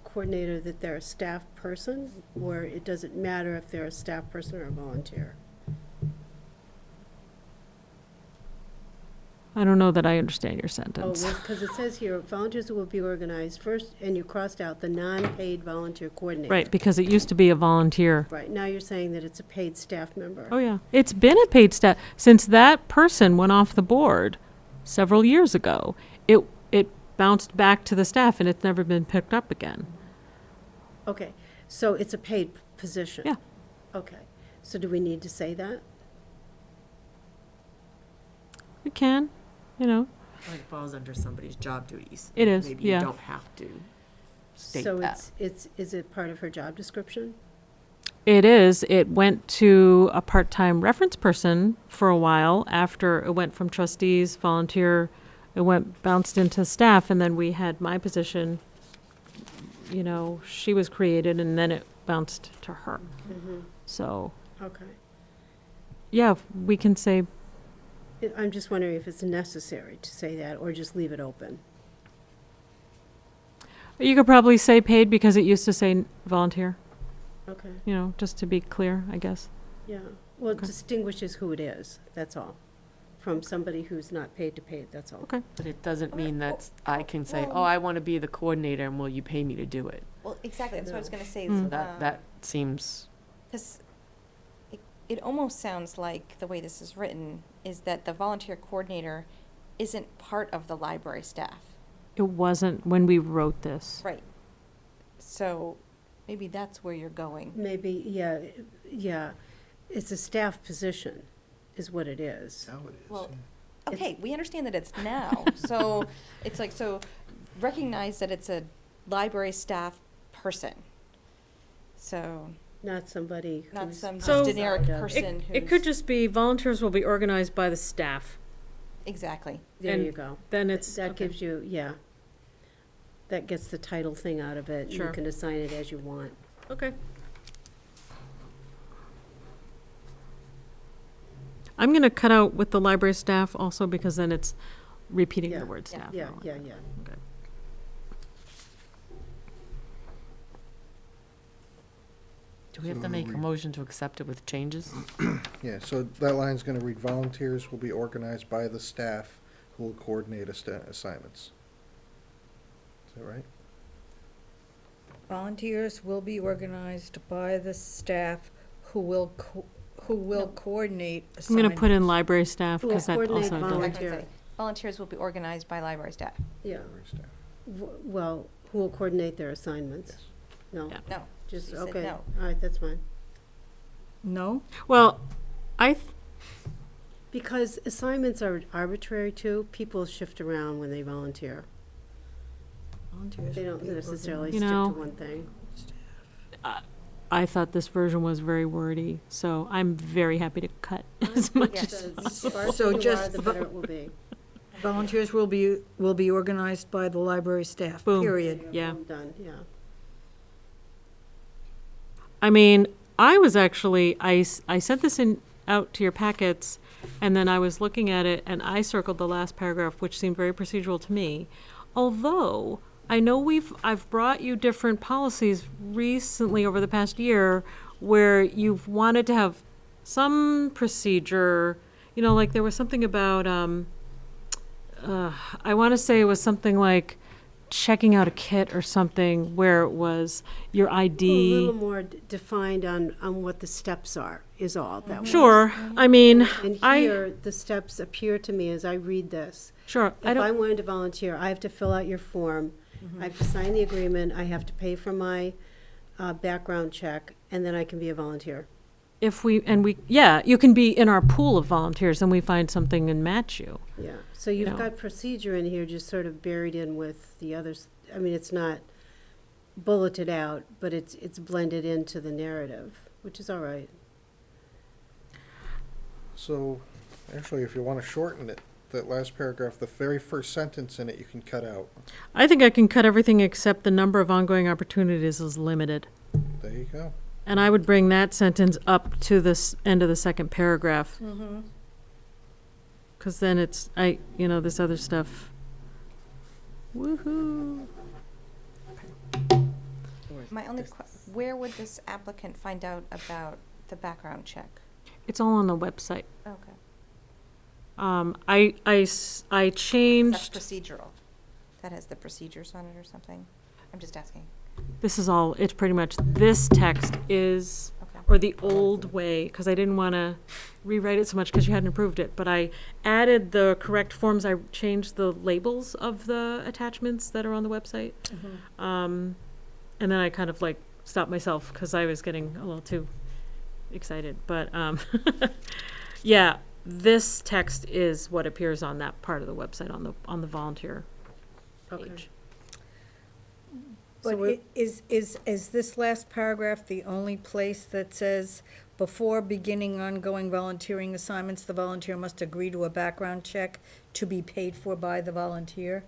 coordinator that they're a staff person, or it doesn't matter if they're a staff person or a volunteer? I don't know that I understand your Oh, sentence. well, because it says here, volunteers will be organized first, and you crossed out the non-paid volunteer coordinator. Right, because it used to be a volunteer. Right, now you're saying that it's a paid staff member. Oh, yeah. It's been a paid staff. Since that person went off the board several years ago, it bounced back to the staff, and it's never been picked up again. Okay, so it's a paid position? Yeah. Okay, so do we need to say that? We can, It falls under somebody's job duties. It is, Maybe yeah. you don't have to state So that. is it part of her job description? It is. It went to a part-time reference person for a while after it went from trustees, volunteer, bounced into staff, and then we had my position, she was created, and then it bounced to her. Mm-hmm. So, Okay. yeah, we can say, I'm just wondering if it's necessary to say that, or just leave it open. you could probably say paid because it used to say volunteer, Okay, just to be clear, I guess. yeah. Well, it Okay. distinguishes who it is, that's all. From somebody who's not paid to paid, that's all. Okay. But it doesn't mean that I can say, I want to be the coordinator and will you pay me to do it? Well, exactly, that's what I was No. gonna say. Mm. That seems, Because it almost sounds like the way this is written is that the volunteer coordinator isn't part of the library staff. It wasn't when we wrote this. Right. So maybe that's where you're going. Maybe, yeah, it's a staff position, is what it is. Now it is, Well, yeah. Okay, we understand that it's now, so it's like, so recognize that it's a library staff person. So, Not somebody not who's some So- generic outside of- person who's. It could just be volunteers will be organized by the staff. Exactly. There and you go. Then it's, That okay. gives you, yeah. That gets the title thing out of it. Sure. You can assign it as you want. Okay. I'm gonna cut out with the library staff also because then it's repeating Yeah. the word Yeah. staff. Yeah, and all yeah, that. yeah. Okay. Do we have to make a motion to accept it with changes? Yeah, so that line's gonna read, volunteers will be organized by the staff who will coordinate assignments. Is that right? Volunteers will be organized by the staff who will coordinate assignments. I'm gonna put in library staff Who will because that coordinate also I does. can volunteer. say, volunteers will be organized by library staff. Yeah. Library staff. Well, who will coordinate their assignments? No, Yeah. No, just, She said okay. no. All right, that's fine. No? Well, I, Because assignments are arbitrary too. People shift around when they volunteer. Volunteers They will don't be necessarily You stick to know, one thing. I thought this version was very wordy, so I'm very happy to cut as much Yes. as The possible. sparser So you are, just the better it will be. Volunteers will be organized by the library staff, Boom. period. Yeah. Done, yeah. I mean, I was actually, I sent this out to your packets, and then I was looking at it, and I circled the last paragraph, which seemed very procedural to me. Although, I know I've brought you different policies recently over the past year where you've wanted to have some procedure, like there was something about, I want to say it was something like checking out a kit or something where it was your A ID. little more defined on what the steps are, is all that was. Sure, I mean, And I, here, the steps appear to me as I read this. sure, I If I don't, wanted to volunteer, I have to fill out your form. I have to sign the agreement. I have to pay for my background check, and then I can be a volunteer. yeah, you can be in our pool of volunteers and we find something and match you. Yeah. So you've know. got procedure in here just sort of buried in with the others. I mean, it's not bulleted out, but it's blended into the narrative, which is all right. So, actually, if you wanna shorten it, that last paragraph, the very first sentence in it, you can cut out. I think I can cut everything except the number of ongoing opportunities is limited. There you go. And I would bring that sentence up to this end of the second paragraph. Because then it's, this other stuff. Woohoo. My only, where would this applicant find out about the background check? It's all on the website. Okay. I That's changed, procedural. That has the procedures on it or something? I'm just asking. this is all, it's pretty much, this text is, Okay. or the old way, because I didn't want to rewrite it so much because you hadn't approved it, but I added the correct forms. I changed the labels of the attachments that are on the website. And then I kind of like stopped myself because I was getting a little too excited. But yeah, this text is what appears on that part of the website on the volunteer Okay. page. But is this last paragraph the only place that says, before beginning ongoing volunteering assignments, the volunteer must agree to a background check to be paid for by the volunteer?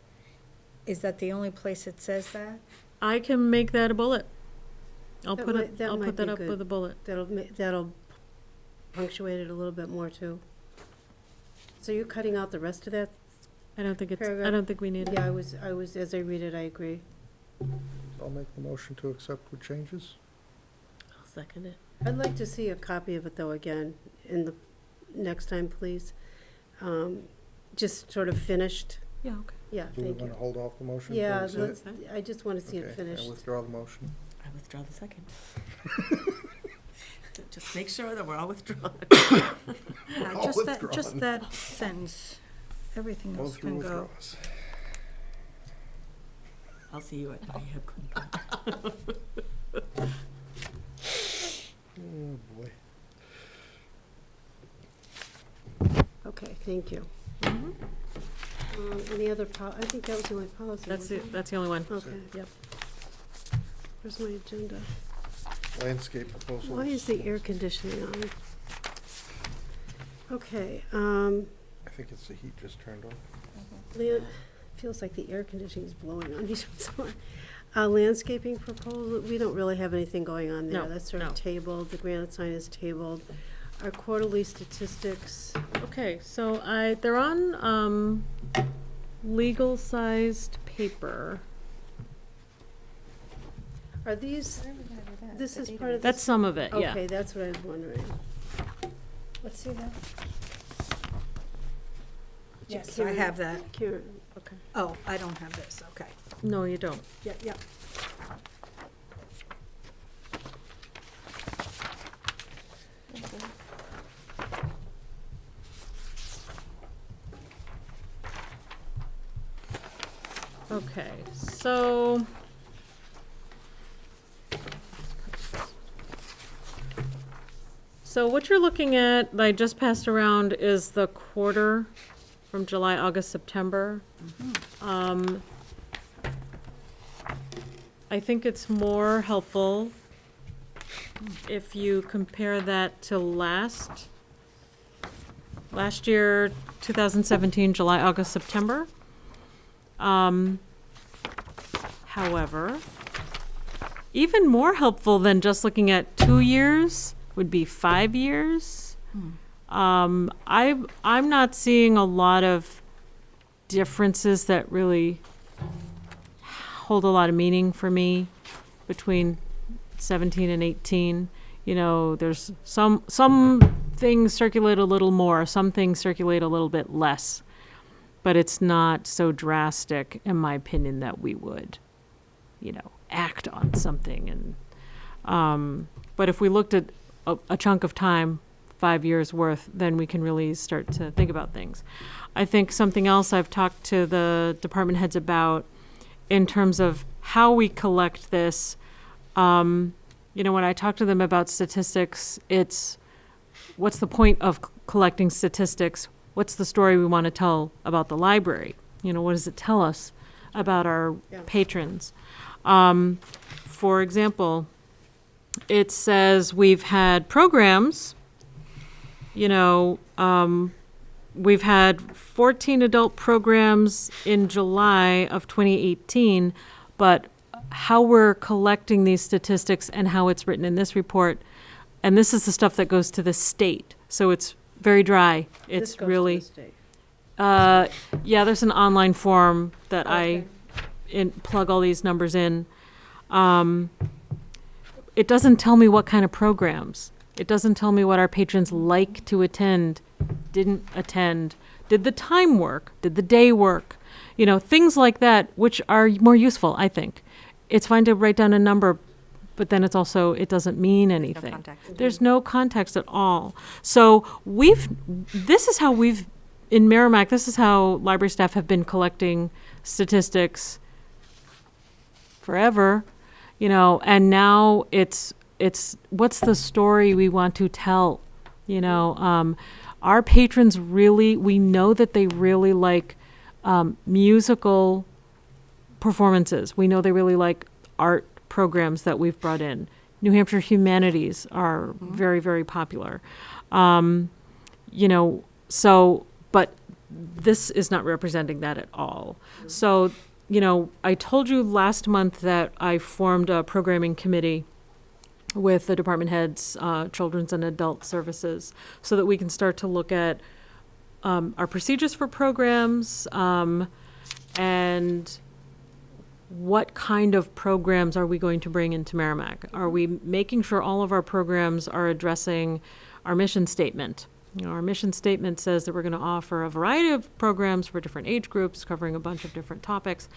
Is that the only place it says that? I can make that a bullet. I'll That put might- it. that I'll might put that be up good. with a bullet. That'll punctuate it a little bit more too. So you're cutting out the rest of that? I don't think it's. I Paragraph. don't think we need it. Yeah, I was, as I read it, I agree. I'll make the motion to accept with changes. I'll second it. I'd like to see a copy of it though again in the next time, please. Just sort of finished. Yeah. Okay. Yeah, Do we thank wanna you. hold off the motion? Yeah, till we see it? let's, I just want to see it Okay, finished. I withdraw the motion. I withdraw the second. Just make sure that we're all withdrawn. Yeah, All just withdrawn. that sentence. Everything Go else through can go. withdrawals. I'll see you at rehab clinic. Oh, boy. thank you. Any other, I think that was the only policy. That's wasn't it? that's the only one. Okay. Yep. Where's my agenda? Landscape proposals. Why is the air conditioning on? Okay, I think it's the heat just turned on. feels like the air conditioning is blowing on me. Landscaping proposal, we don't really have anything going on there. No, That's sort of no. tabled, the granite sign is tabled. Our quarterly statistics, Okay, so they're on legal sized paper. are these, this is part of That's this? some of it, yeah. Okay, that's what I was wondering. Let's see that. Yes, I have that. Karen, Oh, I don't have this, okay. No, you don't. Yeah. Okay, so. So what you're looking at, that I just passed around, is the quarter from July, August, September. I think it's more helpful if you compare that to last year, 2017, July, August, September. However, even more helpful than just looking at 2 years would be 5 years. I'm not seeing a lot of differences that really hold a lot of meaning for me between 17 and 18. You know, there's some things circulate a little more, some things circulate a little bit less, but it's not so drastic, in my opinion, that we would, act on something. And but if we looked at a chunk of time, 5 years worth, then we can really start to think about things. I think something else I've talked to the department heads about in terms of how we collect this, when I talk to them about statistics, it's what's the point of collecting statistics? What's the story we want to tell about the library? What does it tell us about our patrons? For example, it says we've had programs, we've had 14 adult programs in July of 2018, but how we're collecting these statistics and how it's written in this report, and this is the stuff that goes to the state, so it's very dry. this It's goes to really, the state. there's an online form that Okay. I plug all these numbers in. It doesn't tell me what kind of programs. It doesn't tell me what our patrons like to attend, didn't attend, did the time work, did the day work, things like that, which are more useful, I think. It's fine to write down a number, but then it doesn't mean anything. context. There's no context at all. So in Merrimack, this is how library staff have been collecting statistics forever, and now it's what's the story we want to tell, our patrons we know that they really like musical performances. We know they really like art programs that we've brought in. New Hampshire Humanities are very, very popular. But this is not representing that at all. So, I told you last month that I formed a programming committee with the department heads, children's and adult services, so that we can start to look at our procedures for programs, and what kind of programs are we going to bring into Merrimack? Are we making sure all of our programs are addressing our mission statement? Our mission statement says that we're going to offer a variety of programs for different age groups, covering a bunch of different topics.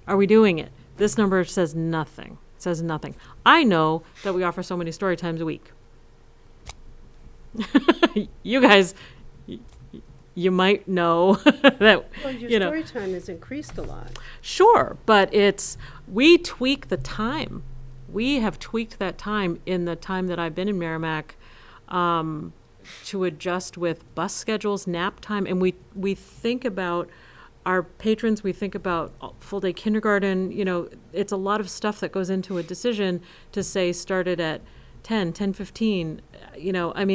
Are we doing it? This number says nothing. It says nothing. I know that we offer so many story times a week. You guys, you might know that, Well, your story time has increased a lot. Sure, but we tweak the time. We have tweaked that time in the time that I've been in Merrimack. to adjust with bus schedules, nap time, and we think about our patrons, we think about full-day kindergarten, it's a lot of stuff that goes into a decision to say start it at 10:15,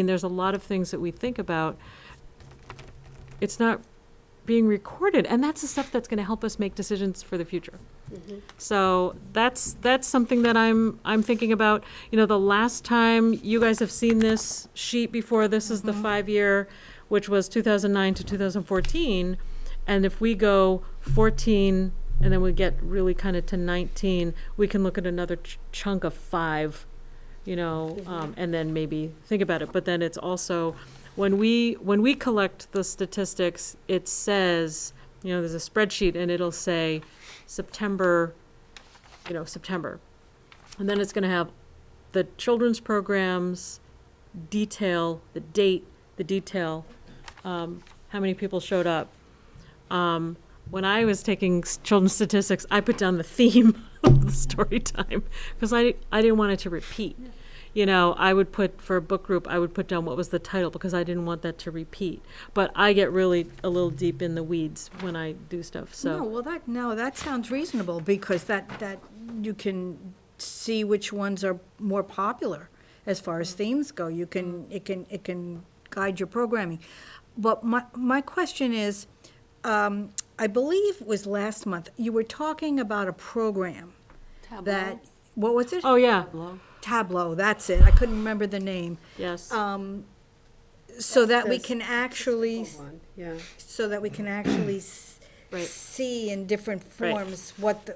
there's a lot of things that we think about. It's not being recorded, and that's the stuff that's going to help us make decisions for the future. So that's something that I'm thinking about. The last time you guys have seen this sheet before, this is the 5-year, which was 2009 to 2014. And if we go 14 and then we get really kind of to 19, we can look at another chunk of 5, and then maybe think about it. But then it's also, when we collect the statistics, it says, there's a spreadsheet and it'll say September. And then it's going to have the children's programs, detail, the date, the detail, how many people showed up. When I was taking children's statistics, I put down the theme of the story time because I didn't want it to repeat. I would put, for a book group, I would put down what was the title because I didn't want that to repeat. But I get really a little deep in the weeds when I do stuff. So that sounds reasonable because that you can see which ones are more popular as far as themes go. It can guide your programming. But my question is, I believe it was last month, you were talking about a program that, what was it? Oh, yeah. Tableau, that's it. I couldn't remember the name. Yes. So that we That's can actually, Yeah. Right. see in different Right. forms what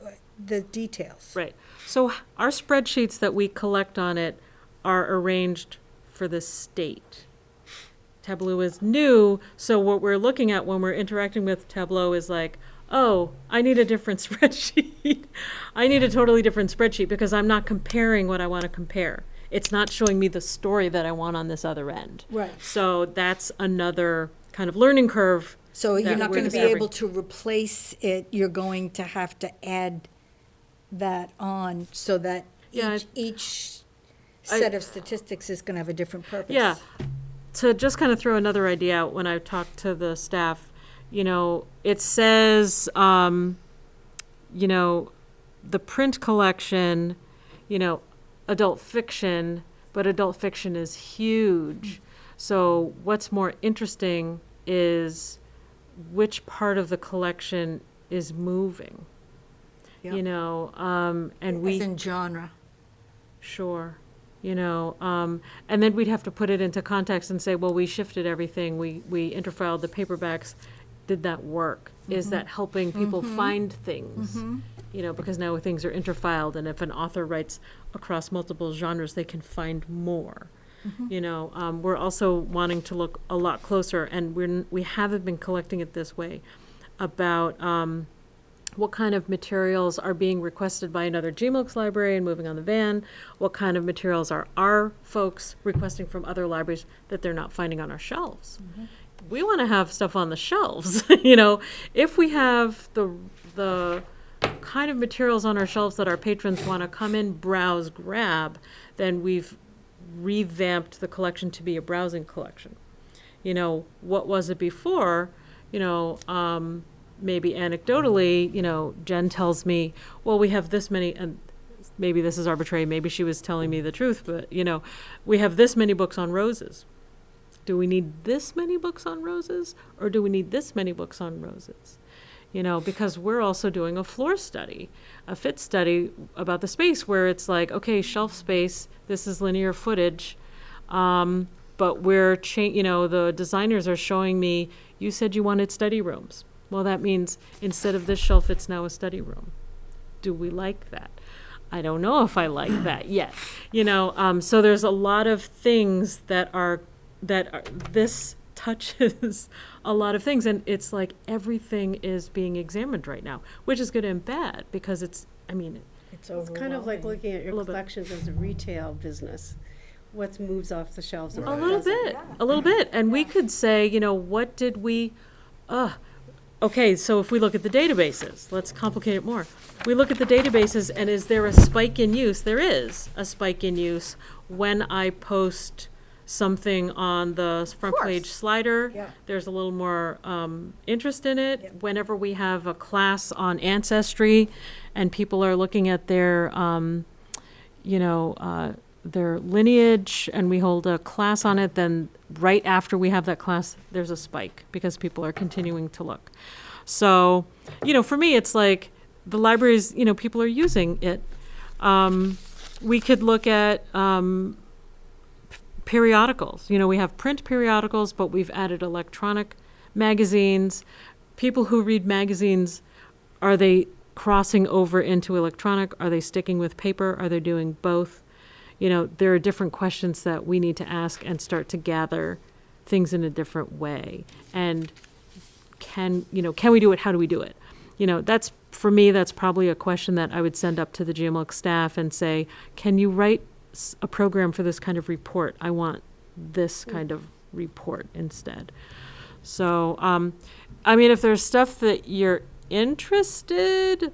the details. Right. So our spreadsheets that we collect on it are arranged for the state. Tableau is new, so what we're looking at when we're interacting with Tableau is like, oh, I need a different spreadsheet. I need a totally different spreadsheet because I'm not comparing what I want to compare. It's not showing me the story that I want on this other end. Right. So that's another kind of learning curve. So you're that not we're going to be discovering. able to replace it, you're going to have to add that on so that Yeah, each set of statistics is going to have a different purpose. Yeah. To just kind of throw another idea out when I talk to the staff, it says, the print collection, adult fiction, but adult fiction is huge. So what's more interesting is which part of the collection is moving, Yep. and As in genre. Sure. And then we'd have to put it into context and say, well, we shifted everything. We interfiled the paperbacks. Did that work? Is that helping people find things? Because now things are interfiled, and if an author writes across multiple genres, they can find more. We're also wanting to look a lot closer, and we haven't been collecting it this way, about what kind of materials are being requested by another GMOOCs library and moving on the van? What kind of materials are our folks requesting from other libraries that they're not finding on our shelves? We want to have stuff on the shelves. If we have the kind of materials on our shelves that our patrons want to come in, browse, grab, then we've revamped the collection to be a browsing collection. What was it before? Maybe anecdotally, Jen tells me, well, we have this many, and maybe this is arbitrary, maybe she was telling me the truth, but, we have this many books on roses. Do we need this many books on roses, or do we need this many books on roses? Because we're also doing a floor study, a fit study about the space where it's like, okay, shelf space, this is linear footage, but we're, the designers are showing me, you said you wanted study rooms. Well, that means instead of this shelf, it's now a study room. Do we like that? I don't know if I like that yet. So there's a lot of things that are this touches a lot of things, and it's like everything is being examined right now, which is good and bad because it's It's kind of like looking at your collections as a retail business. What moves off the shelves and a what little doesn't. bit, a little bit, and we could say, what did we, okay, so if we look at the databases, let's complicate it more. We look at the databases, and is there a spike in use? There is a spike in use when I post something on the front course. page slider, Yeah. there's a little more interest in it. Yep. Whenever we have a class on ancestry and people are looking at their, their lineage, and we hold a class on it, then right after we have that class, there's a spike because people are continuing to look. So, for me, it's like the libraries, people are using it. We could look at periodicals. We have print periodicals, but we've added electronic magazines. People who read magazines, are they crossing over into electronic? Are they sticking with paper? Are they doing both? There are different questions that we need to ask and start to gather things in a different way. And can we do it? How do we do it? That's, for me, that's probably a question that I would send up to the GMLC staff and say, can you write a program for this kind of report? I want this kind of report instead. So, if there's stuff that you're interested,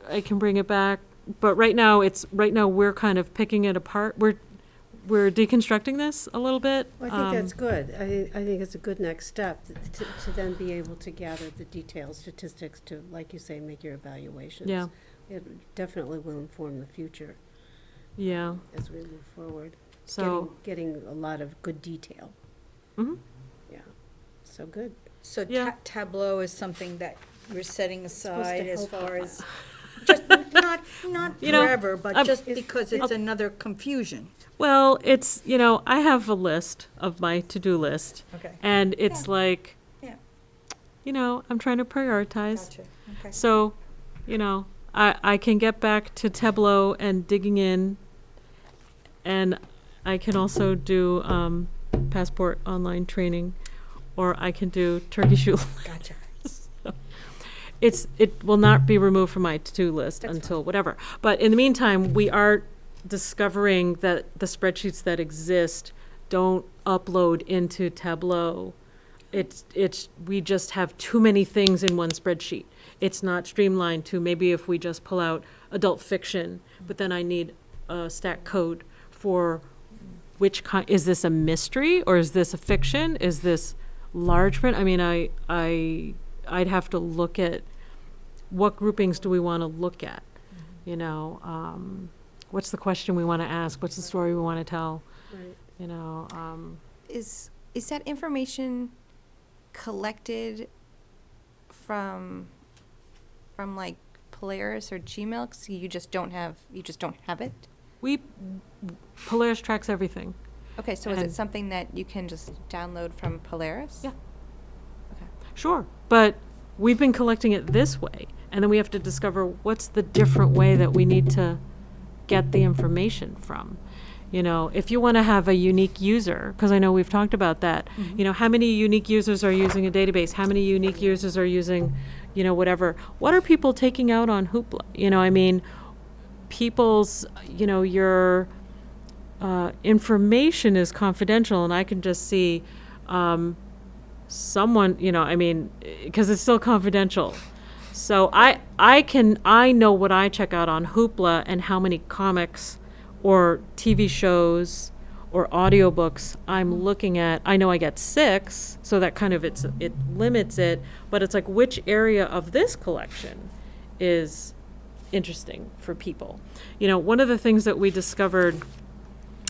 I can bring it back. But right now we're kind of picking it apart. We're deconstructing this a little bit. Well, I think that's good. I think it's a good next step to then be able to gather the details, statistics to, like you say, make your evaluations. Yeah. It definitely will inform the future Yeah. as we move forward. So, Getting a lot of good detail. mhm. Yeah, so good. So Yeah. Tableau is something that you're setting aside as help far us. as, just not forever, I'm- but just because it's another confusion. Well, it's, I have a list of my to-do list, Okay. and it's like, Yeah. I'm trying to prioritize. Gotcha, okay. So, I can get back to Tableau and digging in, and I can also do passport online training, or I can do turkey shoot. Gotcha. It will not be removed from my to-do list until whatever. But in the meantime, we are discovering that the spreadsheets that exist don't upload into Tableau. We just have too many things in one spreadsheet. It's not streamlined to maybe if we just pull out adult fiction, but then I need a stat code for which kind, is this a mystery or is this a fiction? Is this large print? I'd have to look at what groupings do we want to look at? What's the question we want to ask? What's the story we want to tell? Right. Is that information collected from like Polaris or Gmail? 'Cause you just don't have it? Polaris tracks everything. Okay, so is And- it something that you can just download from Polaris? Yeah. Sure, but we've been collecting it this way, and then we have to discover what's the different way that we need to get the information from. If you want to have a unique user, because I know we've talked about that, how many unique users are using a database? How many unique users are using, whatever? What are people taking out on Hoopla? People's, your information is confidential, and I can just see someone, because it's still confidential. So I know what I check out on Hoopla and how many comics or TV shows or audiobooks I'm looking at. I know I get 6, so that kind of it limits it, but it's like which area of this collection is interesting for people. One of the things that we discovered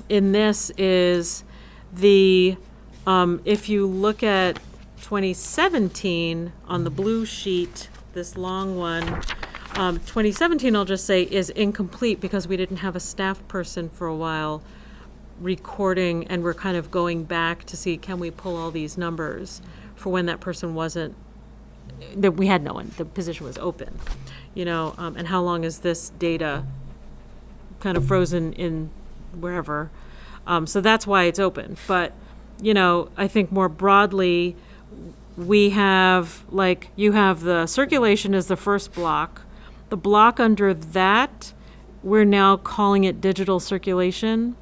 in this is if you look at 2017 on the blue sheet, this long one, 2017 I'll just say is incomplete because we didn't have a staff person for a while recording, and we're kind of going back to see, can we pull all these numbers for when that person wasn't, that we had no one, the position was open, and how long is this data kind of frozen in wherever. So that's why it's open. But, I think more broadly, we have, you have the circulation as the first block. The block under that, we're now calling it digital circulation,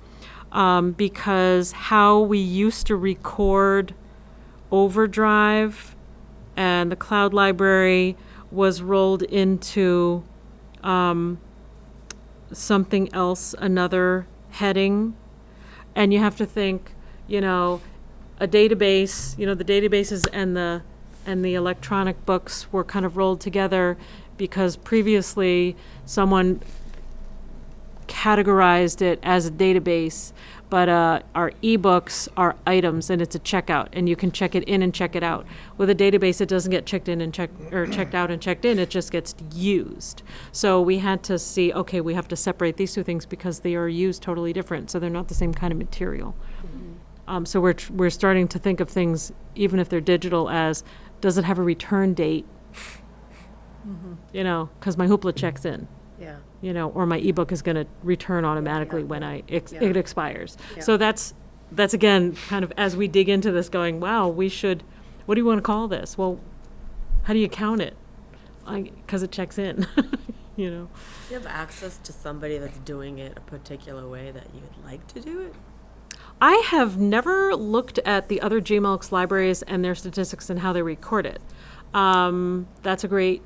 because how we used to record Overdrive and the cloud library was rolled into something else, another heading. And you have to think, you know, a database, you know, the databases and the electronic books were kind of rolled together because previously someone categorized it as a database, but our ebooks are items and it's a checkout, and you can check it in and check it out. With a database, it doesn't get checked in and checked out and checked in. It just gets used. So we had to see, okay, we have to separate these two things because they are used totally different, so they're not the same kind of material. So we're starting to think of things, even if they're digital, as does it have a return date? You know, because my hoopla checks in. Yeah. You know, or my ebook is going to return automatically when it expires. Yeah. So that's again kind of as we dig into this, going, wow, we should. What do you want to call this? Well, how do you count it? Because it checks in. You know. Do you have access to somebody that's doing it a particular way that you'd like to do it? I have never looked at the other GMLX libraries and their statistics and how they record it. That's a great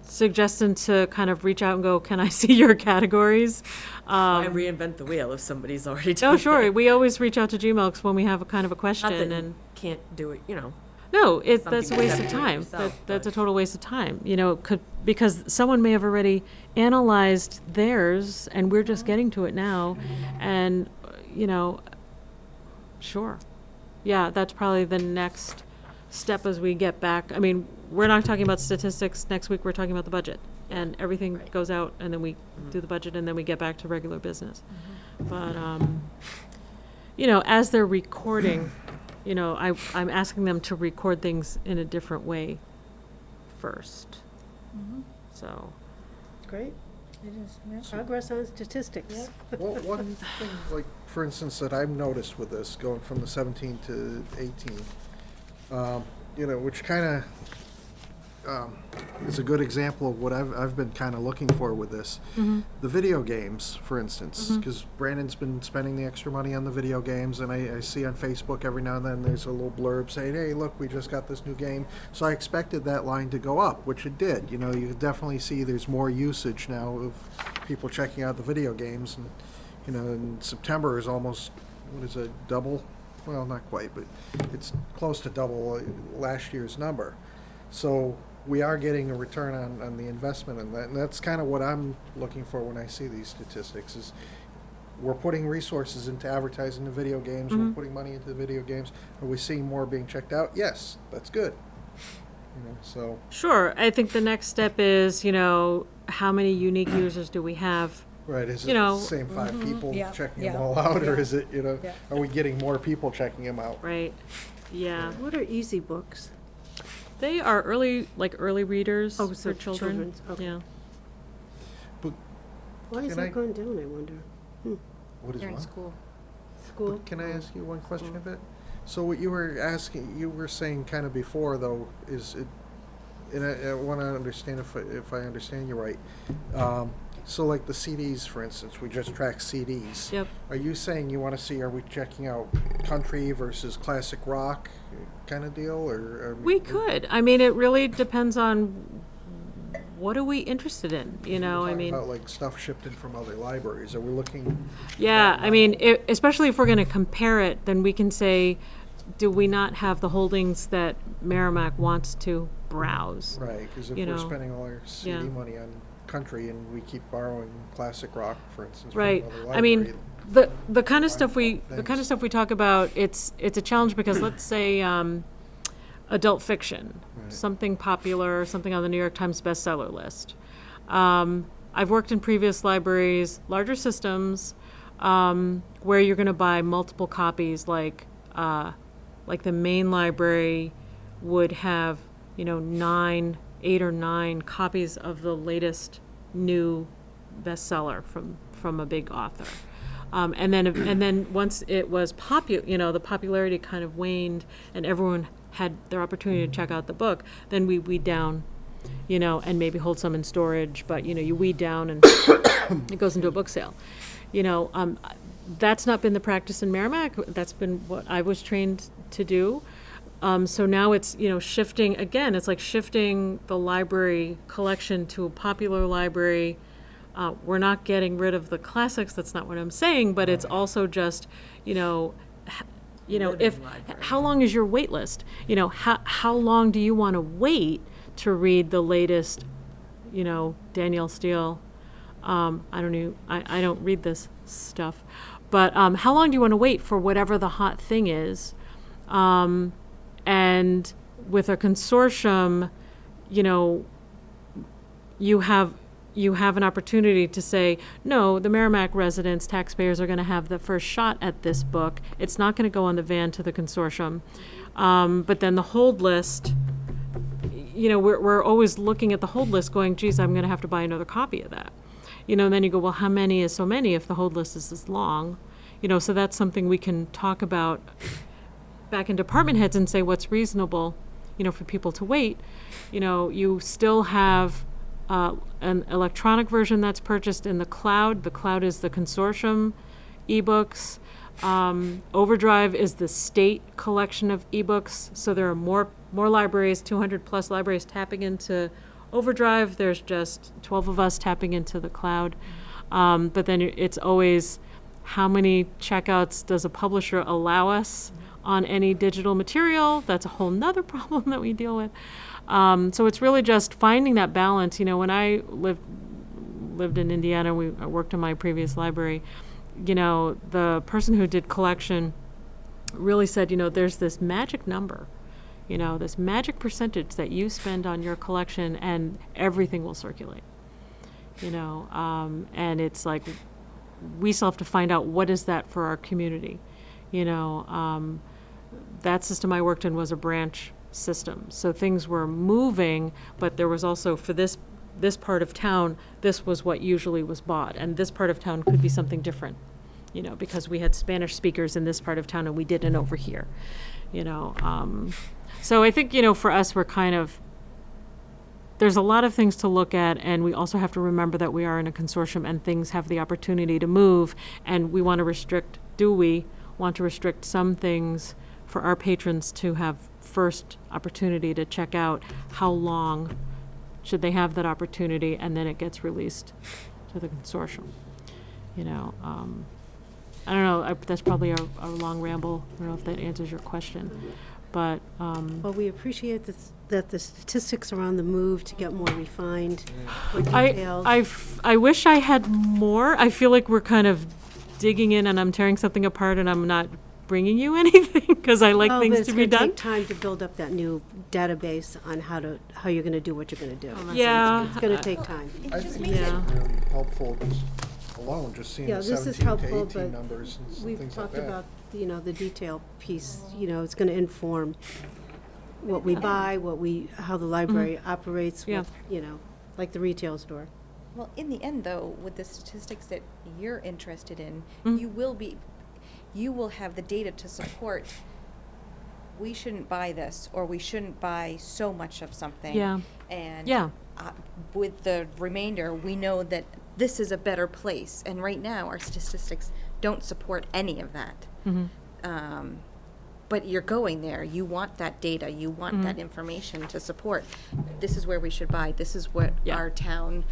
suggestion to kind of reach out and go, can I see your categories? Why reinvent the wheel if somebody's already doing Oh, sure. it? We always reach out to GMLX when we have a kind of a question. Not that and you can't do it, you know. no, that's a something waste of except do it time. yourself, That's a but- total waste of time. You know, because someone may have already analyzed theirs, and we're just getting to it now. And, you know, sure. Yeah, that's probably the next step as we get back. I mean, we're not talking about statistics. Next week, we're talking about the budget. And everything goes out, and then we do the budget, and then we get back to regular business. But, you know, as they're recording, you know, I'm asking them to record things in a different way first. So, Great. It is, yeah. Progress on statistics. Well, one thing, like, for instance, that I've noticed with this, going from the 17 to 18, you know, which kind of is a good example of what I've been kind of looking for with this. The video games, for instance, because Brandon's been spending the extra money on the video games, and I see on Facebook every now and then there's a little blurb saying, hey, look, we just got this new game. So I expected that line to go up, which it did. You know, you definitely see there's more usage now of people checking out the video games. And, you know, in September is almost, what is it, double? Well, not quite, but it's close to double last year's number. So we are getting a return on the investment in that, and that's kind of what I'm looking for when I see these statistics, is we're putting resources into advertising the video games, we're putting money into the video games. Are we seeing more being checked out? Yes, that's good. You know, so, sure. I think the next step is, you know, how many unique users do we have? right, is it You know, the same 5 people Yeah, checking yeah, them all out, or yeah. is it, you know, Yeah. are we getting more people checking them out? Right. Yeah. What are easy books? They are early readers Oh, so for children. children's, okay. Yeah. Why is Can that I- going down, I wonder? What is They're in what? school. School? But can I ask you one question of it? So what you were asking, you were saying kind of before though, is it, and I want to understand if I understand you right. So like the CDs, for instance, we just track CDs. Yep. Are you saying you want to see, are we checking out country versus classic rock kind of deal, or? We could. I mean, it really depends on what are we interested in, you know, I mean. About like stuff shipped in from other libraries, are we looking? Yeah, that I mean, level? especially if we're going to compare it, then we can say, do we not have the holdings that Merrimack wants to browse? Right, because if you we're know, spending all our CD yeah. money on country and we keep borrowing classic rock, for instance, from Right. another I mean, library, the kind of stuff we Thanks. talk about, it's a challenge because let's say adult fiction, Right. something popular, something on the New York Times bestseller list. I've worked in previous libraries, larger systems, where you're going to buy multiple copies, like the main library would have, you know, 8 or 9 copies of the latest new bestseller from a big author. And then once it was you know, the popularity kind of waned and everyone had their opportunity to check out the book, then we weed down, you know, and maybe hold some in storage, but, you know, you weed down and it goes into a book sale. You know, that's not been the practice in Merrimack. That's been what I was trained to do. So now it's, you know, shifting, again, it's like shifting the library collection to a popular library We're not getting rid of the classics, that's not what I'm saying, but it's also just, if, how long is your wait list? How long do you want to wait to read the latest, Danielle Steele? I don't read this stuff, but how long do you want to wait for whatever the hot thing is? And with a consortium, you have an opportunity to say, no, the Merrimack residents, taxpayers are going to have the first shot at this book. It's not going to go on the van to the consortium. But then the hold list, we're always looking at the hold list going, geez, I'm going to have to buy another copy of that. And then you go, well, how many is so many if the hold list is this long? So that's something we can talk about back in department heads and say what's reasonable, for people to wait. You still have an electronic version that's purchased in the cloud. The cloud is the consortium ebooks. Overdrive is the state collection of ebooks. So there are more libraries, 200 plus libraries tapping into Overdrive. There's just 12 of us tapping into the cloud. But then it's always how many checkouts does a publisher allow us on any digital material? That's a whole nother problem that we deal with. So it's really just finding that balance. When I lived in Indiana, I worked in my previous library, the person who did collection really said, there's this magic number, this magic percentage that you spend on your collection and everything will circulate, and it's like, we still have to find out what is that for our community. That system I worked in was a branch system. So things were moving, but there was also, for this part of town, this was what usually was bought. And this part of town could be something different, because we had Spanish speakers in this part of town and we didn't over here, So I think, for us, we're kind of, there's a lot of things to look at, and we also have to remember that we are in a consortium and things have the opportunity to move, and we want to restrict, some things for our patrons to have first opportunity to check out how long should they have that opportunity, and then it gets released to the consortium. I don't know, that's probably a long ramble. I don't know if that answers your question, but. Well, we appreciate that the statistics are on the move to get more refined, more detailed. I wish I had more. I feel like we're kind of digging in and I'm tearing something apart and I'm not bringing you anything because I like things to be It's done. going to take time to build up that new database on how you're going to do what you're going to do. Yeah. It's going to take time. I think Yeah. it's really helpful alone, just seeing Yeah, the this is 17 helpful, to 18 but numbers and We've things like talked that. about, the detail piece, it's going to inform what we buy, how the library operates, Yeah. like the retail store. Well, in the end, though, with the statistics that you're interested in, you will have the data to support, we shouldn't buy this, or we shouldn't buy so much of something. Yeah. And Yeah. With the remainder, we know that this is a better place. And right now, our statistics don't support any of that. But you're going there. You want that data. You want that information to support. This is where we should buy. This is what our town,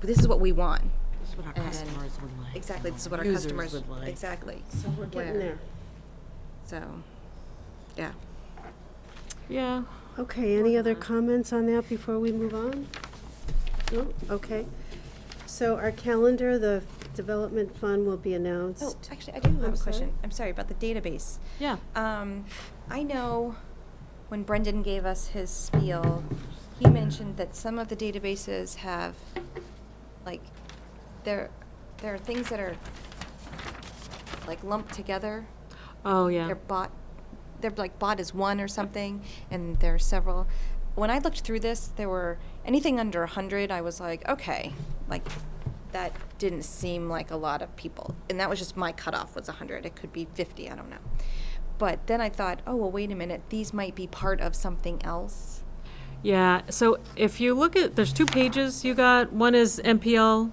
this is what we want. This is what our customers would like. Exactly. This is what our Users customers would like. Exactly. So we're getting there. So, yeah. Yeah. Okay, any other comments on that before we move on? No? Okay. So our calendar, the development fund will be announced. Oh, actually, I do have I'm a question. sorry? I'm sorry about the database. Yeah. I know when Brendan gave us his spiel, he mentioned that some of the databases have, like, there are things that are, like, lumped together. Oh, yeah. They're like bought as one or something, and there are several. When I looked through this, there were anything under 100, I was like, okay, like, that didn't seem like a lot of people. And that was just my cutoff was 100. It could be 50, I don't know. But then I thought, oh, well, wait a minute, these might be part of something else. Yeah, so if you look at, there's 2 pages you got. One is MPL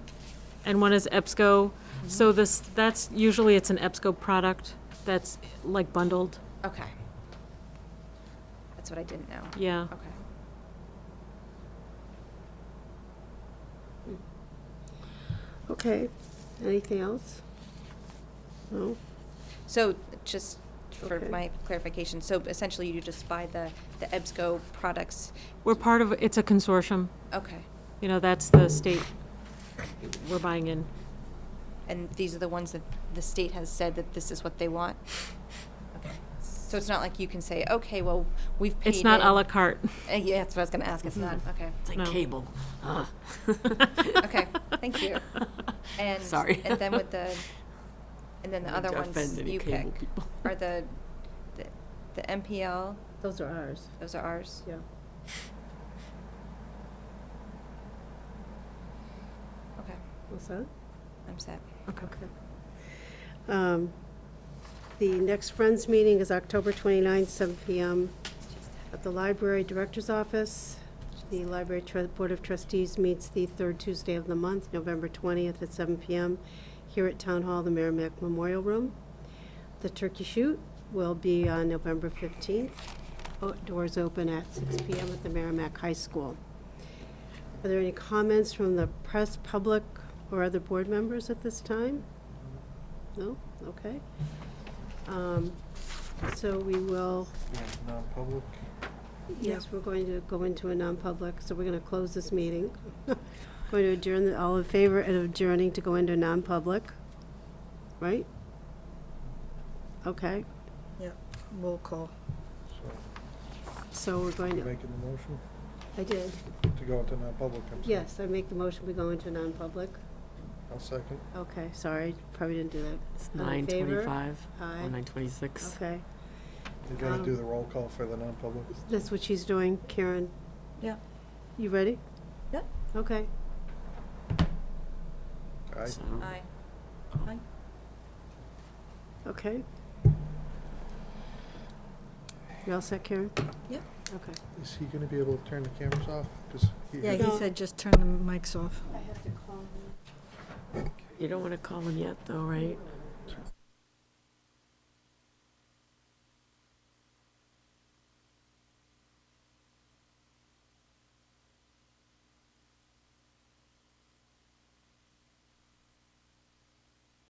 and one is EBSCO. So that's usually it's an EBSCO product that's like bundled. Okay. That's what I didn't know. Yeah. Okay. Okay, anything else? No? So just for Okay. my clarification, so essentially you just buy the EBSCO products. We're part of, it's a consortium. Okay. You know, that's the state we're buying in. And these are the ones that the state has said that this is what they want? Okay. So it's not like you can say, okay, well, we've paid It's not in- a la carte. Yeah, that's what I was gonna ask. It's not, okay. It's like No. cable. Okay, thank you. And Sorry. and then with and then the other To ones offend any you cable pick people. are the MPL. Those are ours. Those are ours. Yeah. Okay, What's that? I'm set. The next Friends meeting is October 29th, 7 PM at the Library Director's Office. The Library Board of Trustees meets the third Tuesday of the month, November 20th at 7 PM here at Town Hall, the Merrimack Memorial Room. The turkey shoot will be on November 15th. Doors open at 6 PM at the Merrimack High School. Are there any comments from the press, public, or other board members at this time? No? Okay. So we will, Yeah, non-public. yes, we're going to go into a non-public, so we're going to close this meeting. Going to adjourn, all in favor of adjourning to go into non-public? Right? Okay, Yeah, roll call. so we're going You to, making the motion I did, to go into non-public? I'm sorry. yes, I make the motion, we go into non-public. I'll second. Okay, sorry, probably didn't do that. It's All in favor? 9:25 Aye. or 9:26. Okay, You gotta do the roll call for the non-public. that's what she's doing, Karen. Yeah. You ready? Yep. Okay. Aye. So, Aye. Okay. You all set, Karen? Yep. Okay. Is he gonna be able to turn the cameras off? 'Cause he- Yeah, he No. said just turn the mics off. I have to call him. you don't want to call him yet, though, right?